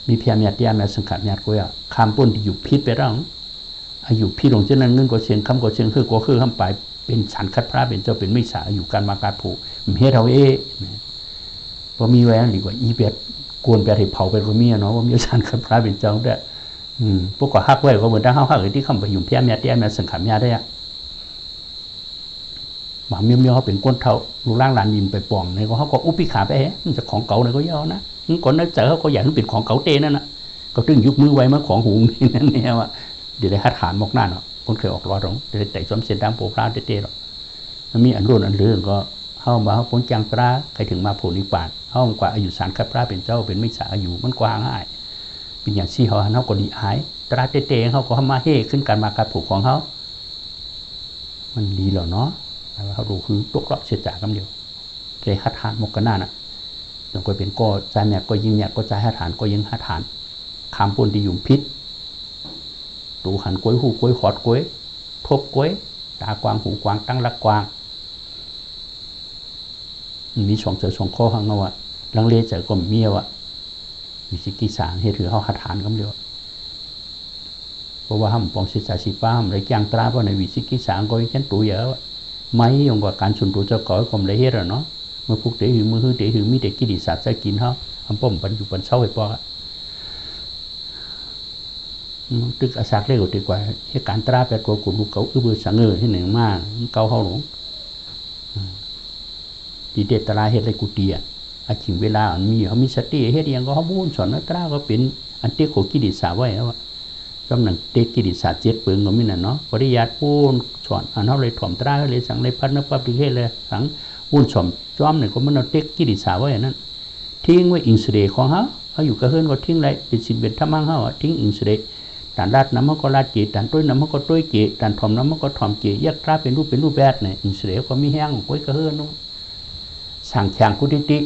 มีเพียรญาติญาติสังขารญาติก็อย่าคำปุ่นที่อยู่พิษไปแล้วอายุพิษลงเช่นนั้นเงินก็เชียงคำก็เชียงคือก็คือคำไปเป็นฉันคัดพระเป็นเจ้าเป็นไม่สาอยู่การมาการผูกเฮ็ดเราพอมีแหวนหรือว่าอีเปียดกวนเปียดให้เผาไปก็มีเนาะว่ามีฉันคัดพระเป็นเจ้าได้พวกก็ฮักไว้ก็เหมือนถ้าฮักที่คำไปอยู่เพี้ยแม่เตี้ยแม่สังขารแม่ได้หมาเมียวเขาเป็นก้นเท่าลูกล่างหลานยิมไปป่องในก็เขาก็อุปิขาไปมันจะของเก่าในก็ย่อนะก่อนนั้นเจอเขาก็อยากให้เป็นของเก่าเต้นั่นนะก็ตึงยุบมือไว้มาของหูนั่นเนี่ยว่าเดี๋ยวได้ฮัดขานมกหน้าเนาะคนเคยออกรอดหรอกเดี๋ยวแต่ซ้อมเสียงดังโผล่พระเต้หรอกมันมีอันรุ่นอันเรื่องก็เข้ามาเขาพ้นจังพระใครถึงมาโผล่นิพพานเข้ากว่าอายุสารคัดพระเป็นเจ้าเป็นไม่สาอายุมันกว้างง่ายเป็นอย่างที่เขาก็ดีหายตราเต้เขาก็มาเฮ่ขึ้นการมาการผูกของเขามันดีหรอเนาะเขาดูคือตกรอบเสียจากคำเดียวใจฮัดฐานมกกันหน้าน่ะอย่างก็เป็นก็ใจแม่ก็ยิงเนี่ยก็ใจฮัดฐานก็ยิงฮัดฐานคำปนที่อยู่พิษตูหันกล้วยหูกล้วยขอดกล้วยทบกล้วยตากวางหูกวางตั้งรักกวางมีสองเจอสองข้อข้างนอกลังเลใจก็มีว่าวิสิกิสารเหตุถือเขาหัดฐานคำเดียวเพราะว่าห้ามปองศิษย์ศิป้าห้ามเลยแกงตราเพราะในวิสิกิสารก็ยังฉันตัวเยอะไม่ยงกว่าการชุนตัวเจ้าก่อยก็ไม่เหตุเนาะเมื่อพวกเตะหือมือหือเตะหือมีแต่กิเลสจะกินเขาทำป้อมปันอยู่ปันเศร้าไปปอกตึกอาศักเรียกดีกว่าเหตุการณ์ตราแปดกว่ากุลูกเขาอื้อบื้อสังเงยที่หนึ่งมากเกาเขาหลงดีเดตราเหตุอะไรกูเตียอาชิงเวลาอันมีเขามีสติเหตุยังก็เขาบุญสอนนักตราก็เป็นอันเตะโขกิเลสไว้แล้วว่าจำหนังเตะกิเลสเจ็ดเปิงก็มีน่ะเนาะปริยัติปูนสอนอันเขาเลยถ่อมตราเลยสั่งเลยพัดนับปั๊บดีเหตุเลยสั่งบุญสอนจอมเนี่ยก็มันเอาเตะกิเลสไว้นั่นทิ้งไว้อินสุเดของเขาอยู่กับเฮือนก็ทิ้งไรเป็นสิ่งเป็นธรรมะเขาทิ้งอินสุเดด่านลาดน้ำมันก็ลาดเกด่านต้วยน้ำมันก็ต้วยเกด่านถ่อมน้ำมันก็ถ่อมเกยักษ์ตราเป็นรูปแบบเนี่ยอินสุเดก็มีแห้งก้อยกระเฮือนนู้สั่งแข่งกุฏิติ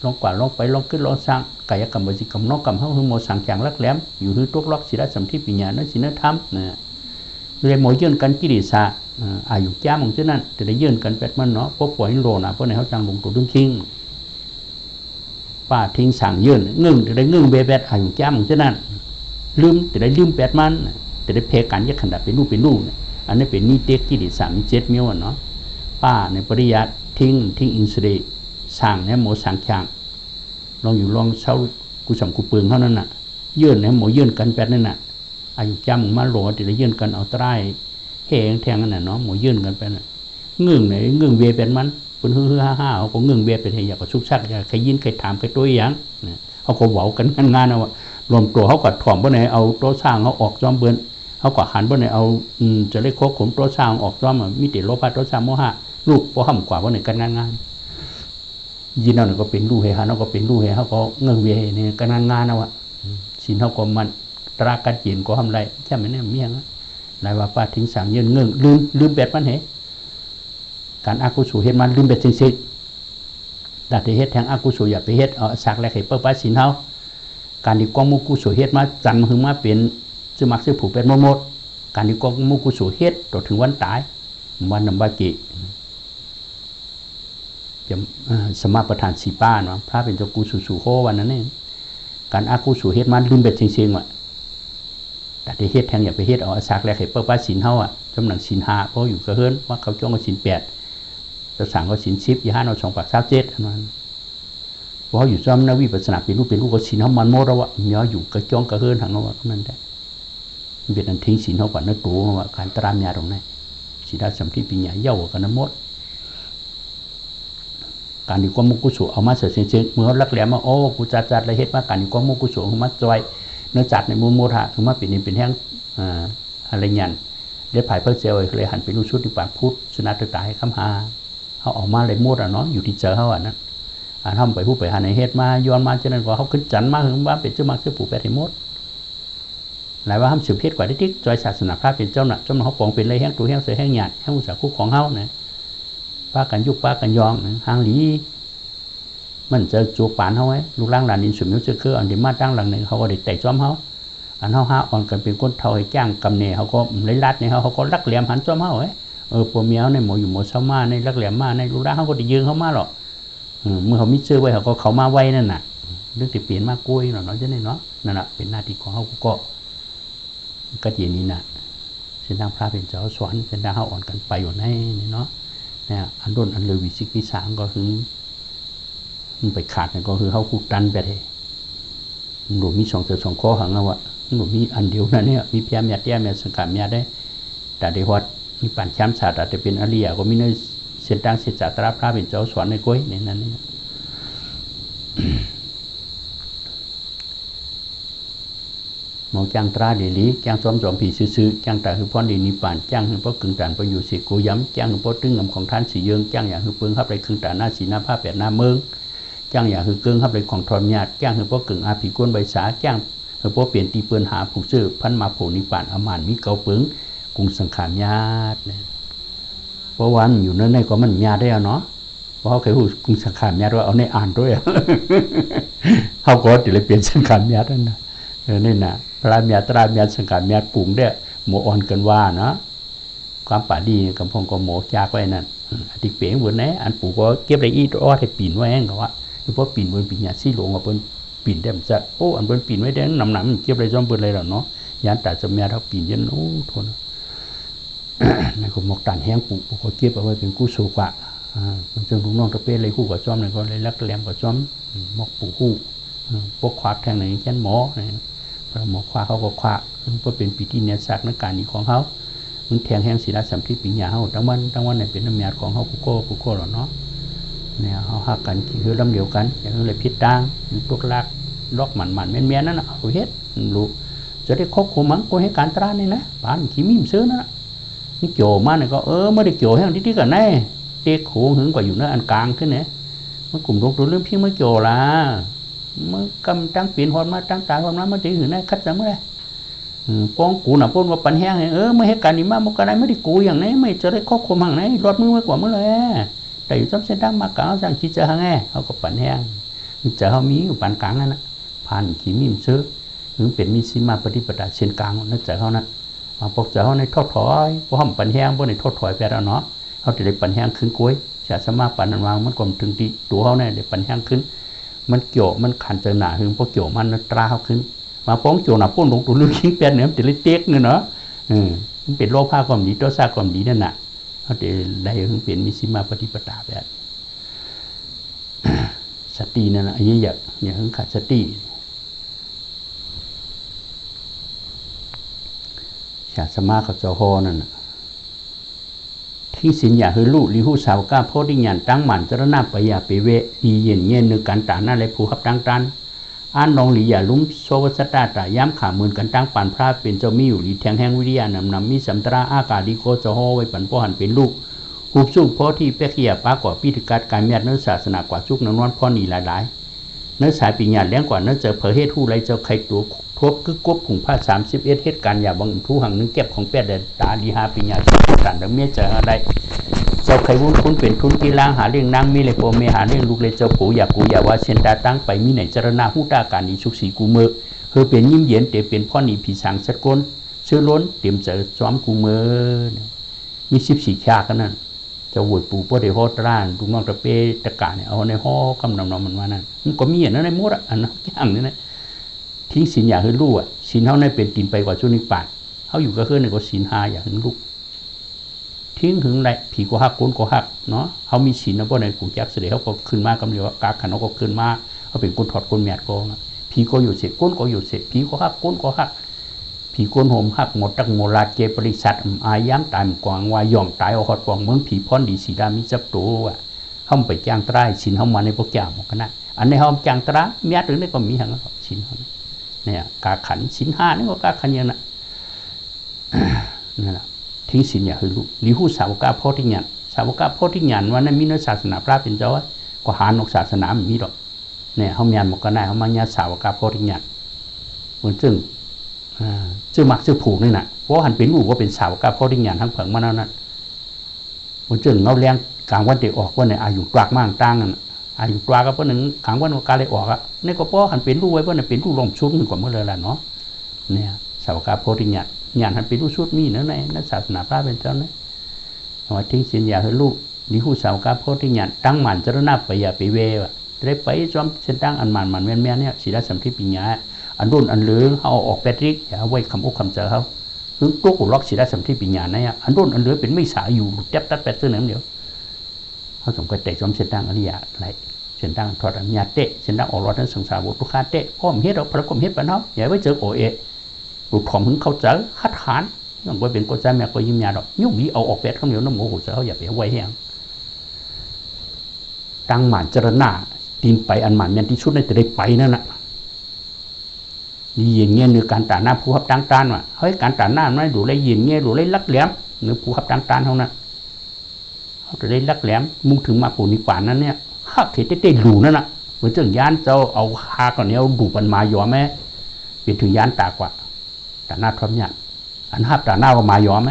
ลองกว่าลองไปลองขึ้นลองสั่งกายกรรมวิจิกรรมนอกกรรมเขาคือโมสั่งแข่งลักแหลมอยู่ที่ตุกล็อกศิลสัมทิปิญญาณศิลธรรมนะเลยโมยื่นกันกิริสาอายุจ้ามของเจ้านั้นแต่ได้ยื่นกันแปดมันเนาะพวกปล่อยโลนะเพราะในเขาจังลงตัวดึงทิ้งป้าทิ้งสั่งยื่นเงื่งแต่ได้เงื่งเบ็ดอายุจ้ามของเจ้านั้นลืมแต่ได้ลืมแปดมันแต่ได้เพกันยักขันดับเป็นรูปอันนี้เป็นนิเตกิริสามีเจ็ดมิ้วเนาะป้าในปริยัติทิ้งอินสุเดสั่งเนี่ยโมสั่งแข่งลองอยู่ลองเช่ากุศลกุเปืองเท่านั้นน่ะยื่นเนี่ยโมยื่นกันแปดนั่นน่ะอายุจำมาโหลแต่ได้ยื่นกันเอาใต้แห้งแทงนั่นน่ะเนาะโมยื่นกันไปน่ะเงื่งไหนเงื่งเวเป็นมันเป็นฮือฮ่าเขาก็เงื่งเวเป็นเหตุก็ชุกชักใครยินใครถามใครตัวอย่างเขาก็เหวากันงานเอารวมตัวเขาก็ถ่อมบ่ไหนเอาโต๊ะสร้างเขาออกจอมเบิ้นเขาก็หันบ่ไหนเอาจะได้คบผมโต๊ะสร้างออกจอมมีแต่โลภะโต๊ะสร้างโมหะลูกพอห้ามกว่าบ่ไหนกันงานยินเอาหนึ่งก็เป็นลูกเฮฮาเขาก็เป็นลูกเฮเขาก็เงื่งเวเนี่ยกันงานเอาสินเขาก็มันตรากัดยินก็ทำไรแค่ไม่แน่เมียง นายว่าป้าทิ้งสั่งยืนเงื่อนลืมเบ็ดมันเหการอากุศลเฮ็ดมันลืมเบ็ดจริงๆดัดเฮ็ดแทงอากุศลอย่าไปเฮ็ดเอาสักแลกให้เปิ้ลป้าสินเฮาการที่กองมุกุศลเฮ็ดมาจันถึงมาเป็นจะมักซื้อผูกเป็นหมดการที่กองมุกุศลเฮ็ดต่อถึงวันตายวันนำบากิจะสมาประธานสีป้าเนาะพระเป็นเจ้ากุศลสุโควันนั้นเองการอากุศลเฮ็ดมันลืมเบ็ดจริงๆว่ะแต่ที่เฮ็ดแทงอย่าไปเฮ็ดเอาสักแลกให้เปิ้ลป้าสินเฮาอ่ะจำหนังสิน5เพราะอยู่กระเฮิรนว่าเขาจ้องกับสิน8จะสั่งก็สิน10อย่า5เอา2ปาก27อันนั้นเพราะอยู่ซ้อมนวิปัสสนาเป็นรูปก็สินเฮามันหมดแล้วว่าเนาะอยู่กระจ้องกระเฮิรนทางนั้นว่านั้นได้เวียดนั้นทิ้งสินเฮาก่อนนะตัวว่าการตรามยาตรงนั้นสิได้สัมผัสปัญญาเย้ากันหมดการที่ความมุกุศลเอามาเสียเฉยๆเมื่อรักแหลมมาโอ้กูจัดอะไรเฮ็ดมาการที่ความมุกุศลมาจอยเนื้อจัดในมุมโมทะคือมาเป็นแห้งอะไรเงี้ยเดี๋ยวภายเพื่อเจอเลยหันไปรู้ชุดที่ปากพุทธชนะตายคำหาเขาออกมาเลยหมดอ่ะเนาะอยู่ที่เจอเขาอ่ะนะทำไปผู้ไปหาในเฮ็ดมาย้อนมาเช่นนั้นก็เขาขึ้นจันมาถึงว่าเป็นเจ้ามาเจ้าปู่แปดให้หมดหลายว่าทำสืบเพศกว่าที่จอยศาสนาพระเป็นเจ้าหน้าเขาปองเป็นเลยแห้งตัวแห้งเสือแห้งหยาดแห้งอุตสาหคู่ของเขาเนี่ยป้ากันยุบป้ากันยองหางหลีมันจะจูบปานเขาไว้ลูกล่างหลานอินสุมิวจะคืออันเดียมาตั้งหลังหนึ่งเขาก็เด็กแต่จ้อมเขาอันเขาหาอ่อนกันเป็นก้นเท่าให้จ้างกำเน่เขาก็เลยลัดเนี่ยเขาก็รักเหลี่ยมหันจ้อมเขาไว้ปวเมียวในหมออยู่หมอเช้ามาในรักเหลี่ยมมาในลูกล่างเขาก็ได้ยืงเขามาหรอกเมื่อเขามิเชื่อไว้เขามาไว้นั่นน่ะเรื่องที่เปลี่ยนมากกล้วยหน่อยน้อยจะได้เนาะนั่นแหละเป็นหน้าที่ของเขาก็เย็นนี้น่ะเส้นทางพระเป็นเจ้าสอนเส้นทางเขาอ่อนกันไปอยู่ในนี่เนาะเนี่ยอันโดนอันเลยวิสิกิสามก็คือมันไปขาดก็คือเขาคูดันไปเลยหลวงมี2 ข้อหังเอาวะหลวงมีอันเดียวนั่นเนี่ยมีเพียงเมียเตี้ยเมียสังขารเมียได้แต่เดี๋ยวมีปั่นแชมป์ศาสตร์แต่เป็นอริยะก็มีในเส้นทางเสียจากตราพระเป็นเจ้าสอนในก้อยในนั้นนี่มองจังตราเดลีจังซ้อมจอมผีซื้อจังแต่คือพ่อดีนิป่านจังคือพ่อกึ่งตานไปอยู่สิโกย้ำจังคือพ่อตึงงำของท่านสีเยืองจังอย่างคือเปลืองครับไปครึ่งตาหน้าสีหน้าผ้าแปดหน้าเมืองจ้างอย่างคือเกิงครับเลยของทอนญาติจ้างคือพวกกึ่งอาผีก้นใบสาจ้างคือพวกเปลี่ยนตีเปืนหาผู้ซื้อพันมาโผนิปานอมานมีเกาเปิงกรุงสังขารญาติเนี่ยเพราะวันอยู่นั่นในก็มันญาติได้เนาะเพราะเขาเคยพูดกรุงสังขารญาติว่าเอาในอ่านด้วยเขาก็ติเลยเปลี่ยนสังขารญาตินั่นนะนี่นะพระญาตราญาติสังขารญาติปรุงได้หมูอ่อนกันว่าเนาะความป่าดีกับพงก็หมูจากไว้นั่นติเป๋งบนไหนอันปู่ก็เก็บได้อีอ้อให้ปีนไว้เองก็ว่าเพราะปีนบนปีนยาซี่หลงกับเปิ้นปีนได้มันจะโอ้อันเปิ้นปีนไว้ได้หนำเก็บได้จอมเปิ้นเลยหรอเนาะยันแต่จะแม่เท่าปีนยันโอ้ทนในก็หมกตันแห้งปู่ก็เก็บเอาไว้เป็นกู้สูกว่ามันจึงลุงน้องตะเป้เลยคู่กับจอมเลยก็เลยรักแหลมกับจอมหมกปู่คู่พวกควักแทงไหนเช่นหมอพระหมอควักเขาก็ควักเพื่อเป็นปีที่เนื้อสักนักการนี้ของเขามันแทงแห้งศิลาสัมผัสปัญญาเขาทั้งวันในเป็นน้ำยาของเขาผู้โก้หรอเนาะเนี่ยเขาหักกันคือลำเดียวกันอย่างนั้นเลยพิษดังตุกลักลอกหมันเมียนั่นนะเอาเฮ็ดรู้จะได้คบคุมมั้งกูให้การตราเนี่ยนะบ้านขี้มิ่มซื้อนั่นนี่โจมาเนี่ยก็ไม่ได้โจให้อันที่กันแน่เด็กโขงหึงกว่าอยู่เนื้ออันกลางขึ้นเนี่ยมันกลุ่มตัวเรื่องพี่ไม่โจละมันกำตั้งเปลี่ยนหอนมาตั้งตาหอนมามันตีหืนได้คัดจังเมื่อไรป้องกูหน่ะป้นว่าปันแห้งไม่ให้การนี้มากมันก็ได้ไม่ได้กูอย่างนี้ไม่จะได้ครอบคุมห่างไหนรถมือไว้กว่าเมื่อไรแต่อยู่จำเส้นดังมากลางสั่งขี้เจอห่างไงเขาก็ปันแห้งเจอเขามีอยู่ปันกลางนั่นนะผ่านขี้มิ่มซื้อถึงเป็นมีสิมาปฏิปทาเส้นกลางนั่นเจอเขานั้นมาปกเจอเขาในทอดถอยเพราะห้ามปันแห้งเพราะในทอดถอยไปแล้วเนาะเขาจะได้ปันแห้งขึ้นกล้วยจะสมาปันวางมันกลมถึงที่ตัวเขาเนี่ยได้ปันแห้งขึ้นมันเกี่ยวมันขันเจอหนาถึงพวกเกี่ยวมันตราเขาขึ้นมาป้องโจหน้าป้นลงตัวลึกขิงแปดเนี่ยมันจะเล็กเต็กเนาะมันเป็นโลภะความดีตัวซาความดีนั่นน่ะเขาจะได้ถึงเป็นมิสิมาปฏิปทาแบบสตินั่นนะยิ่งอย่างถึงขาดสติชาสมาเขาเจ้าฮอนั่นที่สินอย่าคือลูกลิหูสาวก้าโพธิญาณตั้งหมันจรณะไปอย่าไปเวอีเย็นเย็นนึกการตาหน้าเลยผู้ขับตั้งตันอันนองหลีอย่าลุ้มโซวสตาตาย้ำขามือกันตั้งปันพระเป็นเจ้ามีอยู่หลีแทงแห่งวิริยานำมีสัมตราอากาศดีโกจะห่อไว้ปันพ่อหันเป็นลูกหุบสู้เพราะที่เปียกเขียป้าก่อพิธีการการเมียนเนื้อศาสนากว่าชุกนวลพ่อหนีหลาย เนื้อสายปีญาเลี้ยงกว่าเนื้อเจอเผอเฮ็ดหู้ไรเจ้าใครตัวทบคือกบผงผ้า31เหตุการณ์อย่าบังทูหังนึงเก็บของแปดเดือนตาลีหาปีญาสันเดเมียเจออะไรเจ้าใครวุ้นคุณเป็นทุนกีฬาหาเลี้ยงนางมีเลยโปเมหาเลี้ยงลูกเลยเจ้าปู่อย่าว่าเชนตาตั้งไปมีไหนจรณาหู้ตาการอีชุกสีกูเมื่อเฮอเป็นยิ้มเย็นเตะเป็นพ่อหนีผีสางสะก้นเชื่อล้นเตรียมเจอซ้อมกูเมื่อมี14 ชากันนั่นเจ้าหวยปู่พ่อเดฮอตร้านลูกน้องตะเปตะกาเนี่ยเอาในห่อกำนำมันมานั่นมันก็มีอย่างนั้นในมดอันนั้นอย่างนี้นะทิ้งศีลอยากให้ลูกศีลเท่านั้นเป็นตีนไปกว่าช่วงนี้ป่านเขาอยู่ก็คือในก็ศีล5อยากให้ลูกทิ้งถึงไรผีก็หักก้นก็หักเนาะเขามีศีลนะพวกในกลุ่มแจ็คเสด็จเขาก็ขึ้นมากำเดียวกาขันเขาก็ขึ้นมาเขาเป็นคนถอดคนแมดก็ผีก็อยู่เสร็จก้นก็อยู่เสร็จผีก็หักก้นก็หักผีก้นโหมหักหมดตั้งโมลาเจปริสัตอาย้ำตายกวางวายย่อมตายเอาหอดกวางเมืองผีพรดีสีดามิจับตัวอ่ะเขาไปจ้างตรายศีลเขามาในพวกแก้วกันนะอันในเขาจ้างตราเมียหรือในก็มีหังศีลเนี่ยกาขันศีล5นี่ก็กาขันอย่างนั้นนั่นแหละทิ้งศีลอย่าให้รู้ลิหูสาวกาโพธิญาณสาวกาโพธิญาณวันนั้นมีเนื้อศาสนาพระเป็นเจ้าก็หานกศาสนามีดอกเนี่ยเขาเมียนบอกกันได้เขามาญาสาวกาโพธิญาณเหมือนซึ่งมักซึ่งผูกนี่นะเพราะหันเป็นลูกว่าเป็นสาวกาโพธิญาณทั้งเผิงมาแล้วนั่นเหมือนเงาเลี้ยงกลางวันเด็กออกว่าเนี่ยอายุกลากมากตั้งนั่นอายุกลากก็เพราะหนึ่งกลางวันกาเลยออกอ่ะนี่ก็เพราะหันเป็นลูกไว้เพราะเนี่ยเป็นลูกลมชุดกว่าเมื่อไรล่ะเนาะเนี่ยสาวกาโพธิญาณญาณหันเป็นลูกชุดมีนั่นในนักศาสนาพระเป็นเจ้าเนี่ยว่าทิ้งศีลอย่าให้ลูกนี่หูสาวกาโพธิญาณตั้งหมันจรณะไปอย่าไปเวว่ะได้ไปจอมเส้นตั้งอันมันแม่เนี่ยศีลสัมฤทธิ์ปัญญาอันรุ่นอันเหลืองเอาออกแปดริกอย่าไว้คำอกคำเจอเขาถึงตัวกุล็อกศีลสัมฤทธิ์ปัญญาเนี่ยอันรุ่นอันเหลือเป็นไม่สายอยู่เจ็บตัดแปดเส้นน้ำเดียวเขาสมกับแต่จอมเส้นตั้งอริยะไรเส้นตั้งทอดอัญญาเตะเส้นตั้งออกรอดนั้นสังสารบุตรคาเตะพ่อมเฮ็ดเราพระกรมเฮ็ดปะเนาะอย่าไว้เจอโอเอหลุดของถึงเขาเจอคัดหานอย่างว่าเป็นกใจแม่ก็ยิ้มยาดอกยุ่งนี้เอาออกแปดข้าวเหนียวน้ำหมูหัวเจ้าอย่าไปไว้แห้งตั้งหมันจรณะตีนไปอันหมันยันที่ชุดในแต่ได้ไปนั่นแหละยินเงี้ยเนื้อการตาหน้าผู้ขับตั้งตานว่ะเฮ้ยการตาหน้าไม่ดูเลยยินเงี้ยดูเลยลักแหลมเนื้อผู้ขับตั้งตานเท่านั้นเขาจะได้ลักแหลมมุ่งถึงมาปูนิป่านนั้นเนี่ยฮักเขตเต้ดูนั่นน่ะเหมือนเจ้าย่านเจ้าเอาฮาก่อนเนี้ยดูปันมาหยอแม่เป็นถึงย่านตากว่าตาหน้าทอมยันอันฮับตาหน้าก็มาหยอไหม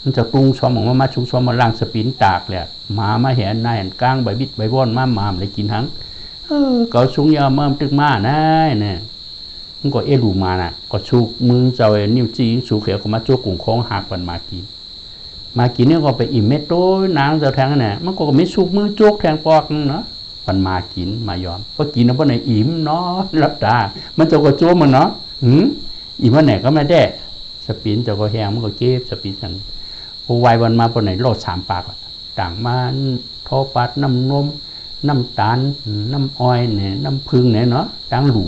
มันจะตุงซ้อมของมาชุงซ้อมมาล่างสปินตากเลยมาเห็นนายเห็นก้างใบบิดใบว่อนมาเลยกินทั้งก็ชุงยาเมื่อตึกมานะเนี่ยมันก็ดูมาน่ะก็ชูมือเจ้านิ้วจี้ชูเขียวก็มาโจกุ่งคล้องหักปันมากินเนี่ยก็ไปอิ่มเม็ดโต้นางเจ้าแทงเนี่ยมันก็ไม่ชูมือโจกแทงปอกเนาะปันมากินมายอมเพราะกินแล้วเพราะไหนอิ่มเนาะรับตามันจะก็โจมันเนาะอิ่มวันไหนก็ไม่ได้สปินเจ้าก็แห้งมันก็เก็บสปินสั่งพอวัยวันมาเพราะไหนโลด3 ปากต่างมาทอปัดน้ำนมน้ำตาลน้ำอ้อยเนี่ยน้ำพึ่งเนี่ยเนาะตั้งหลู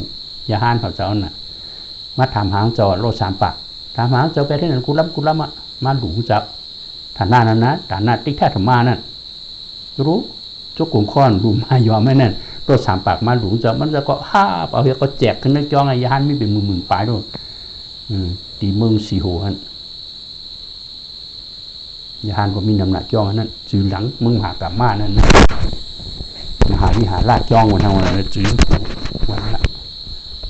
ยาห้านเขาเจ้าน่ะมาถามหางจอโลด3 ปากถามหางเจ้าไปที่ไหนกุลัมมาหลูเจ้าฐานหน้านั้นนะฐานหน้าติ๊กแท้ธรรมานั่นรู้จุกกุ่งค้อนหลูมายอมไม่นั่นโลด3 ปากมาหลูเจ้ามันจะก็ห้าเอาเฮียก็แจกขึ้นในจ้องไอ้ยาห้านไม่เป็นหมื่นปลายด้วยตีเมืองสีโหฮันยาห้านก็มีน้ำหนักจ้องนั่นจือหลังมึงหากลับมานั่นมหาวิหารราชจ้องวันทั้งวันนั้นจือวันละ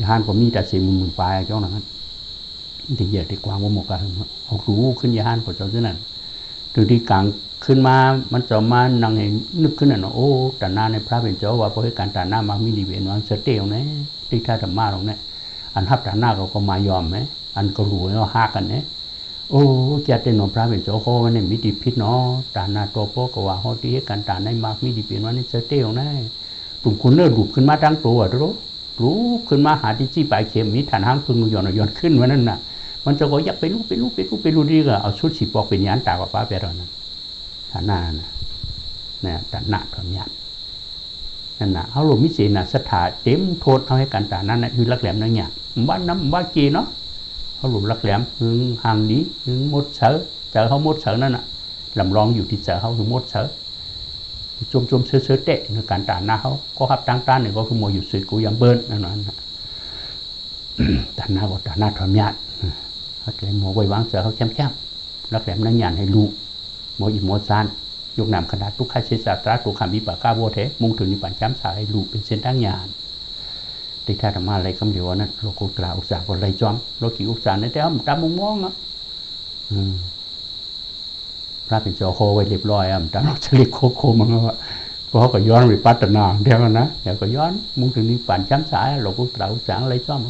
ยาห้านก็มีแต่เสียหมื่นปลายจ้องนั้นที่เหยียดที่กวางว่าหมกกันเอารู้ขึ้นยาห้านของเจ้าเท่านั้นถึงที่กลางขึ้นมามันจะมานั่งเห็นนึกขึ้นน่ะโอ้แต่หน้าในพระเป็นเจ้าว่าเพราะให้การแต่หน้ามามีดีเวียนวางเสตียวเนี่ยที่ท่าธรรมะตรงนี้อันทับแต่หน้าเขาก็มายอมไหมอันก็รู้ว่าหักกันเนี่ยโอ้แกเต้นหนพระเป็นเจ้าเขาเนี่ยมีดีพิษเนาะแต่หน้าตัวโป๊กว่าเขาที่ให้การแต่ในมามีดีเวียนวางเสตียวเนี่ยกลุ่มคนเนื้อดูขึ้นมาตั้งตัวรู้ขึ้นมาหาที่จี้ปลายเข็มมีฐานห้างพึ่งย้อนขึ้นวันนั้นน่ะมันจะก็ยักไปรู้ดีก็เอาชุดสีปอกเป็นยานตากว่าป้าไปรอนั้นฐานหน้าเนี่ยฐานหน้าทำยานนั่นน่ะเขาหลงมิเศษน่ะสถาเต็มโทษเขาให้การตานั้นน่ะคือลักแหลมนั่นเนี่ยบ้านน้ำบ้านกีเนาะเขาหลงลักแหลมถึงห่างนี้ถึงมดเสือเจอเขามดเสือนั่นน่ะลำลองอยู่ที่เจอเขาถึงมดเสือจมเสือเตะในการตาหน้าเขาก็ขับตั้งต้านเนี่ยก็คือโมอยู่สื่อกูยังเบิ้ลนั่นน่ะตาหน้าก็ตาหน้าทำยานเขาเลยหมอไว้วางเจอเขาแคบลักแหลมนั่งยานให้ลูกหมออีหมอซานยกนำขนาดทุกข้าเชษฐาตุกขามีปากกาโวเทมุ่งถึงนิพพานจ้ำสายลูกเป็นเส้นตั้งยาน ติแท้ธรรมะอะไรคำเดียวนั้นโลกุตระอุตสาหอะไรจอมโลกีอุตสาหในแต่ว่าตามมุมมองอ่ะพระเป็นเจ้าโคไว้เรียบร้อยอ่ะแต่เราจะเรียกโคมันว่าเพราะเขาก็ย้อนวิปัสสนาเดียวกันนะเดี๋ยวก็ย้อนมุ่งถึงนิพพานช้ำสายโลกุตระอุตสาหอะไรจอม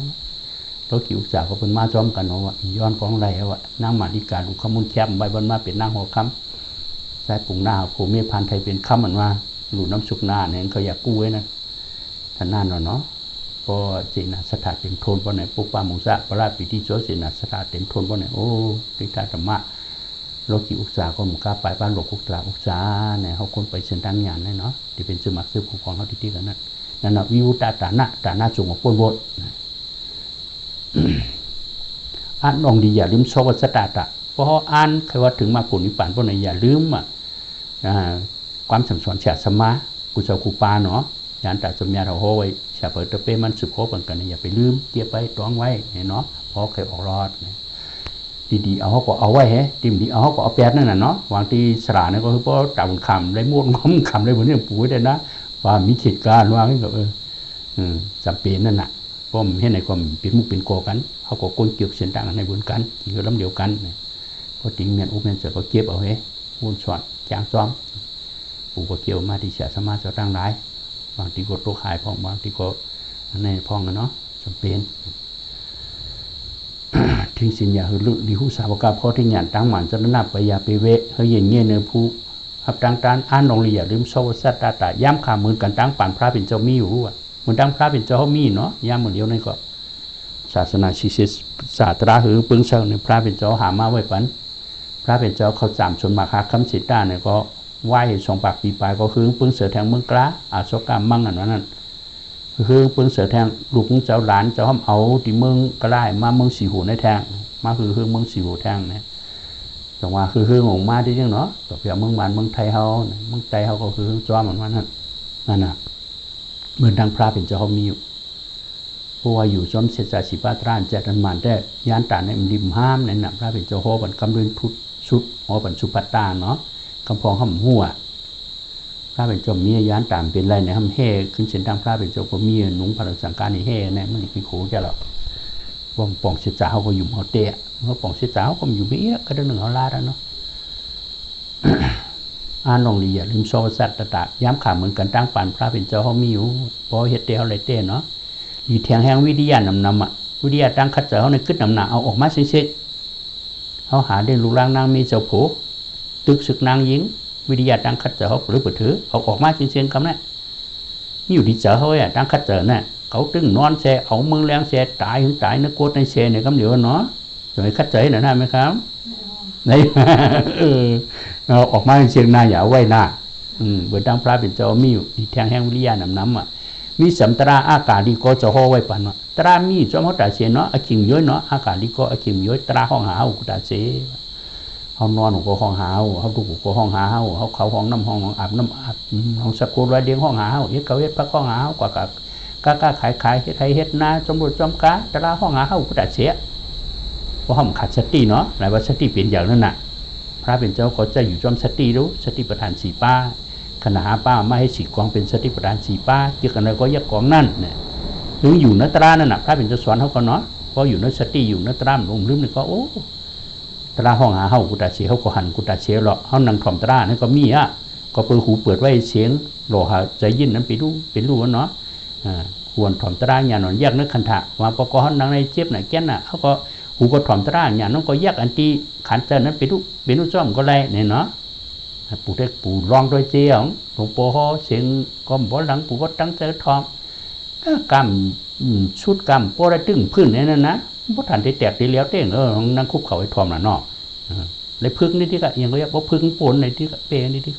โลกีอุตสาหก็เป็นมาจอมกันว่าย้อนของอะไรว่านางมาริกาดูขมุนแคบใบบนมาเป็นนางหัวคำใช้ปุ่งหน้าโคเมพันไทยเป็นคำเหมือนว่าหลุดน้ำสุกหน้าเนี่ยเขาอยากกู้ไว้นะท่านนั่นเนาะพอเจนะสถาเต็มทนเพราะไหนปุ๊บป้ามุสะพระราชปิติโจเจนะสถาเต็มทนเพราะไหนโอ้ติธาธรรมะโลกิอุตสาหก็มุกาไปบ้านโลกุตระอุตสาเนี่ยเขาคนไปเชิญตั้งงานเนาะที่เป็นสมัครซื้อผู้ของเขาที่กันนั่นนะวิวตาตานะจงออกป้นบดอ่านลองดีอย่าลืมโซวัสตตะเพราะอ่านใครว่าถึงมาผลนิพพานเพราะไหนอย่าลืมความสัมสอนเฉียดสมากุศลกุปาเนาะยานตัดสมัยเราโหไว้ชาเปิดตะเป้มันสุขโหเหมือนกันอย่าไปลืมเก็บไว้ตรองไว้เนาะเพราะเคยออกรอดดีๆเอาเขาก็เอาไว้ดีดีเอาเขาก็เอาแปดนั่นน่ะเนาะวางที่สระนี่ก็คือเพราะจับคำได้ม้วนง้อมคำได้เหมือนเนี่ยปุ๋ยได้นะว่ามีเหตุการณ์ว่าก็จำเป็นนั่นน่ะเพราะเห็นในความเป็นมุกเป็นโกกันเขาก็โกนเกี่ยวเส้นต่างในบนกันที่ก็ล้ำเดียวกันเพราะติงเมียนอุเมียนเจอก็เก็บเอาม้วนสอดจางซ้อมปู่ก็เกี่ยวมาที่เสียสมาจะตั้งร้ายบางทีก็โรคหายพองบางทีก็ในพองกันเนาะจำเป็นทิ้งสินยาหือลุดิหุสาวกาพ่อที่หยาดตั้งหมันจะนับไปยาไปเวะเฮยเย็นเงี้ยเนื้อผู้หับตั้งตานอ่านลงเรียลืมโซสัตตาตาย้ำขามือกันตั้งป่านพระเป็นเจ้ามีอยู่เหมือนตั้งพระเป็นเจ้ามีเนาะย้ำเหมือนเดียวนั่นก็ศาสนาชิสิศาสตราหือปึ้งเชิงเนี่ยพระเป็นเจ้าหามาไว้ปันพระเป็นเจ้าเขาจำชนมาคาคำสิตาเนี่ยก็ไหว้สองปากปีปลายก็คือปึ้งเสือแทงเมืองกล้าอาสกามมั่งอันนั้นคือปึ้งเสือแทงลูกของเจ้าหลานเจ้าห้อมเอาที่เมืองก็ได้มาเมืองสีหูในแทงมาคือเมืองสีหูแทงเนี่ยจังหวะคือของมาที่ยังเนาะต่อไปเมืองมันเมืองไทยเขาเมืองไทยเขาก็คือจ้าเหมือนว่านั่นน่ะเหมือนทางพระเป็นเจ้าเขามีอยู่เพราะว่าอยู่จอมเสจสิบาตรานเจตันมันได้ยานตาในริมห้ามในน่ะพระเป็นเจ้าโหบันกำเริญพุทธชุดหอบันสุปัตตาเนาะกำพองห้ำหัวพระเป็นเจ้ามียานตามเป็นไรในห้ำเฮ่ขึ้นเส้นทางพระเป็นเจ้าก็มีหนุ่งพลังสังการในเฮ่เนี่ยมันเป็นโขแกหรอกว่องปองเสียจ่าเขาก็อยู่เขาเตะเมื่อปองเสียจ่าเขาก็อยู่ไม่เยอะก็ได้หนึ่งเขาลาแล้วเนาะอ่านลงดีอย่าลืมโซสัตตะย้ำขาเหมือนกันตั้งป่านพระเป็นเจ้าเขามีอยู่พอเฮ็ดเตะเขาเลยเตะเนาะดีแทงแห้งวิทยานำอ่ะวิทยาตั้งคัดเจอเขาในขึ้นนำหนาเอาออกมาเช็ดเขาหาได้ลูกล่างนางมีเจ้าผู้ตึกศึกนางยิงวิทยาตั้งคัดเจอเขาหรือเปิดถือเอาออกมาเช็ดคำนั้นอยู่ที่เจอเขาตั้งคัดเจอน่ะเขาตึงนอนแช่เอามือแรงแช่ตายถึงตายนักโกดในแช่เนี่ยคำเดียวเนาะจะให้คัดเจอหน่อยได้ไหมครับในเราออกมาเชียงนาอย่าไว้หน้าเบอร์ดังพระเป็นเจ้ามีอยู่ดีแทงแห้งวิทยานำอ่ะมีสัมตราอากาศดีก็จะห่อไว้ปันว่าตรามีจอมเขาตาเสียเนาะอาคิมย้อยเนาะอากาศดีก็อาคิมย้อยตราห้องหาเขาตาเสียเขานอนก็ห้องหาเขาดูก็ห้องหาเขาห้องน้ำห้องอาบน้ำอาบห้องสกุลไรเดียงห้องหาเฮ็ดเขาเฮ็ดพักห้องหากว่าก้าขายเฮ็ดไทยเฮ็ดนาจมรวจจอมกาตราห้องหาเขาตาเสียเพราะห้องขาดสติเนาะหลายว่าสติเป็นอย่างนั้นน่ะพระเป็นเจ้าก็จะอยู่จอมสติรู้สติประธานสีป้าขณะหาป้าไม่ให้สีกองเป็นสติประธานสีป้าเกี่ยวกันอะไรก็ยักกองนั่นเนี่ยหรืออยู่นัตรานั่นน่ะพระเป็นเจ้าสอนเขาก็เนาะพออยู่นัสติอยู่นัตรามลงลืมนี่ก็โอ้ตราห้องหาเฮากุตาเชเขาก็หันกุตาเชหรอกเขานั่งถ่อมตรานั่นก็มีก็เปิดหูเปิดไว้เสียงโลหะใจยินนั้นไปดูเป็นรู้เนาะควรถ่อมตราอย่างนอนแยกนึกคันถะว่าปกเขานั่งในเจ็บไหนแก่นน่ะเขาก็หูก็ถ่อมตราอย่างนั้นก็แยกอันตีขันเจนั้นไปดูเป็นรู้จ้อมก็ไรเนี่ยเนาะปู่ได้ปู่ร้องด้วยเจียงหลวงปู่เขาเสียงก็บ่หลังปู่ก็ตั้งใจทอมกำชุดกำโปรตึงพื้นนั่นนะบ่ทันได้แตกได้แล้วเต้งนั่งคุบเขาไว้ทอมน่ะเนาะเลยพึ่งนี่ที่ก็ยังก็เรียกว่าพึ่งปนในที่เปย์นี่ที่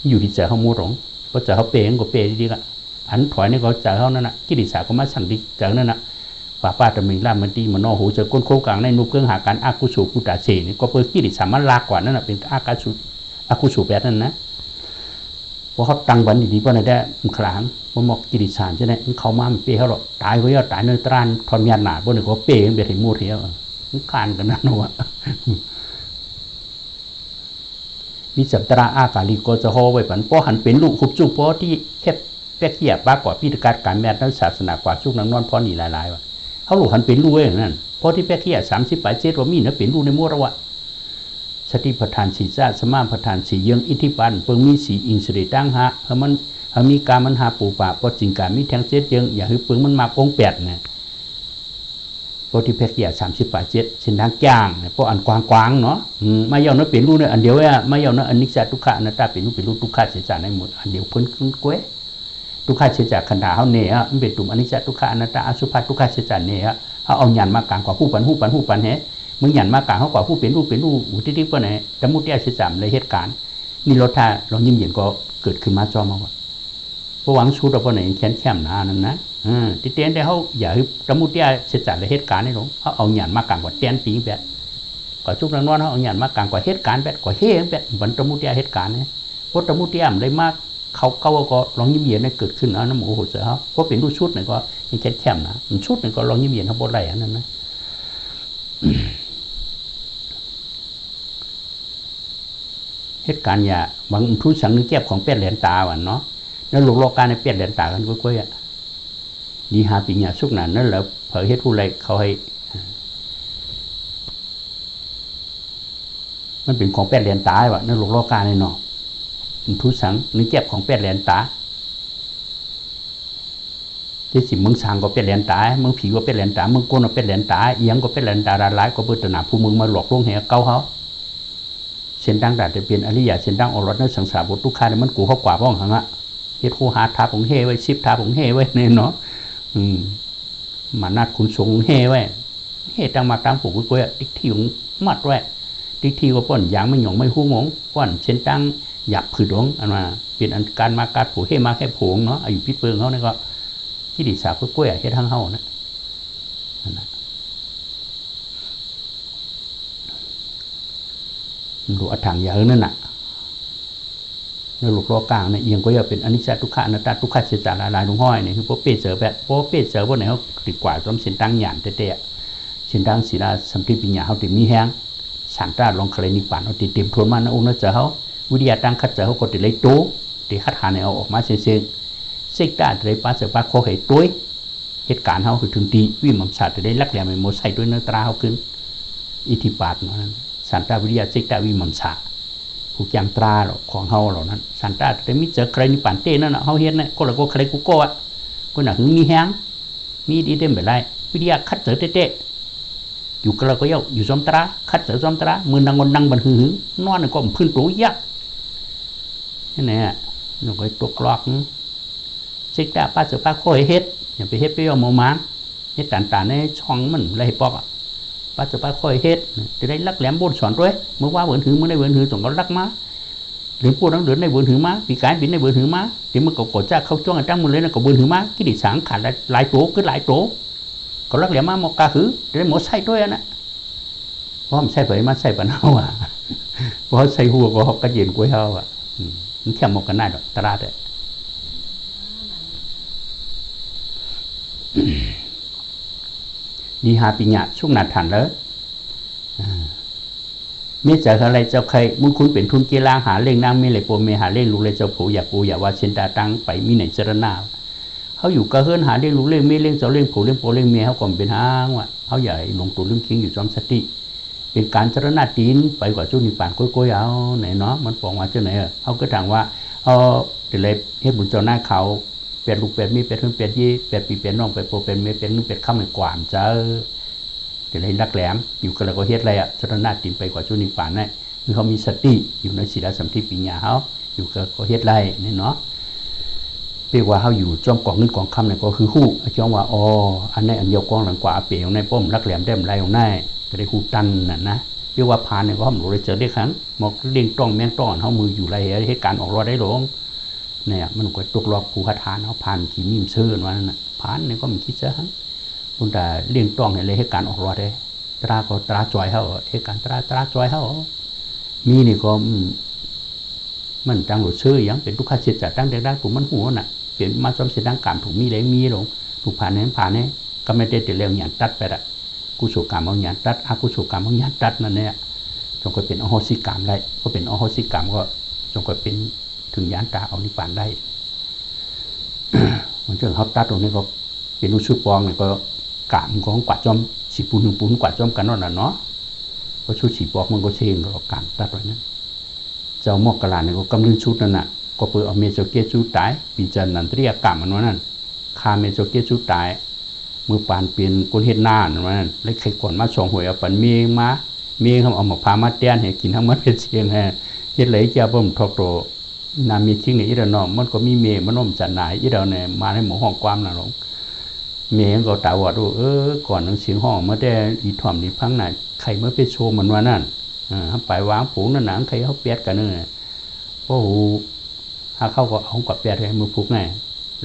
อยู่ที่ใจเขามูหลงก็ใจเขาเปย์ก็เปย์ที่ก็อันถอยนี่ก็ใจเขานั่นน่ะกิริสาก็มาสั่งดีใจนั่นน่ะป้าตะมิงล่ามันดีมันนอหูเจอก้นโค้งกลางในนุเครื่องหาการอากุสุกุตาเสนี่ก็เปิดกิริสามันลากกว่านั่นน่ะเป็นอากุสุแบบนั้นนะเพราะเขาตั้งบันดีๆเพราะในได้ขลังมันหมอกกิริสานใช่ไหมเขามาเปย์เขาหรอกตายเขาย่อตายเนื้อตรานทอนยาหนาเพราะหนึ่งเขาเปย์เป็นที่มูเทียวมันการกันนั่นวะมีสัมตราอากาลิโกจะห่อไว้ปันเพราะหันเป็นลูกขุบจุกเพราะที่แคบ แป๊กเหี้ยป้ากว่าพิธีการการแม่นักศาสนากว่าชุกนังนอนพอนี่หลายๆว่ะเขาหลุดหันเป็นรู้อย่างนั้นเพราะที่แป๊กเหี้ย30 ปลาย 7ว่ามีนะเป็นรู้ในมั่วระวะสติปัฏฐานสีจ้าสมาปัฏฐานสีเยืองอิทธิปันเปิงมีสีอินสิริตั้งฮะเพราะมันมีการมันหาปูป่าเพราะจริงการมีแทงเจ็ดเยืองอย่าให้เปิงมันมาองแปดไงเพราะที่แป๊กเหี้ย30 ปลาย 7เส้นทางจ้างเพราะอันกว้างๆเนาะไม่ยาวนะเป็นรู้เนี่ยอันเดียวอ่ะไม่ยาวนะอันนิจจทุกขะอนัตตาเป็นรู้ทุกขะเสียจในหมดอันเดียวเพิ่นก้วยทุกขะเสียจากขันธ์เขาเนี่ยมันเป็นตุ่มอนิจจทุกขะอนัตตาอสุภะทุกขะเสียจเนี่ยเขาเอาหยันมากลางกว่าผู้ปันเฮ้มึงหยันมากลางเขากว่าผู้เป็นรู้อุทิศเพื่อไหนแต่มุติอาชีพในเหตุการณ์นี่รถท่าเรายิ้มเย็นก็เกิดขึ้นมาจอมาว่าเพราะหวังชุดเราเพื่อไหนแค้นแค้มหนานั่นนะที่เตี้ยนได้เขาอย่าให้แต่มุติอาชีพในเหตุการณ์นี่หรอกเขาเอาหยันมากลางกว่าเตี้ยนปีแบบกว่าชุดนั้นเขาเอาหยันมากลางกว่าเหตุการณ์แบบกว่าเฮ้แบบเหมือนแต่มุติอาเหตุการณ์เนี่ยเพราะแต่มุติอาได้มากเขาก็ลองยิ้มเย็นได้เกิดขึ้นนะน้ำหมูหัวเสือเขาเพราะเป็นรูปชุดหนึ่งก็ยังแค้มนะชุดหนึ่งก็ลองยิ้มเย็นเขาบ่ไรนั่นนะเหตุการณ์อย่าบางทุสังนึกแก็บของเป็ดเหรียญตาวันเนาะนั่นหลวงโลกาในเป็ดเหรียญตากันก้อยๆอ่ะดีหาปีเนี่ยสุกนั้นนั่นแหละเผยเหตุผู้ไรเขาให้มันเป็นของเป็ดเหรียญตาว่ะนั่นหลวงโลกาในเนาะทุสังนึกแก็บของเป็ดเหรียญตาที่สิมึงสั่งก็เป็ดเหรียญตามึงผีก็เป็ดเหรียญตามึงโกนก็เป็ดเหรียญตาเอียงก็เป็ดเหรียญตาร้ายก็เปิดตนาผู้มึงมาหลอกลวงเหวเก้าเขาเส้นดังแต่จะเป็นอริยะเส้นดังอรรถในสังสารบททุกข์เนี่ยมันกูเขากว่าบ้องหังอ่ะเฮ็ดคู่หาทับของเฮไว้ชิบทับของเฮไว้เนี่ยเนาะมานัดคุณสงเฮไว้เฮตั้งมาตามผูกกุ้ยติ๊กที่ของมัดไว้ติ๊กที่ก็ป้อนยางไม่หยองไม่หู้งงป้อนเส้นดังหยับผืดงอันมาเป็นอันการมาการผูกเฮมาแค่ผูงเนาะอายุพิษเปิงเขาเนี่ยก็ที่ดิสากุ้ยเฮ็ดทั้งเฮานะหลวงถังยานั่นน่ะในหลวงโลกลางเนี่ยยังก็จะเป็นอนิจจทุกขะอนัตตาทุกขะเสียจาลายหลวงห้อยเนี่ยคือพวกเป๊ะเสือแบบพวกเป๊ะเสือพวกไหนเขาติดกว่าต้มเส้นตั้งหยานเตะเส้นตั้งศีลาสัมผัสปัญญาเขาติดมีแห้งสันตาลองเคลนิปานเขาติดเต็มทวนมานะองค์นั่นเจอเขาวิทยาตั้งคัดเจอเขาก็ติดเลยโตติดคัดหาเนี่ยเอาออกมาเสียงเสกตาติดปาเสือปาโคให้ตัวเหตุการณ์เขาคือถึงตีวิมัมศาสตร์ติดได้ลักแหลมโมใส่ด้วยเนื้อตราเขาขึ้นอิทธิบาทนั้นสันตาวิทยาเสกตาวิมัมศาสตร์ผู้แกงตราของเฮาเหล่านั้นสันตาแต่มิเจอใครนิปานเต้นั่นน่ะเฮาเฮ็ดน่ะก็แล้วก็ใครกูก็อ่ะก็น่ะหึงมีแฮงมีดีเต็มไปเลยวิทยาคัดเจอเต้อยู่ก็แล้วก็อยู่ซ้อมตราคัดเจอซ้อมตรามือนังวันนังบันหึงนอนก็พื้นตัวยักนี่แหละnóก็ตกลอกสิกะป้าเสือป้าโคยเฮ็ดอย่าไปเฮ็ดไปเอาหมู่ม้าเฮ็ดต่างๆในช่องมันไรปอกอ่ะป้าเสือป้าโคยเฮ็ดจะได้ลักแหลมบนสอนด้วยเมื่อว่าเวินถือเมื่อได้เวินถือส่งก็ลักมาหรือพูดทั้งเดือนได้เวินถือมาปีกายบินได้เวินถือมาที่มันก็กดจ้าเข้าจ้องตั้งมือเลยนะก็เวินถือมาที่ดิสังขาดหลายโตคือหลายโตก็ลักแหลมมาหมกกาหือจะได้หมดใส่ด้วยนะเพราะมันใส่ไปมาใส่ปนเอาอ่ะเพราะใส่หัวก็กระเย็นกล้วยเอาอ่ะมันแค่หมกกันได้ดอกตราดดีหาปิญญาช่วงนาทันแล้วเมื่อจากอะไรเจ้าใครมุคุณเป็นทุนกีฬาหาเล่งนางไม่เลยโปเมหาเล่งลูกเลยเจ้าผู้อยากกูอยากว่าเชนตาตังไปมีไหนเจรนาเขาอยู่กระเฮินหาเล่งลูกเล่งไม่เล่งเจ้าเล่งผู้เล่งโปเล่งเมียเขาก่อนเป็นห้างว่ะเขาใหญ่ลงตัวเรื่องคิงอยู่จอมสติเป็นการเจรนาตีนไปกว่าช่วงนี้ป่านก้อยๆเอาไหนเนาะมันปองว่าเจ้าไหนเขาก็ถามว่าเขาเดี๋ยวเลยเฮ็ดบุญเจ้าหน้าเขาเป็ดลูกเป็ดมีเป็ดเพิ่งเป็ดยี่เป็ดปีเป็ดน้องเป็ดโปเป็ดเมเป็ดนึงเป็ดข้าวมันกวามเจอเดี๋ยวเลยรักแหลมอยู่กันแล้วก็เฮ็ดอะไรอ่ะเจรนาตีนไปกว่าช่วงนี้ป่านนั่นคือเขามีสติอยู่ในศีลสัมผัสปัญญาเขาอยู่ก็เฮ็ดไรนี่เนาะเรียกว่าเขาอยู่จ้องกองเงินกองคำเนี่ยก็คือคู่จ้องว่าอ๋ออันนี้อันเดียวกองหลังกว่าเปี่ยวในป้อมรักแหลมได้ไรของนายจะได้คู่ตันน่ะนะเรียกว่าพานเนี่ยก็หนูเลยเจอได้ครั้งหมอกเลี้ยงต้องแมงต้อนเขามืออยู่ไรเหตุการณ์ออกรอได้หลงเนี่ยมันก็ตกลอกผู้คาถาเขาพานขีมิมเชื่อว่านั่นน่ะพานเนี่ยก็มีคิดเชื่อฮะคุณแต่เลี้ยงต้องเนี่ยเลยเหตุการณ์ออกรอได้ตราก็ตราจอยเขาเหตุการณ์ตราจอยเขามีนี่ก็มันตั้งหลุดชื่อยังเป็นทุกขจิตจัดตั้งแต่ได้ผมมันหัวน่ะเปลี่ยนมาจอมเสียดังการถูกมีได้มีหลงถูกผ่านนี้ก็ไม่ได้แต่เร็วอย่างตัดไปละกุศลกรรมเอาอย่างตัดอกุศลกรรมเอาอย่างตัดนั่นเนี่ยจงก็เป็นอโหสิกรรมได้ก็เป็นอโหสิกรรมก็จงก็เป็นถึงยานตาเอานิพพานได้ มันเรื่องเขาตัดตรงนี้ก็เป็นรูชุดปองเนี่ยก็กะมันของกวาดจอมสีปูนหนึ่งปูนกวาดจอมกันนั่นน่ะเนาะก็ชุดสีปอกมันก็เชงก็กางตัดไว้นั้นเจ้าหมอกกระลาเนี่ยก็กำลังชุดนั่นน่ะก็เปิดเอาเมจเกจูตายปีจันนันเรียกกะมันว่านั่นคาเมจเกจูตายมือปานเปลี่ยนคนเฮ็ดหน้านั่นว่านั่นเลยใครก่อนมาส่งหวยเอาปันเมียมาเมียเขาเอาหมกพามาเตี้ยนให้กินทั้งมันเป็นเชียงฮะเฮ็ดไหลเจ้าบ่มทอกโตนามีทิ้งในอีระนอมมันก็มีเมย์มันน้มจันหนายอีเราเนี่ยมาให้หมูห้องความน่ะหลงเมย์ก็ตาวัดก่อนหนังเสียงห้องเมื่อได้อีถ่อมอีพังน่ะใครเมื่อไปโชว์มันว่านั่นไปวางผูนั่นหนังใครเขาเปียดกันเนี่ยโอ้โหถ้าเขาก็เอากับเปียดให้มือผูกไง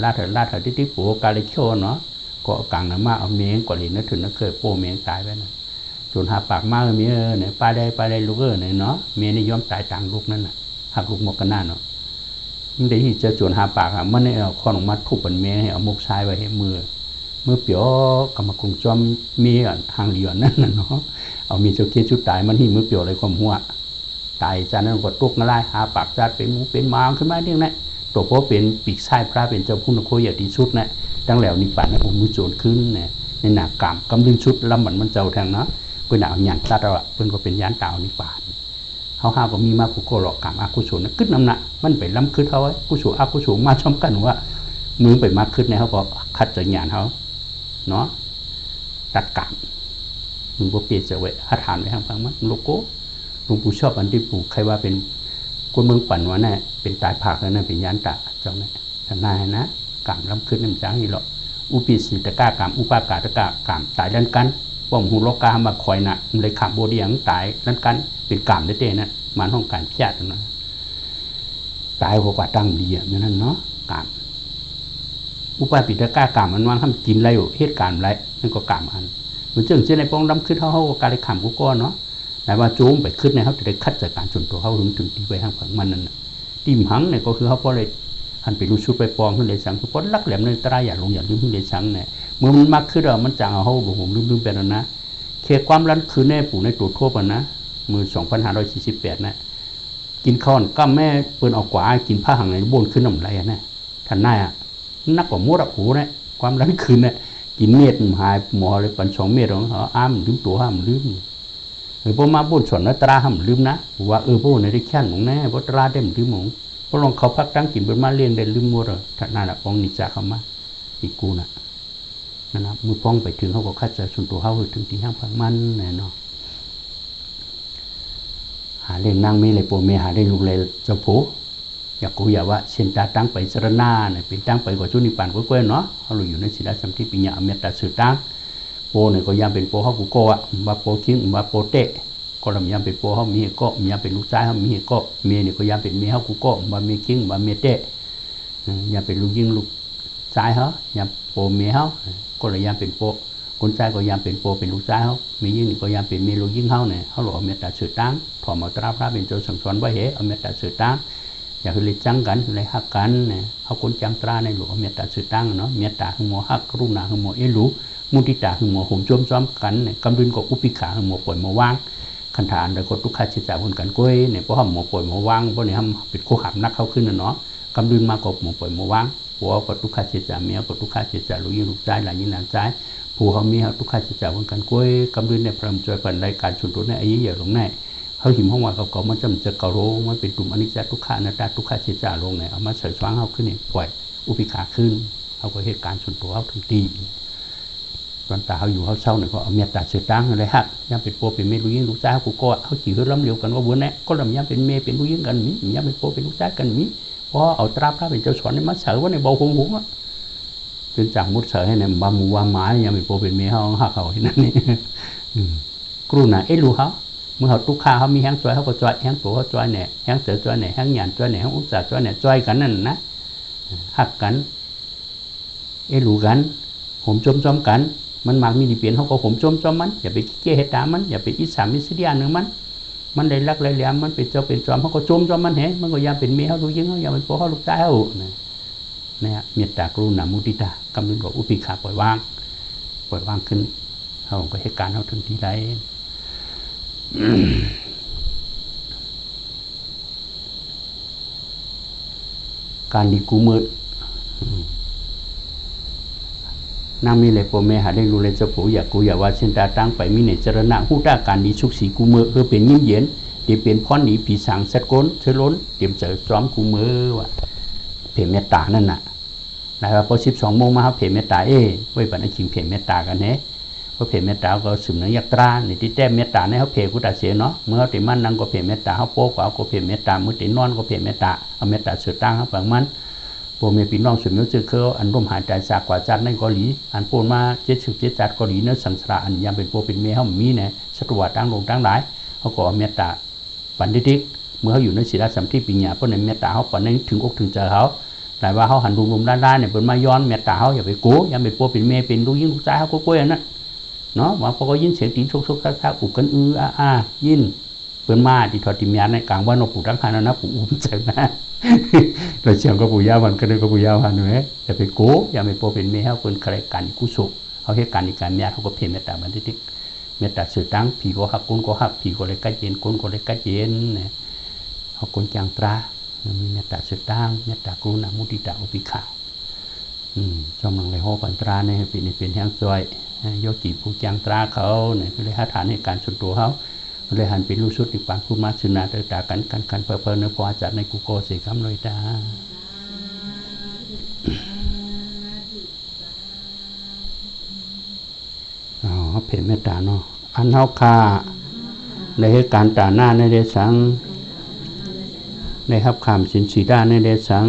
ลาดเถอะที่ผูกกาลิโชเนาะก็กลางน้ำมาเอาเมย์ก่อนเลยนึกถึงนึกเคยโป้เมย์ตายไปนะจนหาปากมากเมย์เนี่ยปลาได้ลูกเนี่ยเนาะเมย์นี่ยอมตายต่างลูกนั่นน่ะหักลูกหมกกันหน้าเนาะมันได้ที่จะจวนหาปากอ่ะมันเนี่ยเอาข้อนออกมาทุบเป็นเมย์ให้เอามุกชายไว้ให้มือเปียวกำมะกุงจอมมีหางเหลี่ยมนั่นน่ะเนาะเอามีเจ้าเกี้ยชุดตายมันหิมือเปียวอะไรความหัวตายจากนั้นก็ตุกอะไรหาปากจัดเป็นหมูเป็นหมาขึ้นมาเรื่องนั้นตัวเพราะเป็นปีกชายพระเป็นเจ้าพุ่นโคยดีชุดนะตั้งแล้วนี่ป่านนะผมมือโจรขึ้นเนี่ยในหนักกามกำลึงชุดลำมันเจ้าแทงเนาะก็หนาวหยันตัดเราเพิ่นก็เป็นยานเต่านี่ป่านเขาห้าก็มีมากุโกหลอกกามอากุศลนะขึ้นน้ำหนักมันไปล้ำขึ้นเขาไว้กุศลอากุศลมาชมกันว่ามือไปมาขึ้นเนี่ยเขาก็คัดจากหยานเขาเนาะตัดกามมึงบ่เปลี่ยนจะไว้อาถานไว้ทางฟังมันโลโก้หลวงปู่ชอบอันที่ปู่ใครว่าเป็นคนเมืองปั่นวะเนี่ยเป็นตายผักแล้วนั่นเป็นยานตะเจ้าเนี่ยทนายนะกามล้ำขึ้นน้ำจังนี่หรอกอุปิสิตะก้ากามอุปากาตะก้ากามตายด้านกันป้องหูโลกามาคอยน่ะมันเลยขามโบเดียงตายด้านกันเป็นกามได้เต้นั่นมันห้องการพิจารณาตายกว่าตั้งดีอ่ะนั่นเนาะกามอุปาปิตะก้ากามมันวางทำกินไรอยู่เหตุการณ์ไรนั่นก็กามอันมันจึงเช่นในป้องล้ำขึ้นเขาการได้ขามกูก้อนเนาะแต่ว่าจูงไปขึ้นนะครับจะได้คัดจากการจนตัวเขาถึงที่ไปทางฝั่งมันนั่นติ่มหังเนี่ยก็คือเขาพอเลยหันไปรู้ชุดไปปองขึ้นเลยสังคือพอลักแหลมในตราอย่าลงอย่าลืมขึ้นเลยสังเนี่ยเมื่อมันมากขึ้นเรามันจางเอาเขาผมลืมไปแล้วนะเคความรันคือแน่ปู่ในตัวทั่วไปนะมือ2548นะกินข้าวก็แม่เปิ้นเอากว่ากินผ้าห่างในบนขึ้นน้ำไรนะท่านนายอ่ะนักกว่ามูดหูนะความรันคืนนะกินเม็ดหายหมอเลยปัน2 เม็ดของเขาอ้ามลืมตัวห้ามลืมหรือพอมาบุญส่วนนัตราห้ามลืมนะว่าพวกในได้แค่นของแน่พอตราได้ลืมหมงพอลองเขาพักตั้งกินเป็นมาเลี้ยงได้ลืมมัวเลยท่านนายอ่ะปองนิจาเขามาอีกูน่ะนั่นนะมือป้องไปถึงเขาก็คัดจะส่วนตัวเขาถึงที่ห้างพังมันเนาะหาเล่นนั่งไม่เลยปวดเมหาได้ลูกเลยเจ้าผู้อยากกูอยากว่าเช่นตาตั้งไปสรณาเนี่ยเป็นตั้งไปกว่าจุนิปันก็เก้เนาะเขาอยู่ในศิลธรรมที่ปัญญาเมตตาสื่อตั้งโปเนี่ยก็ยังเป็นโปเขากูโกะมาโปคิงมาโปเตะก็ลำยังเป็นโปเขามีก็ยังเป็นลูกชายเขามีก็เมียเนี่ยก็ยังเป็นเมียเขากูโกะมาเมียคิงมาเมียเตะยังเป็นลูกยิงลูกชายเขายังโปเมียเขาก็เลยยังเป็นโปคนชายก็ยังเป็นโปเป็นลูกชายเขามียิ่งก็ยังเป็นเมียลูกยิ่งเขาเนี่ยเขาหล่อเมตตาสื่อตั้งถอดมาตราพระเป็นโจสังสอนไว้เหเอาเมตตาสื่อตั้งอยากเลยจังกันเลยฮักกันเนี่ยเขาคนจังตราในหลวงเมตตาสื่อตั้งเนาะเมตตาคือหมอฮักกรุณาคือหมอเอรูมุติตาคือหมอห่มจมซ้อมกันเนี่ยกำลังก็อุปิขาคือหมอป่วยหมอว่างขันธานแต่ก็ทุกข์ชิจาคนกันก้อยเนี่ยเพราะหมอป่วยหมอว่างเพราะเนี่ยทำปิดโคหามนักเข้าขึ้นนะเนาะกำลังมากกว่าหมอป่วยหมอว่างผัวก็ทุกข์ชิจาเมียก็ทุกข์ชิจาลูกยิงลูกใจหลานยิงหลานใจผู้เขามีเขาทุกข์ชิจาคนกันก้อยกำลังเนี่ยพรำจอยปันรายการชุนตัวเนี่ยไอ้ยี่ใหญ่ลงแน่เขาหิมห้องว่าเขามันจะเกาโรมันเป็นกลุ่มอนิจจทุกขานาตาทุกขาเจจาลงเนี่ยเอามาใส่ช้างเขาขึ้นเนี่ยปล่อยอุปิขาขึ้นเขาก็เหตุการณ์ส่วนตัวเขาถึงดีตอนตาเขาอยู่เขาเศร้าเนี่ยเขาเอาเมียตาเสือตั้งอะไรฮะยังเป็นโปเป็นเมย์ลูกยิงลูกชายเขาก็เขาจีเขาล้ำเลียวกันว่าบัวเนี่ยก็ลำยังเป็นเมย์เป็นลูกยิงกันมียังเป็นโปเป็นลูกชายกันมีเพราะเอาตราพระเป็นเจ้าสวนเนี่ยมาเสือว่าในเบาหงหงอ่ะจนจากมุดเสือให้เนี่ยบามูวาหมายังเป็นโปเป็นเมย์เขาหักเขาที่นั่นนี่กลุ่นน่ะรู้เขาเมื่อเขาทุกข้าเขามีแห้งจอยเขาก็จอยแห้งตัวเขาจอยเนี่ยแห้งเสือจอยเนี่ยแห้งหยานจอยเนี่ยแห้งอุตสาจอยเนี่ยจอยกันนั่นนะหักกันรู้กันผมจมกันมันมักมีดีเปลี่ยนเขาก็ผมจมมันอย่าไปเกลียดตามันอย่าไปอิสามิสเดียนหนึ่งมันได้รักเลยแหลมมันเป็นเจ้าเป็นจอมเขาก็จมมันเหมันก็ยังเป็นเมียเขาดูยิ่งเขายังเป็นพ่อเขาลูกชายเขาเนี่ยเมตตากรุณามุทิตากำลังกับอุปิขาปล่อยวางขึ้นเขาก็เหตุการณ์เขาถึงที่ไรการดีกูมืด นางมีเลยพ่อแม่หาได้รู้เลยจะปู่อยากกูอยากว่าเช่นตาตั้งไปมีเนจรณะหู้ด้าการดีสุขสีกูเมื่อเพื่อเป็นยิ้มเย็นเดี๋ยวเป็นพ่อหนีผีสางสัดก้นเชื้อล้นเตรียมเจอซ้อมกูเมื่อว่าเพ่เมตตานั่นน่ะนะครับพอ12 โมงมาครับเพ่เมตตาไว้บันทึกเพ่เมตตากันเนเพราะเพ่เมตตาก็สืบเนื้อยักตราในที่แต้เมตตาในเขาเพ่กุตาเสียเนาะเมื่อเขาติมันนั่งก็เพ่เมตตาเขาโป๊กว่าก็เพ่เมตตาเมื่อตินอนก็เพ่เมตตาเอาเมตตาเสือตั้งเขาฝังมันพวกเมียพี่น้องสุดมิ้วเจอเขาอันร่วมหายใจจากกว่าจัดในเกาหลีอันปูนมา70 จัดเกาหลีเนื้อสังสารอันยังเป็นพวกเป็นเมียเขามีเนี่ยสัตว์ตั้งลงตั้งหลายเขาก็เมตตาปันดิกเมื่อเขาอยู่ในศีลสัมทิปิญญาเพราะในเมตตาเขาปันนั้นถึงอกถึงใจเขาแต่ว่าเขาหันรุมด้านเนี่ยเป็นมาย้อนเมตตาเขาอย่าไปโก้อย่าไปพวกเป็นเมียเป็นลูกยิ่งลูกชายเขาโก้อย่างนั้นเนาะว่าพอก็ยินเสียงตีชกทักอุกกันยินเปิ้นมาที่ทอดติมยาในกลางวันเราปลูกทั้งคันนะปลูกอุ้มใจนะเราเชียงก็ปลูกยาวันก็เลยก็ปลูกยาวันเลยอย่าไปโก้อย่าไปพวกเป็นเมียเขาเป็นใครกันกุศลเขาให้การในการเมียเขาก็เพียรเมตตาบันทิกเมตตาสื่อตั้งผีก็หักกุนก็หักผีก็เลยกัดเย็นกุนก็เลยกัดเย็นเนี่ยเขากุนจังตรามีเมตตาสื่อตั้งเมตตากรุณามุทิตาอุปิขาจอมหลังเลยโหปันตราเนี่ยเป็นแห่งซอยโยกีผู้จังตราเขาเนี่ยเลยหาฐานในการส่วนตัวเขาเลยหันเป็นลูกชุดอีกปางผู้มาสุนาเตตากันเพลินในพอจัดในกุโกเสกำเลยตาเพ่เมตตาเนาะอันเฮาคาในเหตุการณ์ตาหน้าในเดชังในฮับคำสินสีด้าในเดชัง